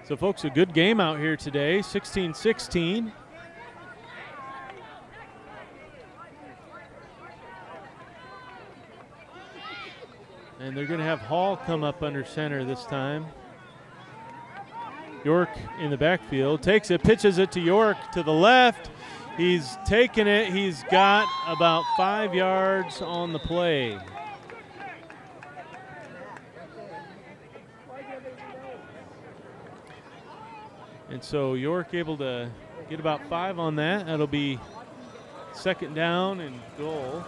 So, folks, a good game out here today. 16-16. And they're going to have Hall come up under center this time. York in the backfield. Takes it, pitches it to York to the left. He's taken it. He's got about 5 yards on the play. And so York able to get about 5 on that. That'll be second down and goal.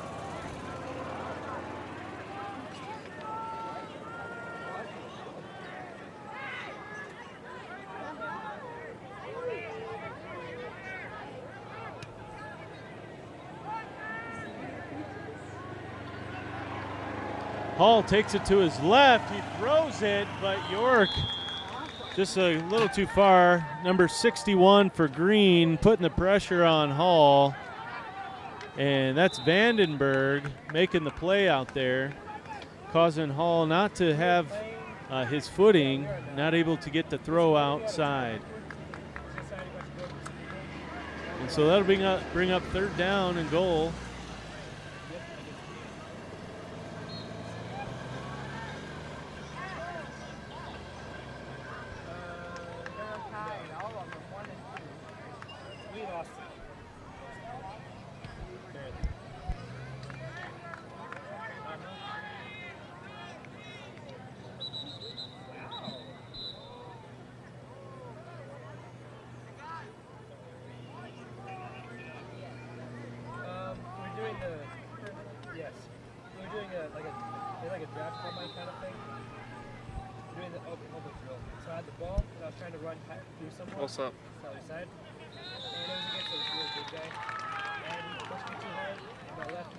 Hall takes it to his left. He throws it, but York just a little too far. Number 61 for Green, putting the pressure on Hall. And that's Vandenberg making the play out there, causing Hall not to have his footing, not able to get the throw outside. And so that'll bring up third down and goal. What's up?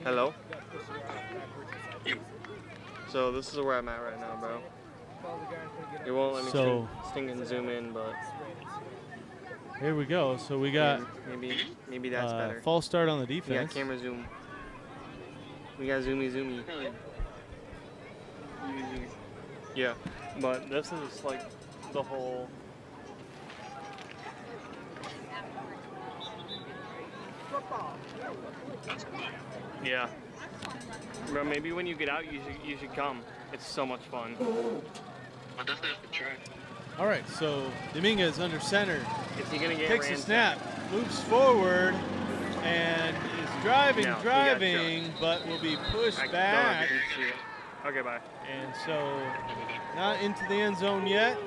Hello? So this is where I'm at right now, bro. It won't let me sting and zoom in, but here we go. So we got maybe that's better. False start on the We defense. got camera zoom. We got zoomy. Yeah, but this is like the whole. Yeah. Bro, maybe when you get out, you should come. It's so much fun. I'll definitely have to try. All right, so Dominguez under center. Is he gonna get Takes a ransacked? snap, moves forward, and is driving, No, he got but will be pushed I don't back. have to see it. Okay, bye. And so not into the end zone yet.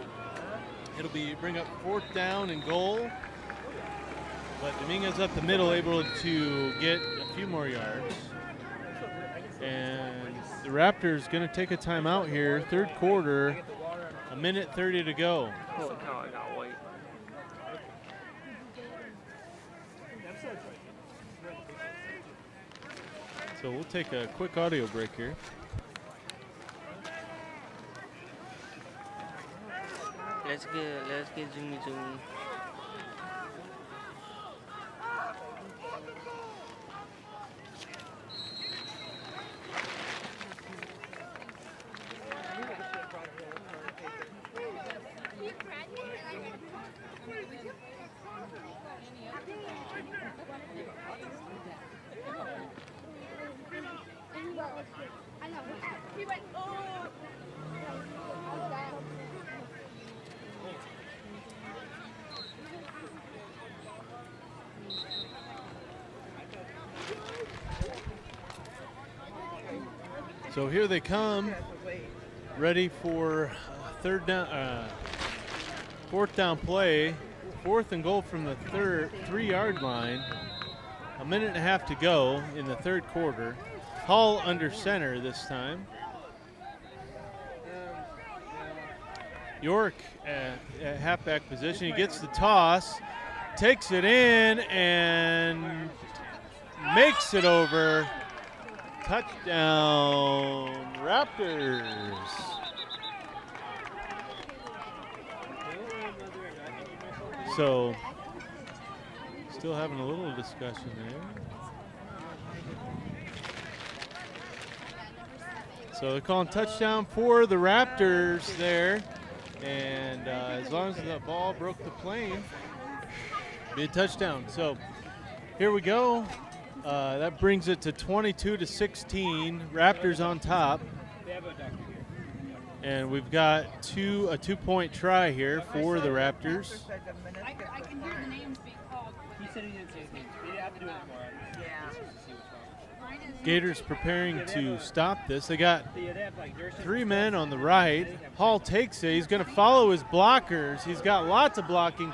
It'll bring up fourth down and goal. But Dominguez up the middle, able to get a few more yards. And the Raptors going to take a timeout here. Third quarter, 1:30 to go. Holy cow, I got white. So we'll take a quick audio break here. Let's get zoomy. So here they come, ready for fourth down play, fourth and goal from the 3-yard line. 1.5 minutes to go in the third quarter. Hall under center this time. York at halfback position. He gets the toss, takes it in, and makes it over. Touchdown, Raptors. So, still having a little discussion there. So they're calling touchdown for the Raptors there. And as long as the ball broke the plane, be a touchdown. So here we go. That brings it to 22-16. Raptors on top. And we've got a two-point try here for the Raptors. I can hear the names being called. He said he didn't say his name. They didn't have to do it anymore. Gators preparing to stop this. They got 3 men on the right. Hall takes it. He's going to follow his blockers. He's got lots of blocking.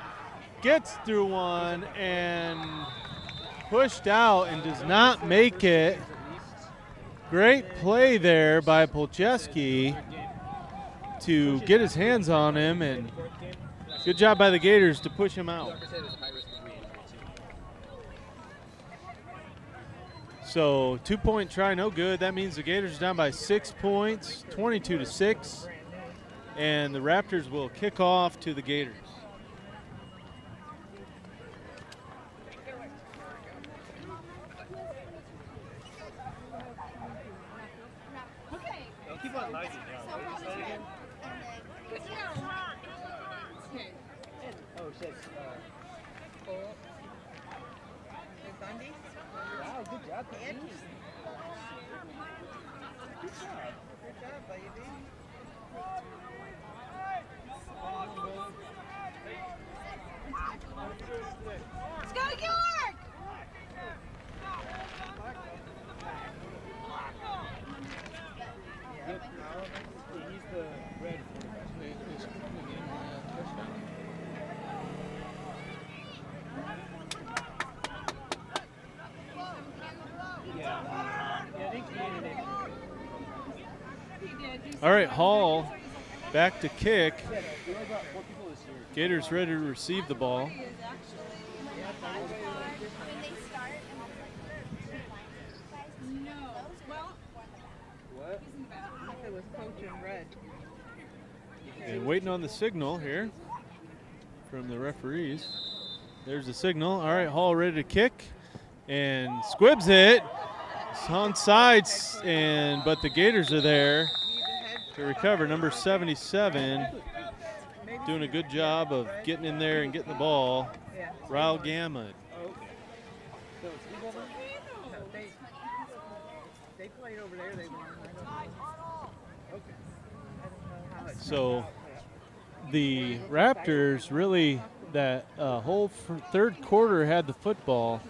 Gets through one and pushed out and does not make it. Great play there by Polcheski to get his hands on him, and good job by the Gators to push him out. So 2-point try, no good. That means the Gators are down by 6 points, 22-6, and the Raptors will kick off to the Gators. Keep on lighting now. Say it again. Oh, shit. Wow, good job, man. Good job, baby. Let's go, York! He's the red All right, Hall back to kick. Gators ready to receive the ball. And waiting on the signal here from the referees. There's the signal. All right, Hall ready to kick and squibs it. It's on sides, but the Gators are there to recover. Number 77 doing a good job of getting in there and getting the ball. Ryle Gamut. They played over there. They won. So the Raptors really, that whole third quarter had the football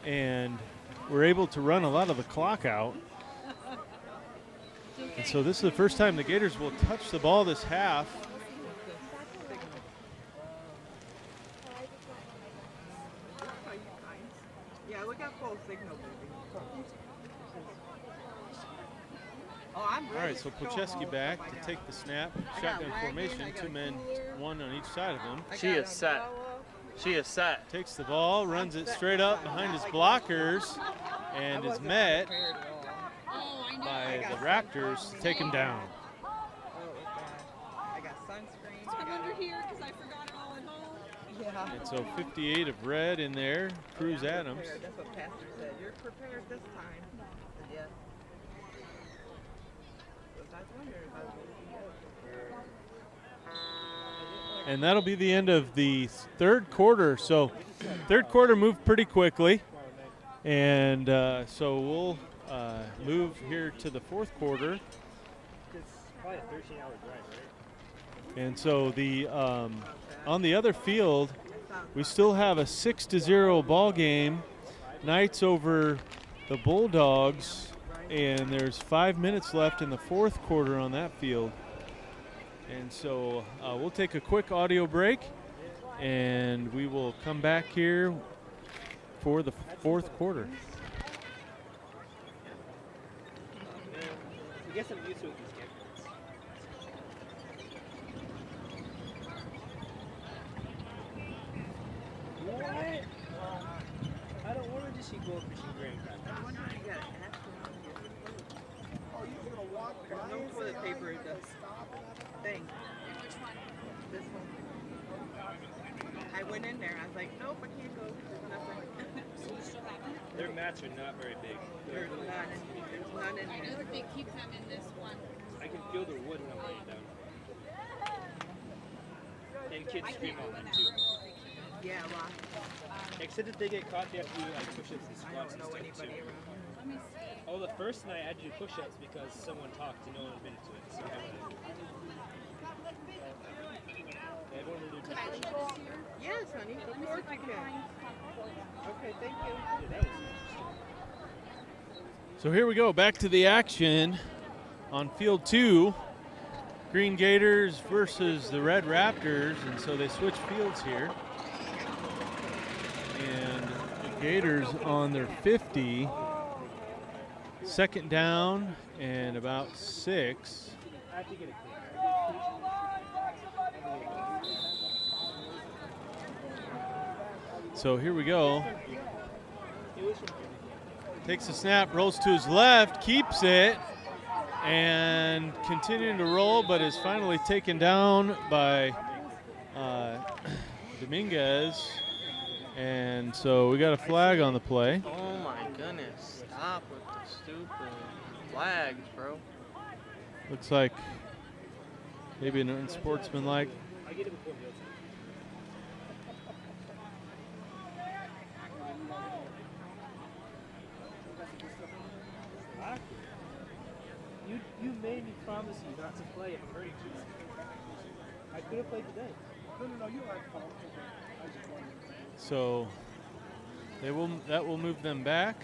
and were able to run a lot of the clock out. And so this is the first time the Gators will touch the ball this half. Yeah, look at full signal, baby. Oh, I'm ready. All right, so Polcheski back to take the snap. Shotgun formation, 2 men, 1 on each side of him. She is set. She is set. Takes the ball, runs it straight up behind his blockers, and is met by the Raptors to take him down. I got sunscreen. It's under here because I forgot it all at home. Yeah. And so 58 of red in there, Cruz Adams. That's what Pastor said. You're prepared this time. Yeah. I was wondering about And that'll be the end of the third quarter. So third quarter moved pretty quickly. And so we'll move here to the fourth quarter. It's probably a 13-hour drive, right? And so the on the other field, we still have a 6-0 ball game. Knights over the Bulldogs, and there's 5 minutes left in the fourth quarter on that field. And so we'll take a quick audio break, and we will come back here for the fourth quarter. I guess I'm used to it with these cameras. What? I don't want to just see goldfishing grand. I wonder if you got an app. Oh, you're going to walk by? There's no toilet paper in the thing. Which one? This one. I went in there. I was like, nope, I can't go. There's nothing. Their mats are not very big. There's not anything. None in I know here. that they keep them in this one. I can feel the wood when I'm laying down. And kids I scream can't all go in them that too. room 'cause they keep it. Yeah, a lot. Except if they get caught, they have to do like push-ups and I squats don't and know stuff anybody too. around here. Let me see. Oh, the first night I had to do push-ups because someone talked and no one admitted to it. So I went in. Everyone will do Could I leave push-ups. this here? Yes, honey. Of Let me see course if I you can can. find. Okay, thank you. Yeah, that was interesting. So here we go, back to the action on field 2. Green Gators versus the Red Raptors, and so they switch fields here. And the Gators on their 50, second down and about 6. I have to get it clean. So here we go. It was from Takes a snap, rolls to his left, keeps it, and continuing to roll, but is finally taken down by Dominguez. And so we got a flag on the play. Oh my goodness. Stop with the stupid flags, bro. Looks like maybe an unsportsmanlike. I get it before the outside. You made me promise you not to play if I'm hurting you. I could have played today. No, you are. So that will move them back.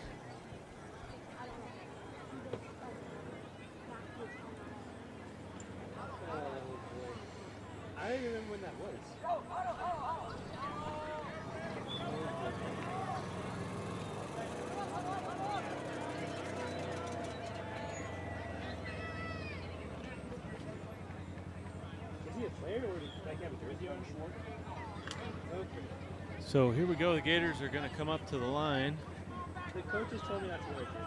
I don't even remember when that was. Is he a player or does he have a jersey on? Okay. So here we go. The Gators are going to come up to the line. The coaches told me not to wear a jersey.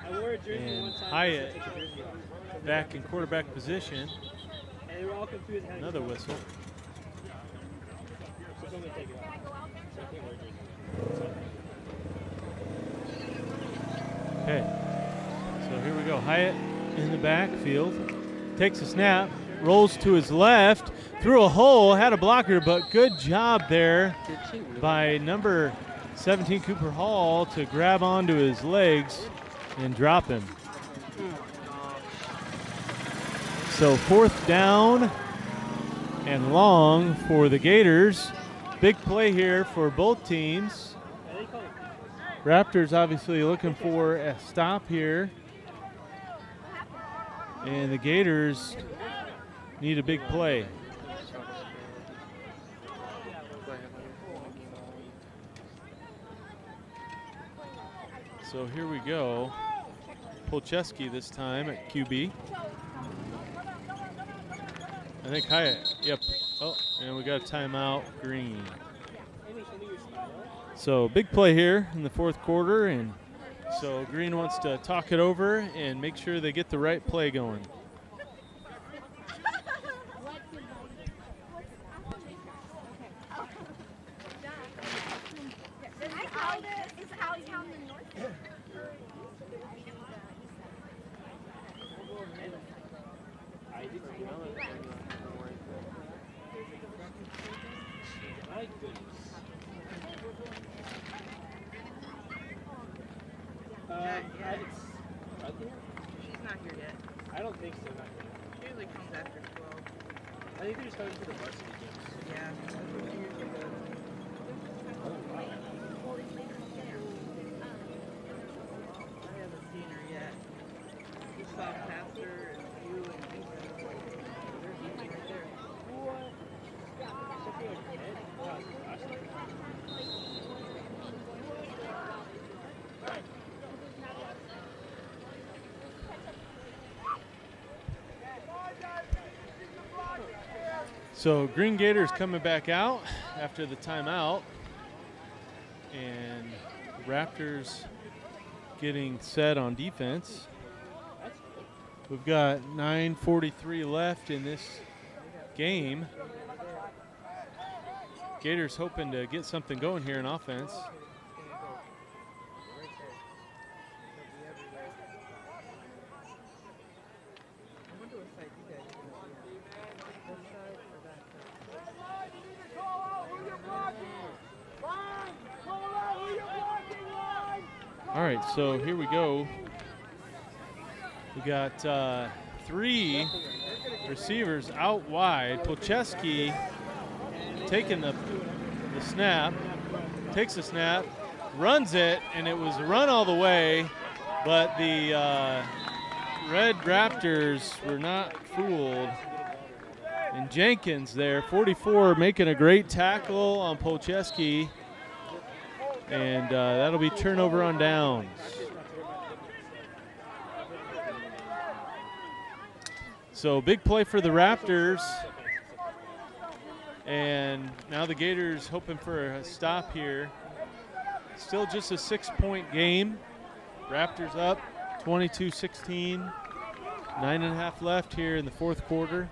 I wore a jersey And one time. Hyatt and I took the jersey off. back in quarterback position. And they were all confused. How to Another get it off. whistle. So someone take it off. So I can't wear a jersey. Okay. So here we go. Hyatt in the backfield. Takes a snap. Rolls to his left. Through a hole. Had a blocker, but good job there by number 17 Cooper Hall to grab onto his legs and drop him. So 4th down and long for the Gators. Big play here for both teams. Raptors obviously looking for a stop here. And the Gators need a big play. So here we go. Polcheski this time at QB. I think Hyatt. Yep. Oh, and we got a timeout. Green. So big play here in the 4th quarter, and so Green wants to talk it over and make sure they get the right play going. My goodness. She's not here yet. I don't think so. Not yet. She usually comes after 12. I think they're just starting for the varsity games. Yeah, that's what she usually does. I haven't seen her yet. We saw Pastor and you and Ethan. There's Ethan right there. So Green Gators coming back out after the timeout, and Raptors getting set on defense. We've got 9:43 left in this game. Gators hoping to get something going here in offense. All right, so here we go. We got 3 receivers out wide. Polcheski taking the snap, takes the snap, runs it, and it was a run all the way, but the Red Raptors were not fooled. And Jenkins there, 44, making a great tackle on Polcheski, and that'll be turnover on downs. So big play for the Raptors. And now the Gators hoping for a stop here. Still just a 6-point game. Raptors up 22-16. 9.5 left here in the fourth quarter.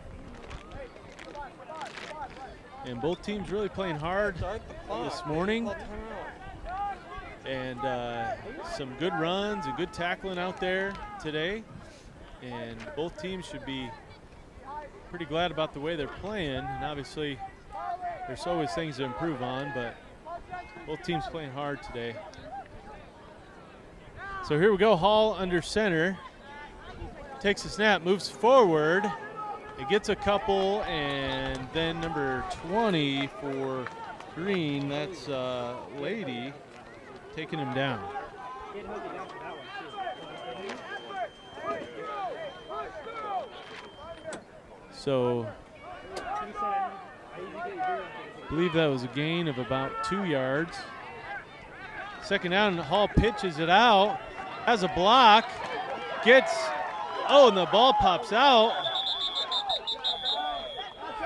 And both teams really playing hard this morning. And some good runs and good tackling out there today. And both teams should be pretty glad about the way they're playing. And obviously, there's always things to improve on, but both teams playing hard today. So here we go, Hall under center. Takes a snap, moves forward. It gets a couple, and then number 20 for Green, that's Lady, taking him down. So I believe that was a gain of about 2 yards. Second down, and Hall pitches it out, has a block, and the ball pops out.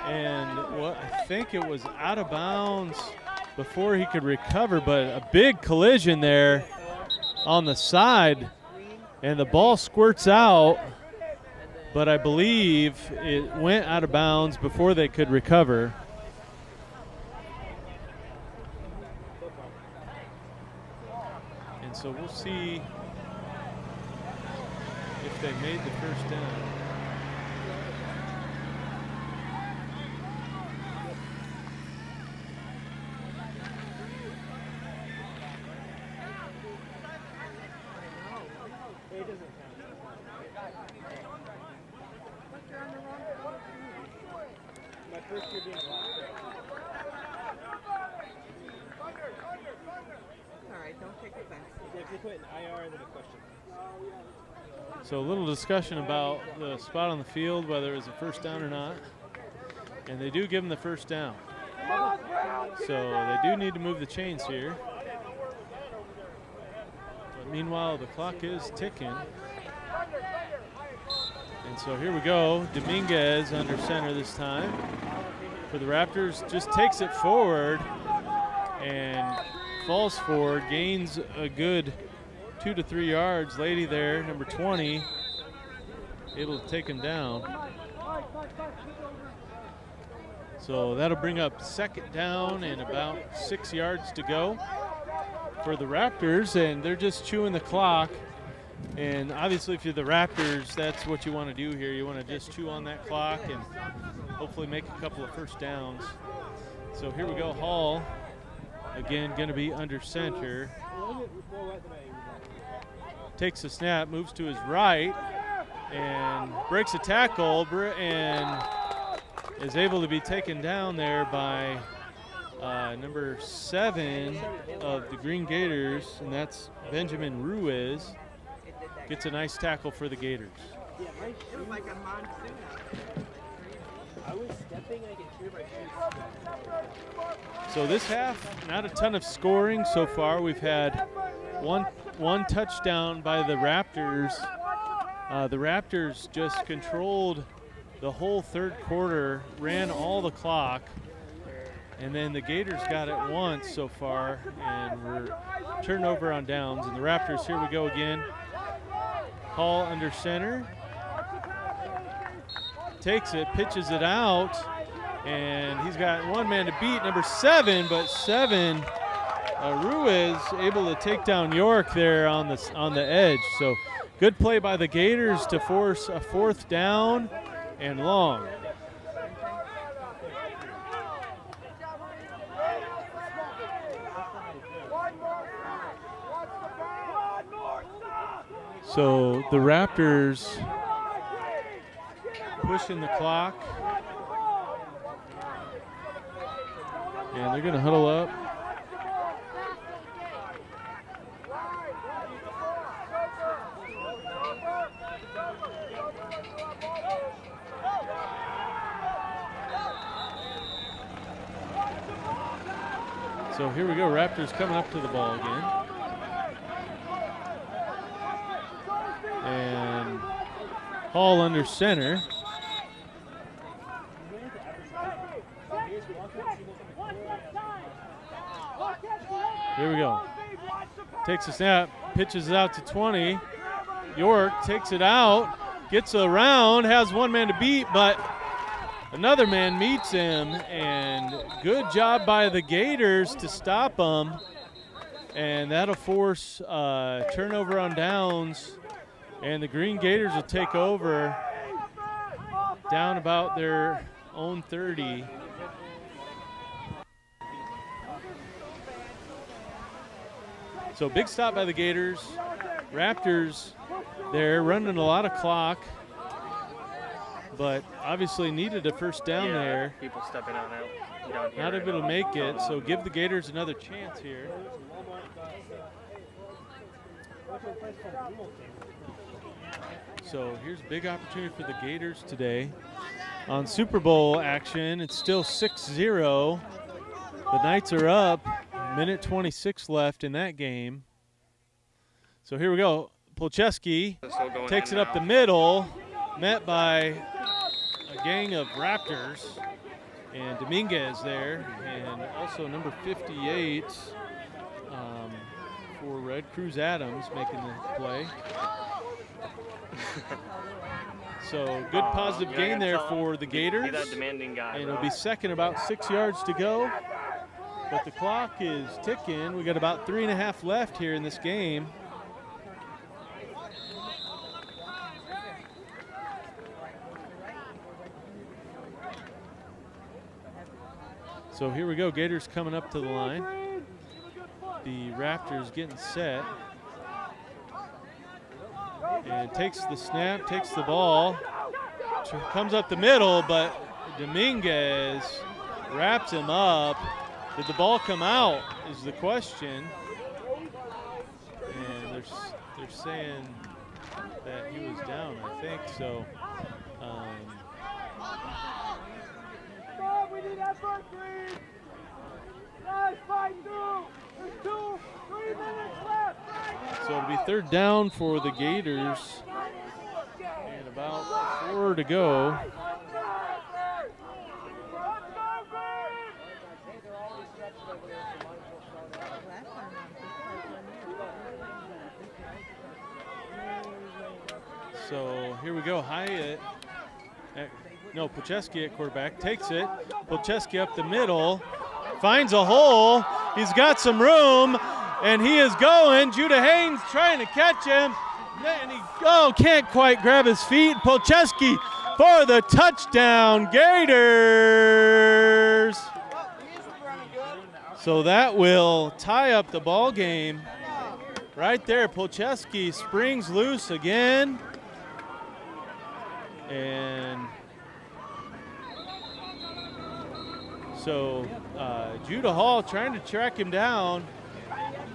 And I think it was out of bounds before he could recover, but a big collision there on the side, and the ball squirts out, but I believe it went out of bounds before they could recover. And so we'll see if they made the first down. So a little discussion about the spot on the field, whether it was a first down or not. And they do give them the first down. So they do need to move the chains here. But meanwhile, the clock is ticking. And so here we go. Dominguez under center this time for the Raptors. Just takes it forward and falls forward, gains a good 2 to 3 yards. Lady there, number 20, able to take him down. So that'll bring up second down and about 6 yards to go for the Raptors, and they're just chewing the clock. And obviously, if you're the Raptors, that's what you want to do here. You want to just chew on that clock and hopefully make a couple of first downs. So here we go, Hall, again, going to be under center. Takes a snap, moves to his right, and breaks a tackle, and is able to be taken down there by number 7 of the Green Gators, and that's Benjamin Ruiz. Gets a nice tackle for the Gators. It was like a monsoon out. I was stepping, I could hear my shoes. So this half, not a ton of scoring so far. We've had one touchdown by the Raptors. The Raptors just controlled the whole third quarter, ran all the clock, and then the Gators got it once so far, and we're turnover on downs. And the Raptors, here we go again. Hall under center. Takes it, pitches it out, and he's got one man to beat, number 7, but 7, Ruiz able to take down York there on the edge. So good play by the Gators to force a fourth down and long. So the Raptors pushing the clock. And they're going to huddle up. So here we go, Raptors coming up to the ball again. And Hall under center. Here we go. Takes a snap, pitches it out to 20. York takes it out, gets around, has one man to beat, but another man meets him, and good job by the Gators to stop him. And that'll force turnover on downs, and the Green Gators will take over down about their own 30. So big stop by the Gators. Raptors, they're running a lot of clock, but obviously needed a first down there. People stepping on it. Down here Not right able to now. make it, so give the Gators another chance here. So here's a big opportunity for the Gators today. On Super Bowl action, it's still 6-0. The Knights are up. Minute 26 left in that game. So here we go. Polcheski takes it up the middle, met by a gang of Raptors, and Dominguez there, and also number 58 for Red Cruz Adams making the play. So good positive gain there for the Gators. Be that demanding guy. And it'll be second, about 6 yards to go. But the clock is ticking. We got about 3.5 left here in this game. So here we go, Gators coming up to the line. The Raptors getting set. And takes the snap, takes the ball. Comes up the middle, but Dominguez wraps him up. Did the ball come out is the question. And they're saying that he was down, I think. So We need effort, Green. Guys, fight through. There's 3 minutes left. So it'll be third down for the Gators. And about 4 to go. So here we go. Hyatt, Polcheski at quarterback, takes it. Polcheski up the middle, finds a hole. He's got some room, and he is going. Judah Haynes trying to catch him, and he can't quite grab his feet. Polcheski for the touchdown, Gators. So that will tie up the ball game right there. Polcheski springs loose again. And so Judah Hall trying to track him down,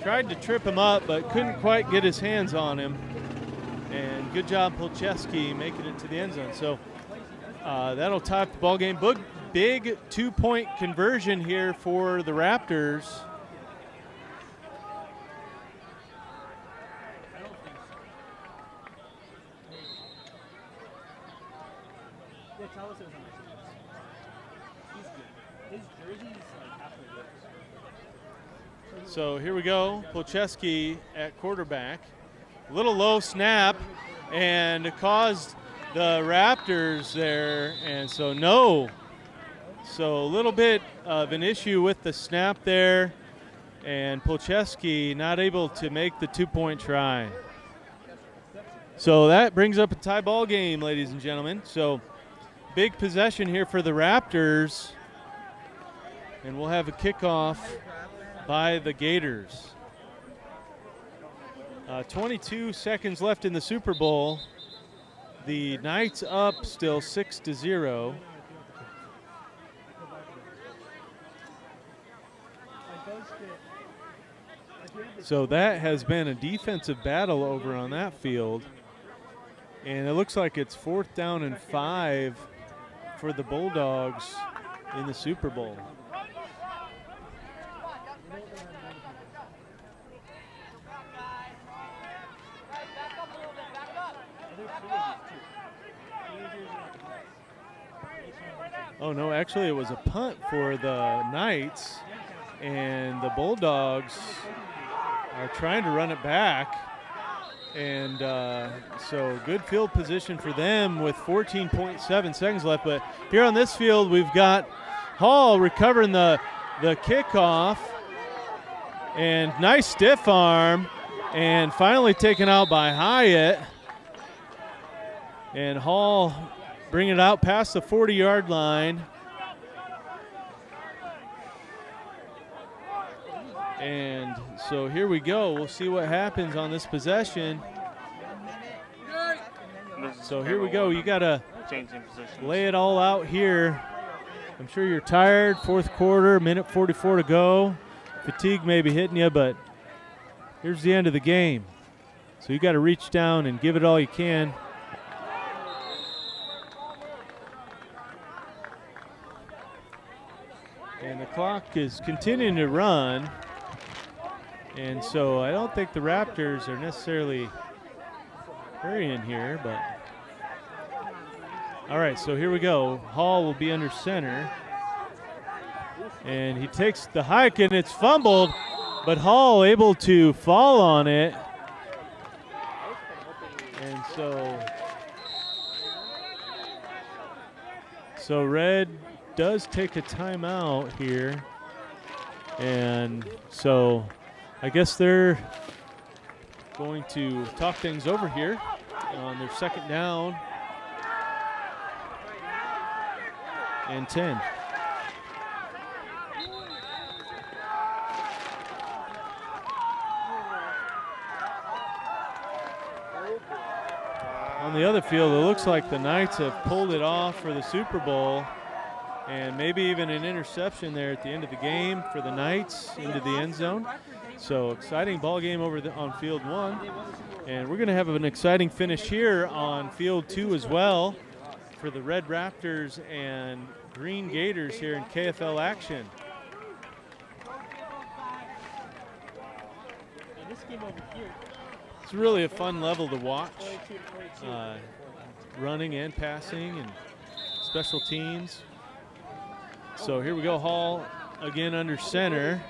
tried to trip him up, but couldn't quite get his hands on him. And good job, Polcheski, making it to the end zone. So that'll tie up the ball game. Big 2-point conversion here for the Raptors. So here we go, Polcheski at quarterback. Little low snap and it caused the Raptors there, and so no. So a little bit of an issue with the snap there, and Polcheski not able to make the 2-point try. So that brings up a tie ball game, ladies and gentlemen. So big possession here for the Raptors, and we'll have a kickoff by the Gators. 22 seconds left in the Super Bowl. The Knights up still 6-0. So that has been a defensive battle over on that field. And it looks like it's 4th down and 5 for the Bulldogs in the Super Bowl. Oh, no, actually it was a punt for the Knights, and the Bulldogs are trying to run it back. And so good field position for them with 14.7 seconds left. But here on this field, we've got Hall recovering the kickoff, and nice stiff arm, and finally taken out by Hyatt. And Hall bringing it out past the 40-yard line. And so here we go. We'll see what happens on this possession. So here we go. You got to lay it all out here. I'm sure you're tired. 4th quarter, minute 44 to go. Fatigue may be hitting you, but here's the end of the game. So you got to reach down and give it all you can. And the clock is continuing to run. And so I don't think the Raptors are necessarily hurrying here, but all right, so here we go. Hall will be under center. And he takes the hike, and it's fumbled, but Hall able to fall on it. And so Red does take a timeout here. And so I guess they're going to talk things over here on their 2nd down and 10. On the other field, it looks like the Knights have pulled it off for the Super Bowl, and maybe even an interception there at the end of the game for the Knights into the end zone. So exciting ball game over on field 1. And we're going to have an exciting finish here on field 2 as well for the Red Raptors and Green Gators here in KFL action. It's really a fun level to watch, running and passing and special teams. So here we go, Hall again under center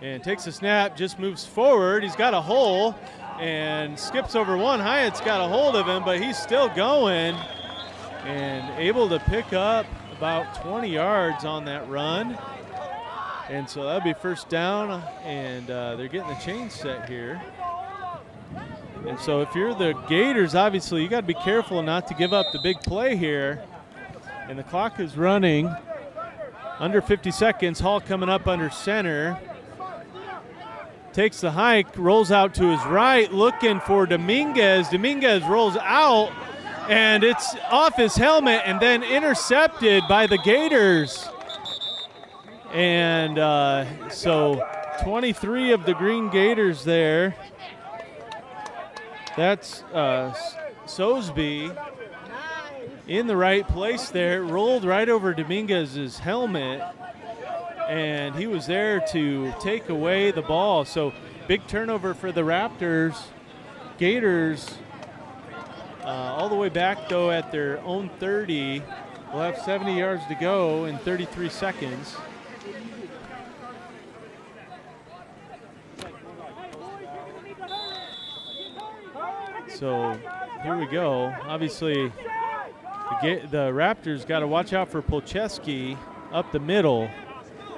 and takes a snap, just moves forward. He's got a hole and skips over one. Hyatt's got a hold of him, but he's still going and able to pick up about 20 yards on that run. And so that'll be 1st down, and they're getting the chain set here. And so if you're the Gators, obviously you got to be careful not to give up the big play here. And the clock is running under 50 seconds. Hall coming up under center. Takes the hike, rolls out to his right, looking for Dominguez. Dominguez rolls out, and it's off his helmet and then intercepted by the Gators. And so 23 of the Green Gators there. That's Sosby in the right place there. Rolled right over Dominguez's helmet, and he was there to take away the ball. So big turnover for the Raptors. Gators all the way back, though, at their own 30. We'll have 70 yards to go in 33 seconds. So here we go. Obviously, the Raptors got to watch out for Polcheski up the middle.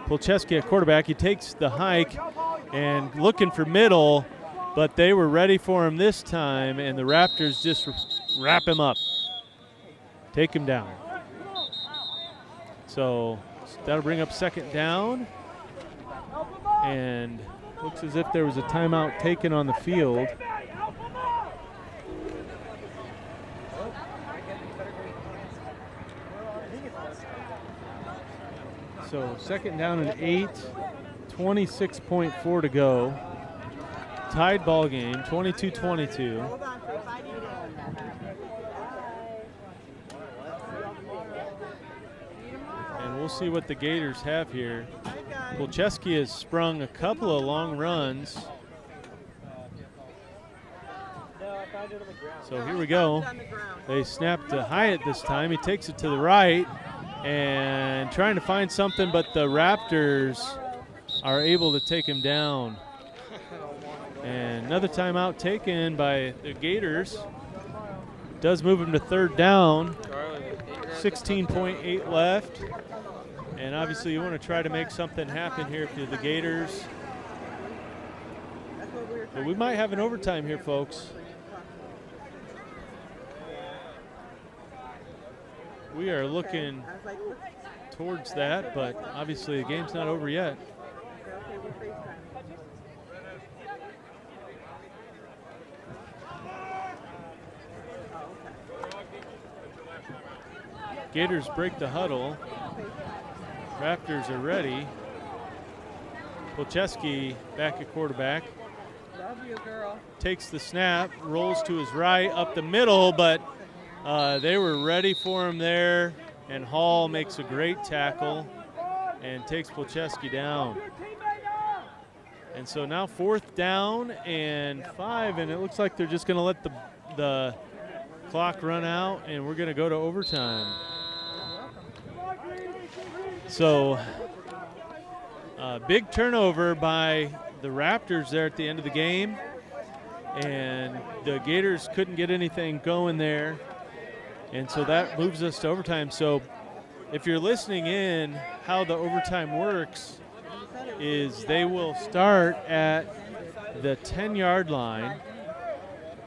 Polcheski at quarterback. He takes the hike and looking for middle, but they were ready for him this time, and the Raptors just wrap him up, take him down. So that'll bring up 2nd down, and Looks as if there was a timeout taken on the field. So second down and 8, 26.4 to go. Tied ball game, 22-22. And we'll see what the Gators have here. Polcheski has sprung a couple of long runs. So here we go. They snap to Hyatt this time. He takes it to the right and trying to find something, but the Raptors are able to take him down. And another timeout taken by the Gators. Does move him to third down. 16.8 left. And obviously you want to try to make something happen here if you're the Gators. But we might have an overtime here, folks. We are looking towards that, but obviously the game's not over yet. Gators break the huddle. Raptors are ready. Polcheski back at quarterback. Love you, girl. Takes the snap, rolls to his right, up the middle, but they were ready for him there, and Hall makes a great tackle and takes Polcheski down. And so now 4th down and 5, and it looks like they're just going to let the clock run out, and we're going to go to overtime. So big turnover by the Raptors there at the end of the game, and the Gators couldn't get anything going there. And so that moves us to overtime. So if you're listening in, how the overtime works is they will start at the 10-yard line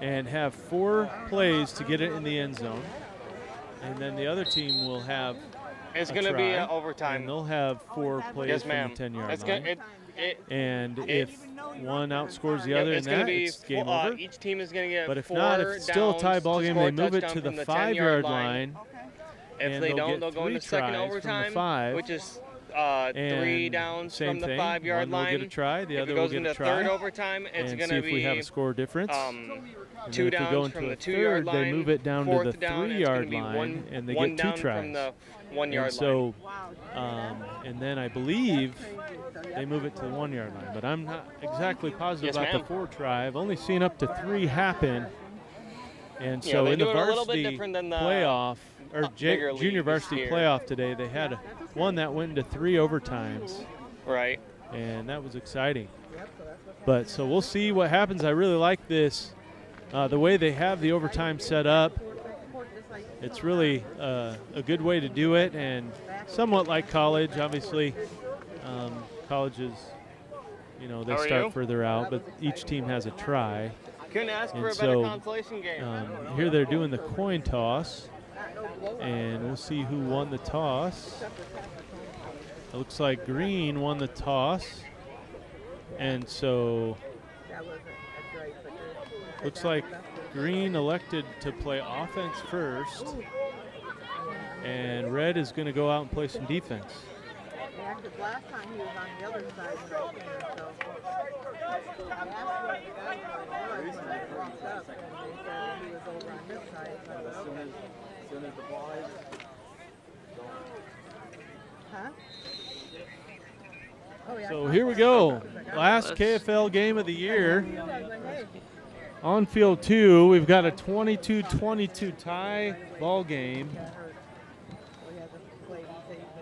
and have 4 plays to get it in the end zone. And then the other team will have It's going to be try, overtime. And they'll have 4 plays from the 10-yard line. And if one outscores the other in that, it's game over. Each team is going to get but if 4 not, if it's still a tie ball game, they move it to the 5-yard line. If they don't, they'll go into second overtime, which is 3 downs from the 5-yard line. One will get a try, the other will get a try. If it goes into third overtime, it's going to be if we have a score difference. 2 downs from the 2-yard line. They move it down to the down, 3-yard line, and they get 2 tries. From the 1-yard line. And then I believe they move it to the 1-yard line, but I'm not exactly positive about the 4 try. I've only seen up to 3 happen. And so in the varsity playoff, or junior varsity playoff today, they had one that went into 3 overtimes. Right. And that was exciting. But so we'll see what happens. I really like this, the way they have the overtime set up. It's really a good way to do it, and somewhat like college. Obviously, colleges, they start further out, but each team has a try. Couldn't ask for a better consolation game. Here they're doing the coin toss, and we'll see who won the toss. It looks like Green won the toss, and so looks like Green elected to play offense first, and Red is going to go out and play some defense. Yeah, because last time he was on the other side when I came, so I asked where the guy was when I walked up, and they said he was over on this side. So I said, okay. As soon as the ball is Huh? Oh, yeah, so here we go. Last KFL game of the year. On field 2, we've got a 22-22 tie ball game.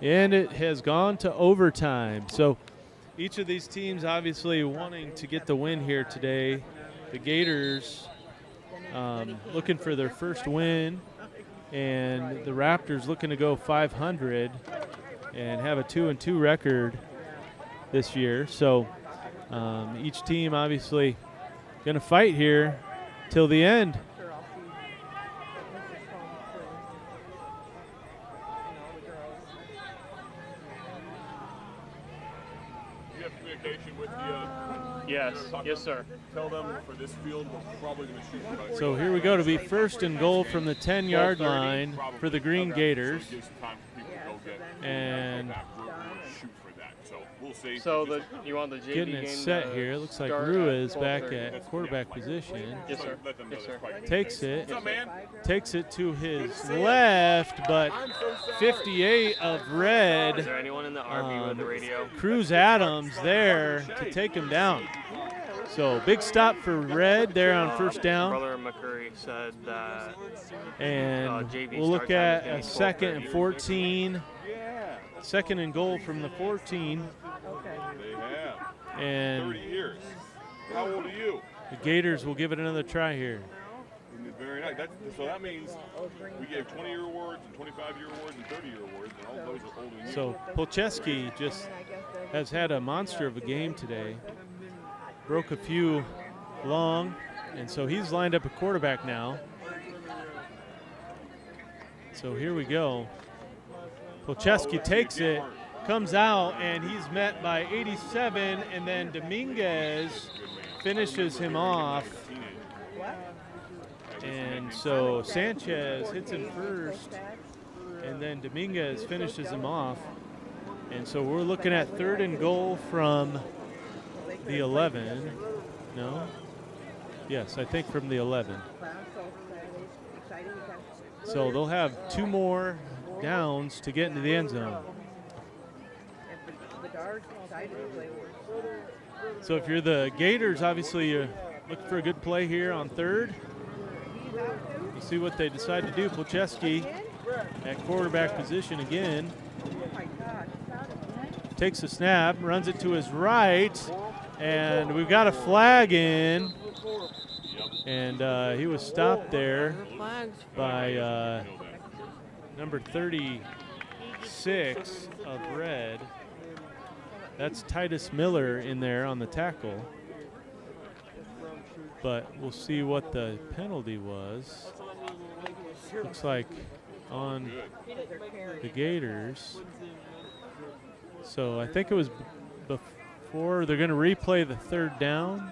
And it has gone to overtime. So each of these teams obviously wanting to get the win here today. The Gators looking for their first win, and the Raptors looking to go 500 and have a 2-2 record this year. So each team obviously going to fight here till the end. communication with the Yes. Yes, sir. Tell them for this field we're probably going to shoot for about So here we go to be first and goal from the 10-yard line for the Green Gators. So it gives time for people to go get And shoot for that. So we'll see. So you want the JV getting it game set to here. It looks like start Rue at is back 12:30. at quarterback position. Yes, sir. Let them know Yes, that's sir. quite Takes it. What's up, man? Takes it to his left, but 58 of Red. Is there anyone in the RV with the radio? Cruz Adams there to take him down. So big stop for Red there on first down. Brother McCurry said that And JV we'll look start time at is a gonna be second and 14. Second and goal from the 14. They have. And 30 years. How old are you? the Gators will give it another try here. Very nice. So that means we gave 20-year awards and 25-year awards and 30-year awards, and all those are older than you. So Polcheski just has had a monster of a game today. Broke a few long, and so he's lined up a quarterback now. So here we go. Polcheski takes it, comes out, and he's met by 87, and then Dominguez finishes him off. And so Sanchez hits him first, and then Dominguez finishes him off. And so we're looking at third and goal from the 11. No? Yes, I think from the 11. So they'll have 2 more downs to get into the end zone. So if you're the Gators, obviously you look for a good play here on third. We'll see what they decide to do. Polcheski at quarterback position again. Takes a snap, runs it to his right, and we've got a flag in. And he was stopped there by number 36 of Red. That's Titus Miller in there on the tackle. But we'll see what the penalty was. Looks like on the Gators. So I think it was before. They're going to replay the third down.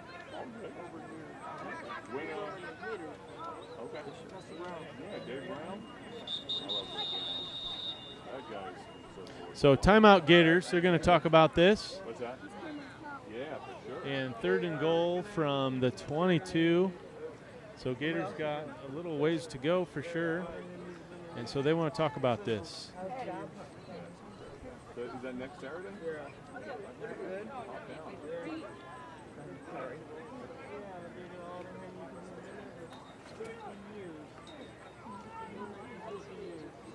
So timeout Gators. They're going to talk about this. What's that? Yeah, for sure. And third and goal from the 22. So Gators got a little ways to go for sure. And so they want to talk about this. So is that next Saturday?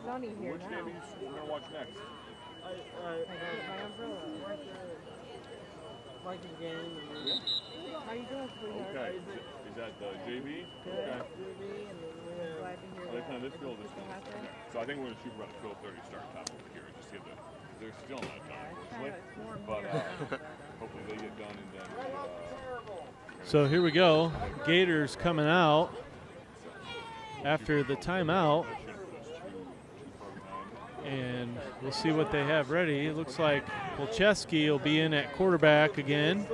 Sunny here Which now. game are you going to watch next? Viking game. How you doing, sweetheart? Okay. Is that the JV? Good. Okay. Glad to hear Are they that. playing this field or this field? So I think we're going to shoot around 12:30 start time over here. Just give them. There's still not time, unfortunately. But hopefully they get done and then. So here we go. Gators coming out after the timeout. And we'll see what they have ready. It looks like Polcheski will be in at quarterback again.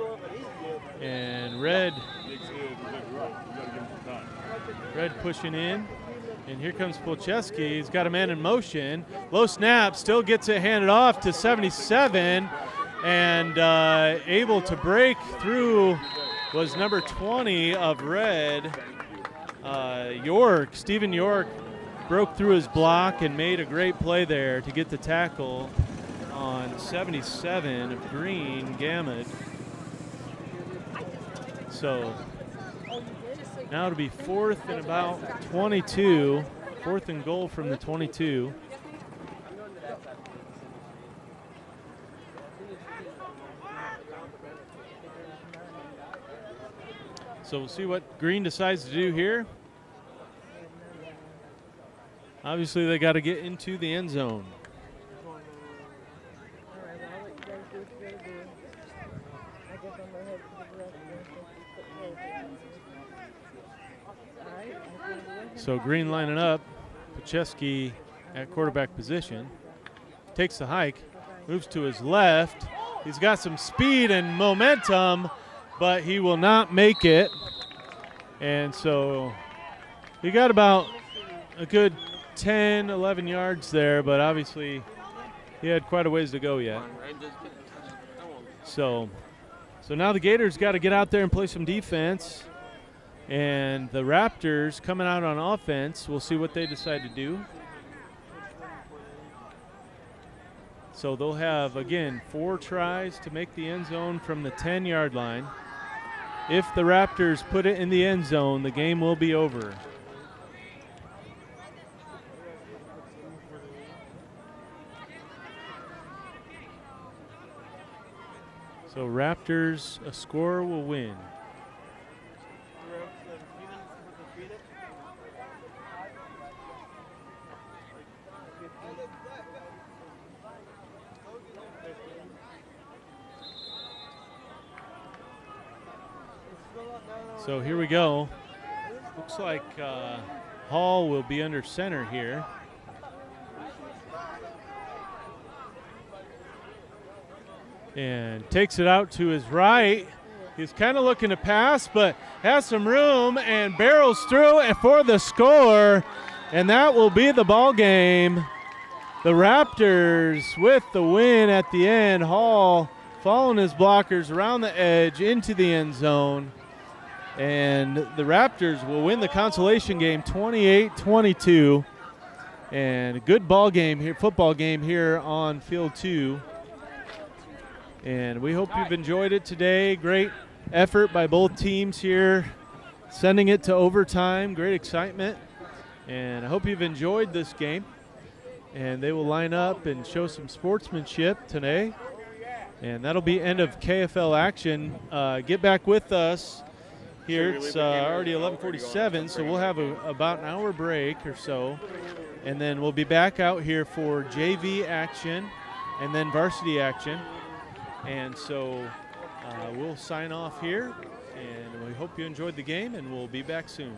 And Red pushing in. And here comes Polcheski. He's got a man in motion. Low snap, still gets it handed off to 77. And able to break through was number 20 of Red. York, Stephen York, broke through his block and made a great play there to get the tackle on 77 of Green, Gamut. So now to be fourth and about 22, fourth and goal from the 22. So we'll see what Green decides to do here. Obviously, they got to get into the end zone. So Green lining up, Polcheski at quarterback position, takes the hike, moves to his left, He's got some speed and momentum, but he will not make it. And so he got about a good 10, 11 yards there, but obviously he had quite a ways to go yet. So now the Gators got to get out there and play some defense. And the Raptors coming out on offense, we'll see what they decide to do. So they'll have, again, 4 tries to make the end zone from the 10-yard line. If the Raptors put it in the end zone, the game will be over. So Raptors, a scorer will win. So here we go. Looks like Hall will be under center here. And takes it out to his right. He's kind of looking to pass, but has some room and barrels through and for the score. And that will be the ball game. The Raptors with the win at the end. Hall following his blockers around the edge into the end zone. And the Raptors will win the consolation game 28-22. And a good ball game here, football game here on Field 2. And we hope you've enjoyed it today. Great effort by both teams here, sending it to overtime. Great excitement. And I hope you've enjoyed this game. And they will line up and show some sportsmanship today. And that'll be end of KFL action. Get back with us here. It's already 11:47, so we'll have about an hour break or so. And then we'll be back out here for JV action and then varsity action. And so we'll sign off here. And we hope you enjoyed the game, and we'll be back soon.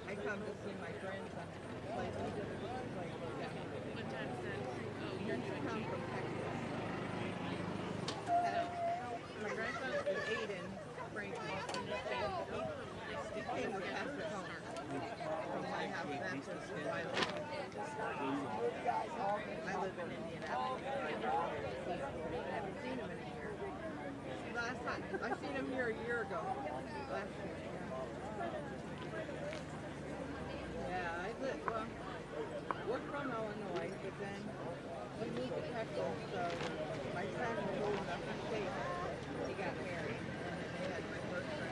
I come to see my grandson play. We just play together. What time is that? Oh, you're doing come from Texas. My live in Indianapolis. I haven't seen him in a year. Last time I seen him here a year ago. Last year. Yeah, I live. Well, we're from Illinois, but then we moved to Texas. So my son was old enough to take. He got married, and then they had my first son.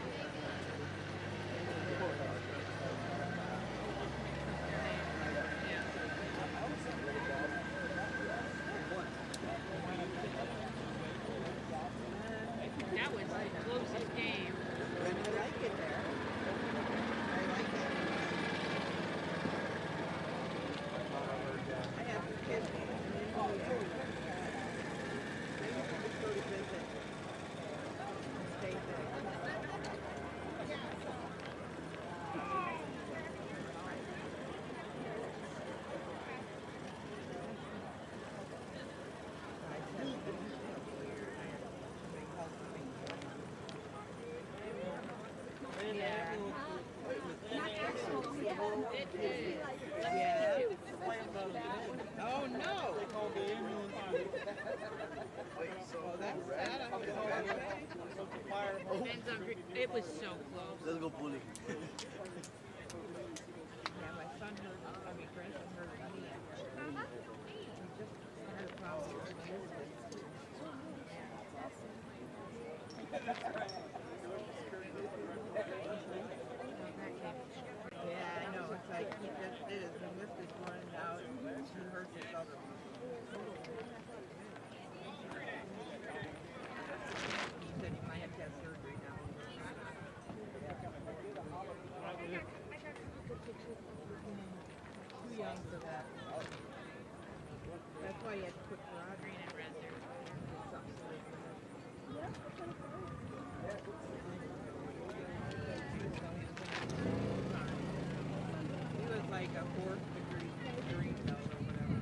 That was the closest game. I like it there. I like it. I have some kids. I used to just go to visit. Stay there. Oh no! They called the ambulance. Oh, that's sad. It was so close. Let's go bully. Yeah, my son hurt. I mean, grandson hurt his knee. He just had a problem with Yeah, I know. It's like he just did. He missed this one, now he hurt this other one. He said he might have to have surgery now. Too young for that. That's why he had to put karate in it right there. He was like a 4th degree green belt or whatever.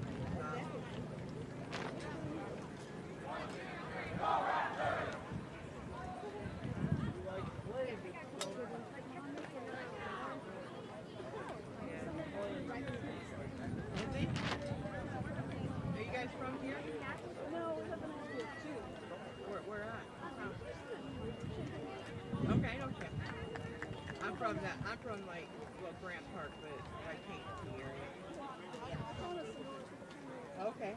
Is he? Are you guys from here? No, we live in here too. Where at? Okay, okay. I'm from like, well, Grant Park, but I came to the area. Okay.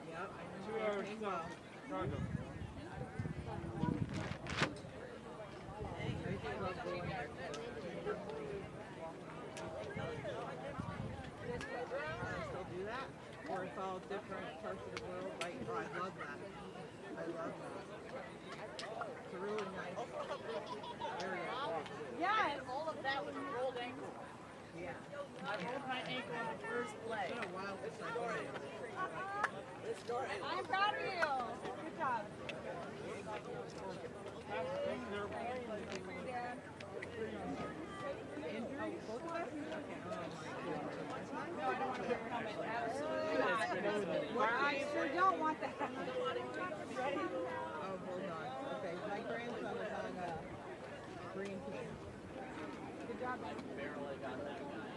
Yep, I know. 2 hours south, Chicago. I used to love going there. I still do that, or it's all different parts of the world. Like, oh, I love that. I love that. It's a really nice area. Yeah, all of that was rolled ankle. Yeah. I rolled my ankle on the first play. It's been a while since I've been there. I'm proud of you. Good job. Injury? Both of us? No, I don't want to hear comment. Absolutely not. I sure don't want that. Oh, hold on. Okay, my grandson was on a green team. Good job, man. Barely got that guy.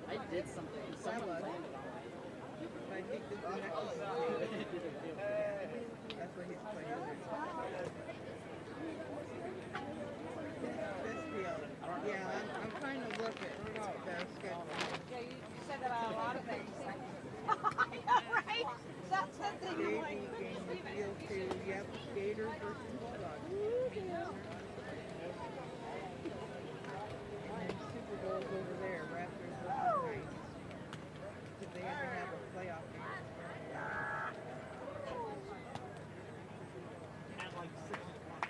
I did something. Someone landed on me. I think this is next to that's what he's playing. This field. Yeah, I'm trying to look at their schedule. Yeah, you said that about a lot of things. Right? That's the thing. I'm like, Field 2, yep, Gators versus Bulldogs. And then Super Bowl's over there, Raptors versus Knights. Because they have to have a playoff game. At like 6 o'clock.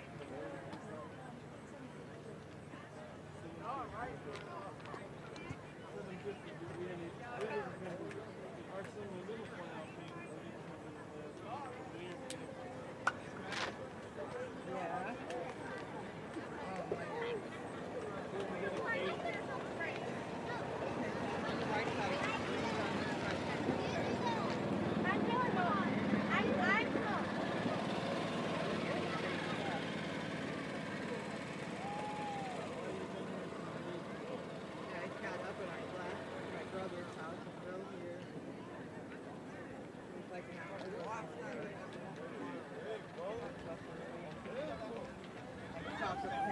All right. 7:50. Our single little playoff game. Yeah. Oh my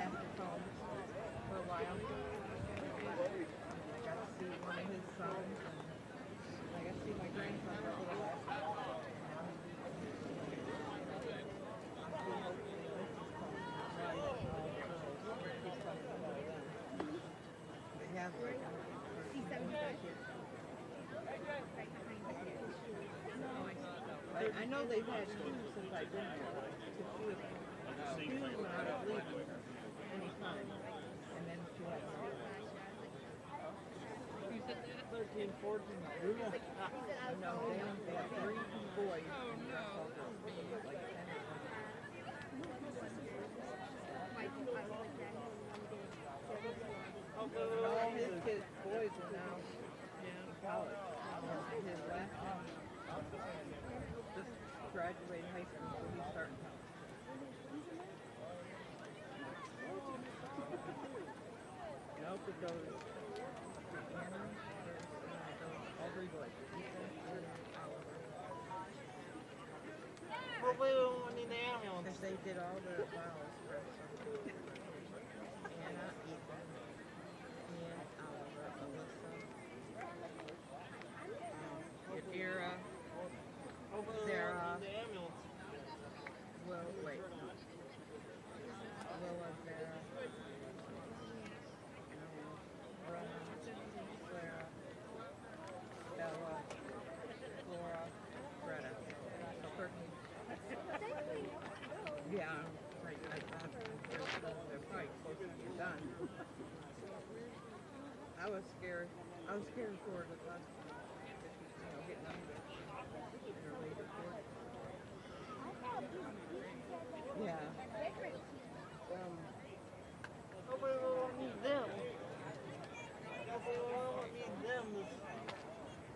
pastor home for a while. I got to see one of his sons, and I got to see my grandson for a little while. I know they've had two since I've been there. Two when I was leaving anytime. And then two had 13, 14. No, they have 3 boys. Oh, no. Like 10 and all his kids, boys are now in college. His last one just graduated high school, so he's starting college. Nope, it goes to Anna, all 3 boys. Well, we don't need the ambulance. Because they did all the vowels for Anna, Ethan, Ian, Oliver, Alyssa, Yadira, Sarah, Will, wait, Willa, Sarah, Brenna, Clara, Bella, Laura, Greta. So 13. Yeah, right. They're probably close to being done. I was scared. I was scared for it last time. Getting under their later for it. Yeah. Nobody will need them. Nobody will need them.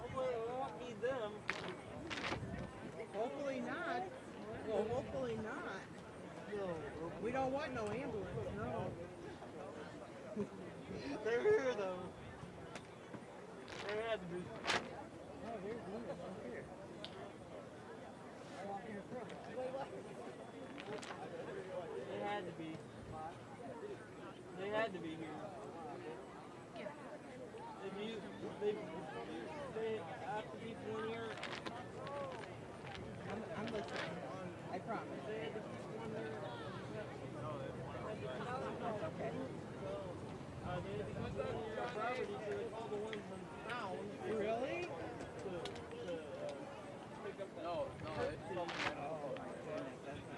Nobody will need them. Hopefully not. Well, hopefully not. No. We don't want no ambulance, no. They're here though. They had to be. Oh, there's one right here. I walk in front. They had to be. They had to be here. They have to be one here. I'm listening. I promise. They had to be one there. That's okay. They had to be one here on property, so they called the ones in town. Really? To pick up the. No, it's Oh, my goodness. That's not.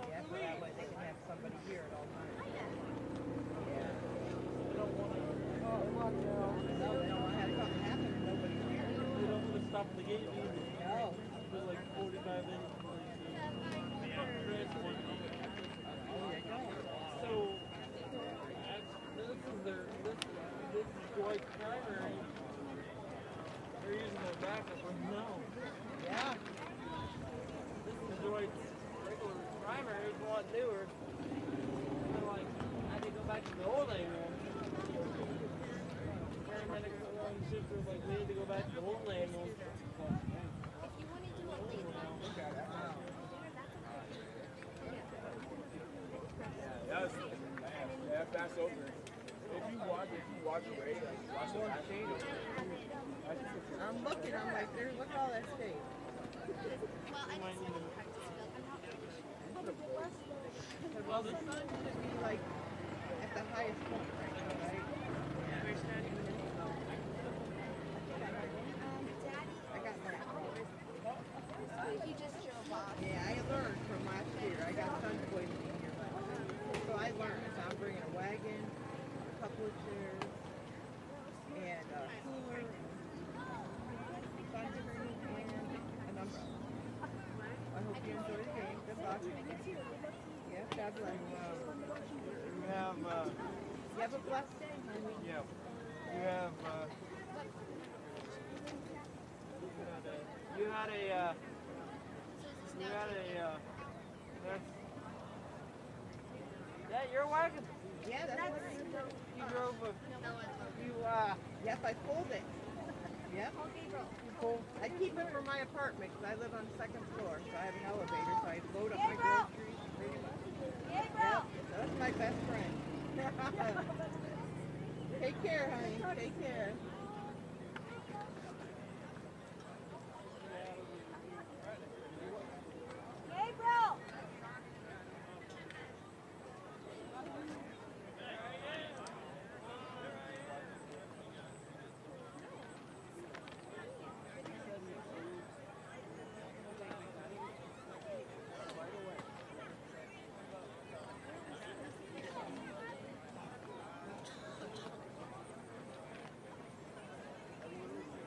Yeah, so that way they can have somebody here at all times. Yeah. They don't want to. No, they don't want to have something happen and nobody's here. They don't want to stop the gate either. No. There's like 45 minutes. So this is Dwight's primary. They're using their backup right now. Yeah. This is Dwight's regular primary. It's a lot newer. They're like, I had to go back to the old ambulance. Paramedics are on shift. They're like, we need to go back to the old ambulance. That's over. If you watch away, watch the back. I'm looking, I'm like, there's, look at all that state. Well, the sun should be like at the highest point right now, right? I got my He just drove off. Yeah, I learned from last year. I got sun poisoning here last year. So I learned. So I'm bringing a wagon, a couple of chairs, and a cooler, sunscreen, and an umbrella. I hope you enjoy the game. Good luck. Yeah, God bless. You have a blessed day, honey. Yeah. You have, you had a, that's, is that your wagon? Yeah, that's what You drove a, Yep, I pulled it. Yep. I keep it for my apartment because I live on the 2nd floor, so I have an elevator, so I load up my groceries Take care. Gabriel!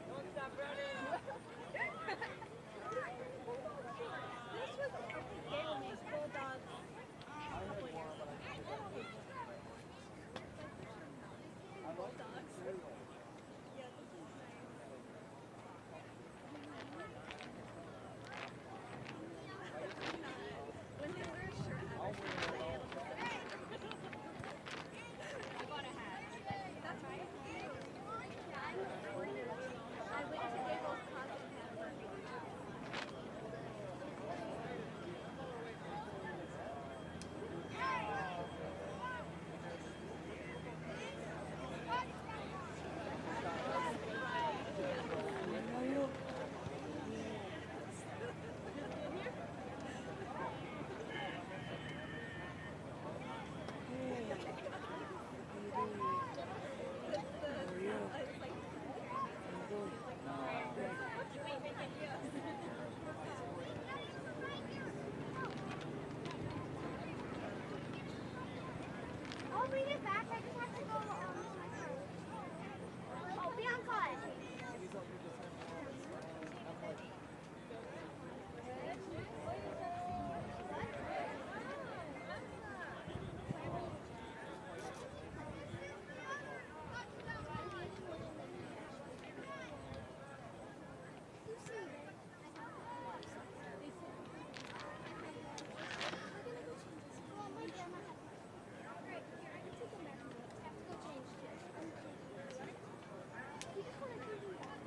Don't stop running. This was a perfect game when these Bulldogs. Bulldogs. Yeah, this is nice. When they wear a shirt, I bought a hat. That's right. I went to Gabriel's costume hat for me. I'll bring it back. I just have to go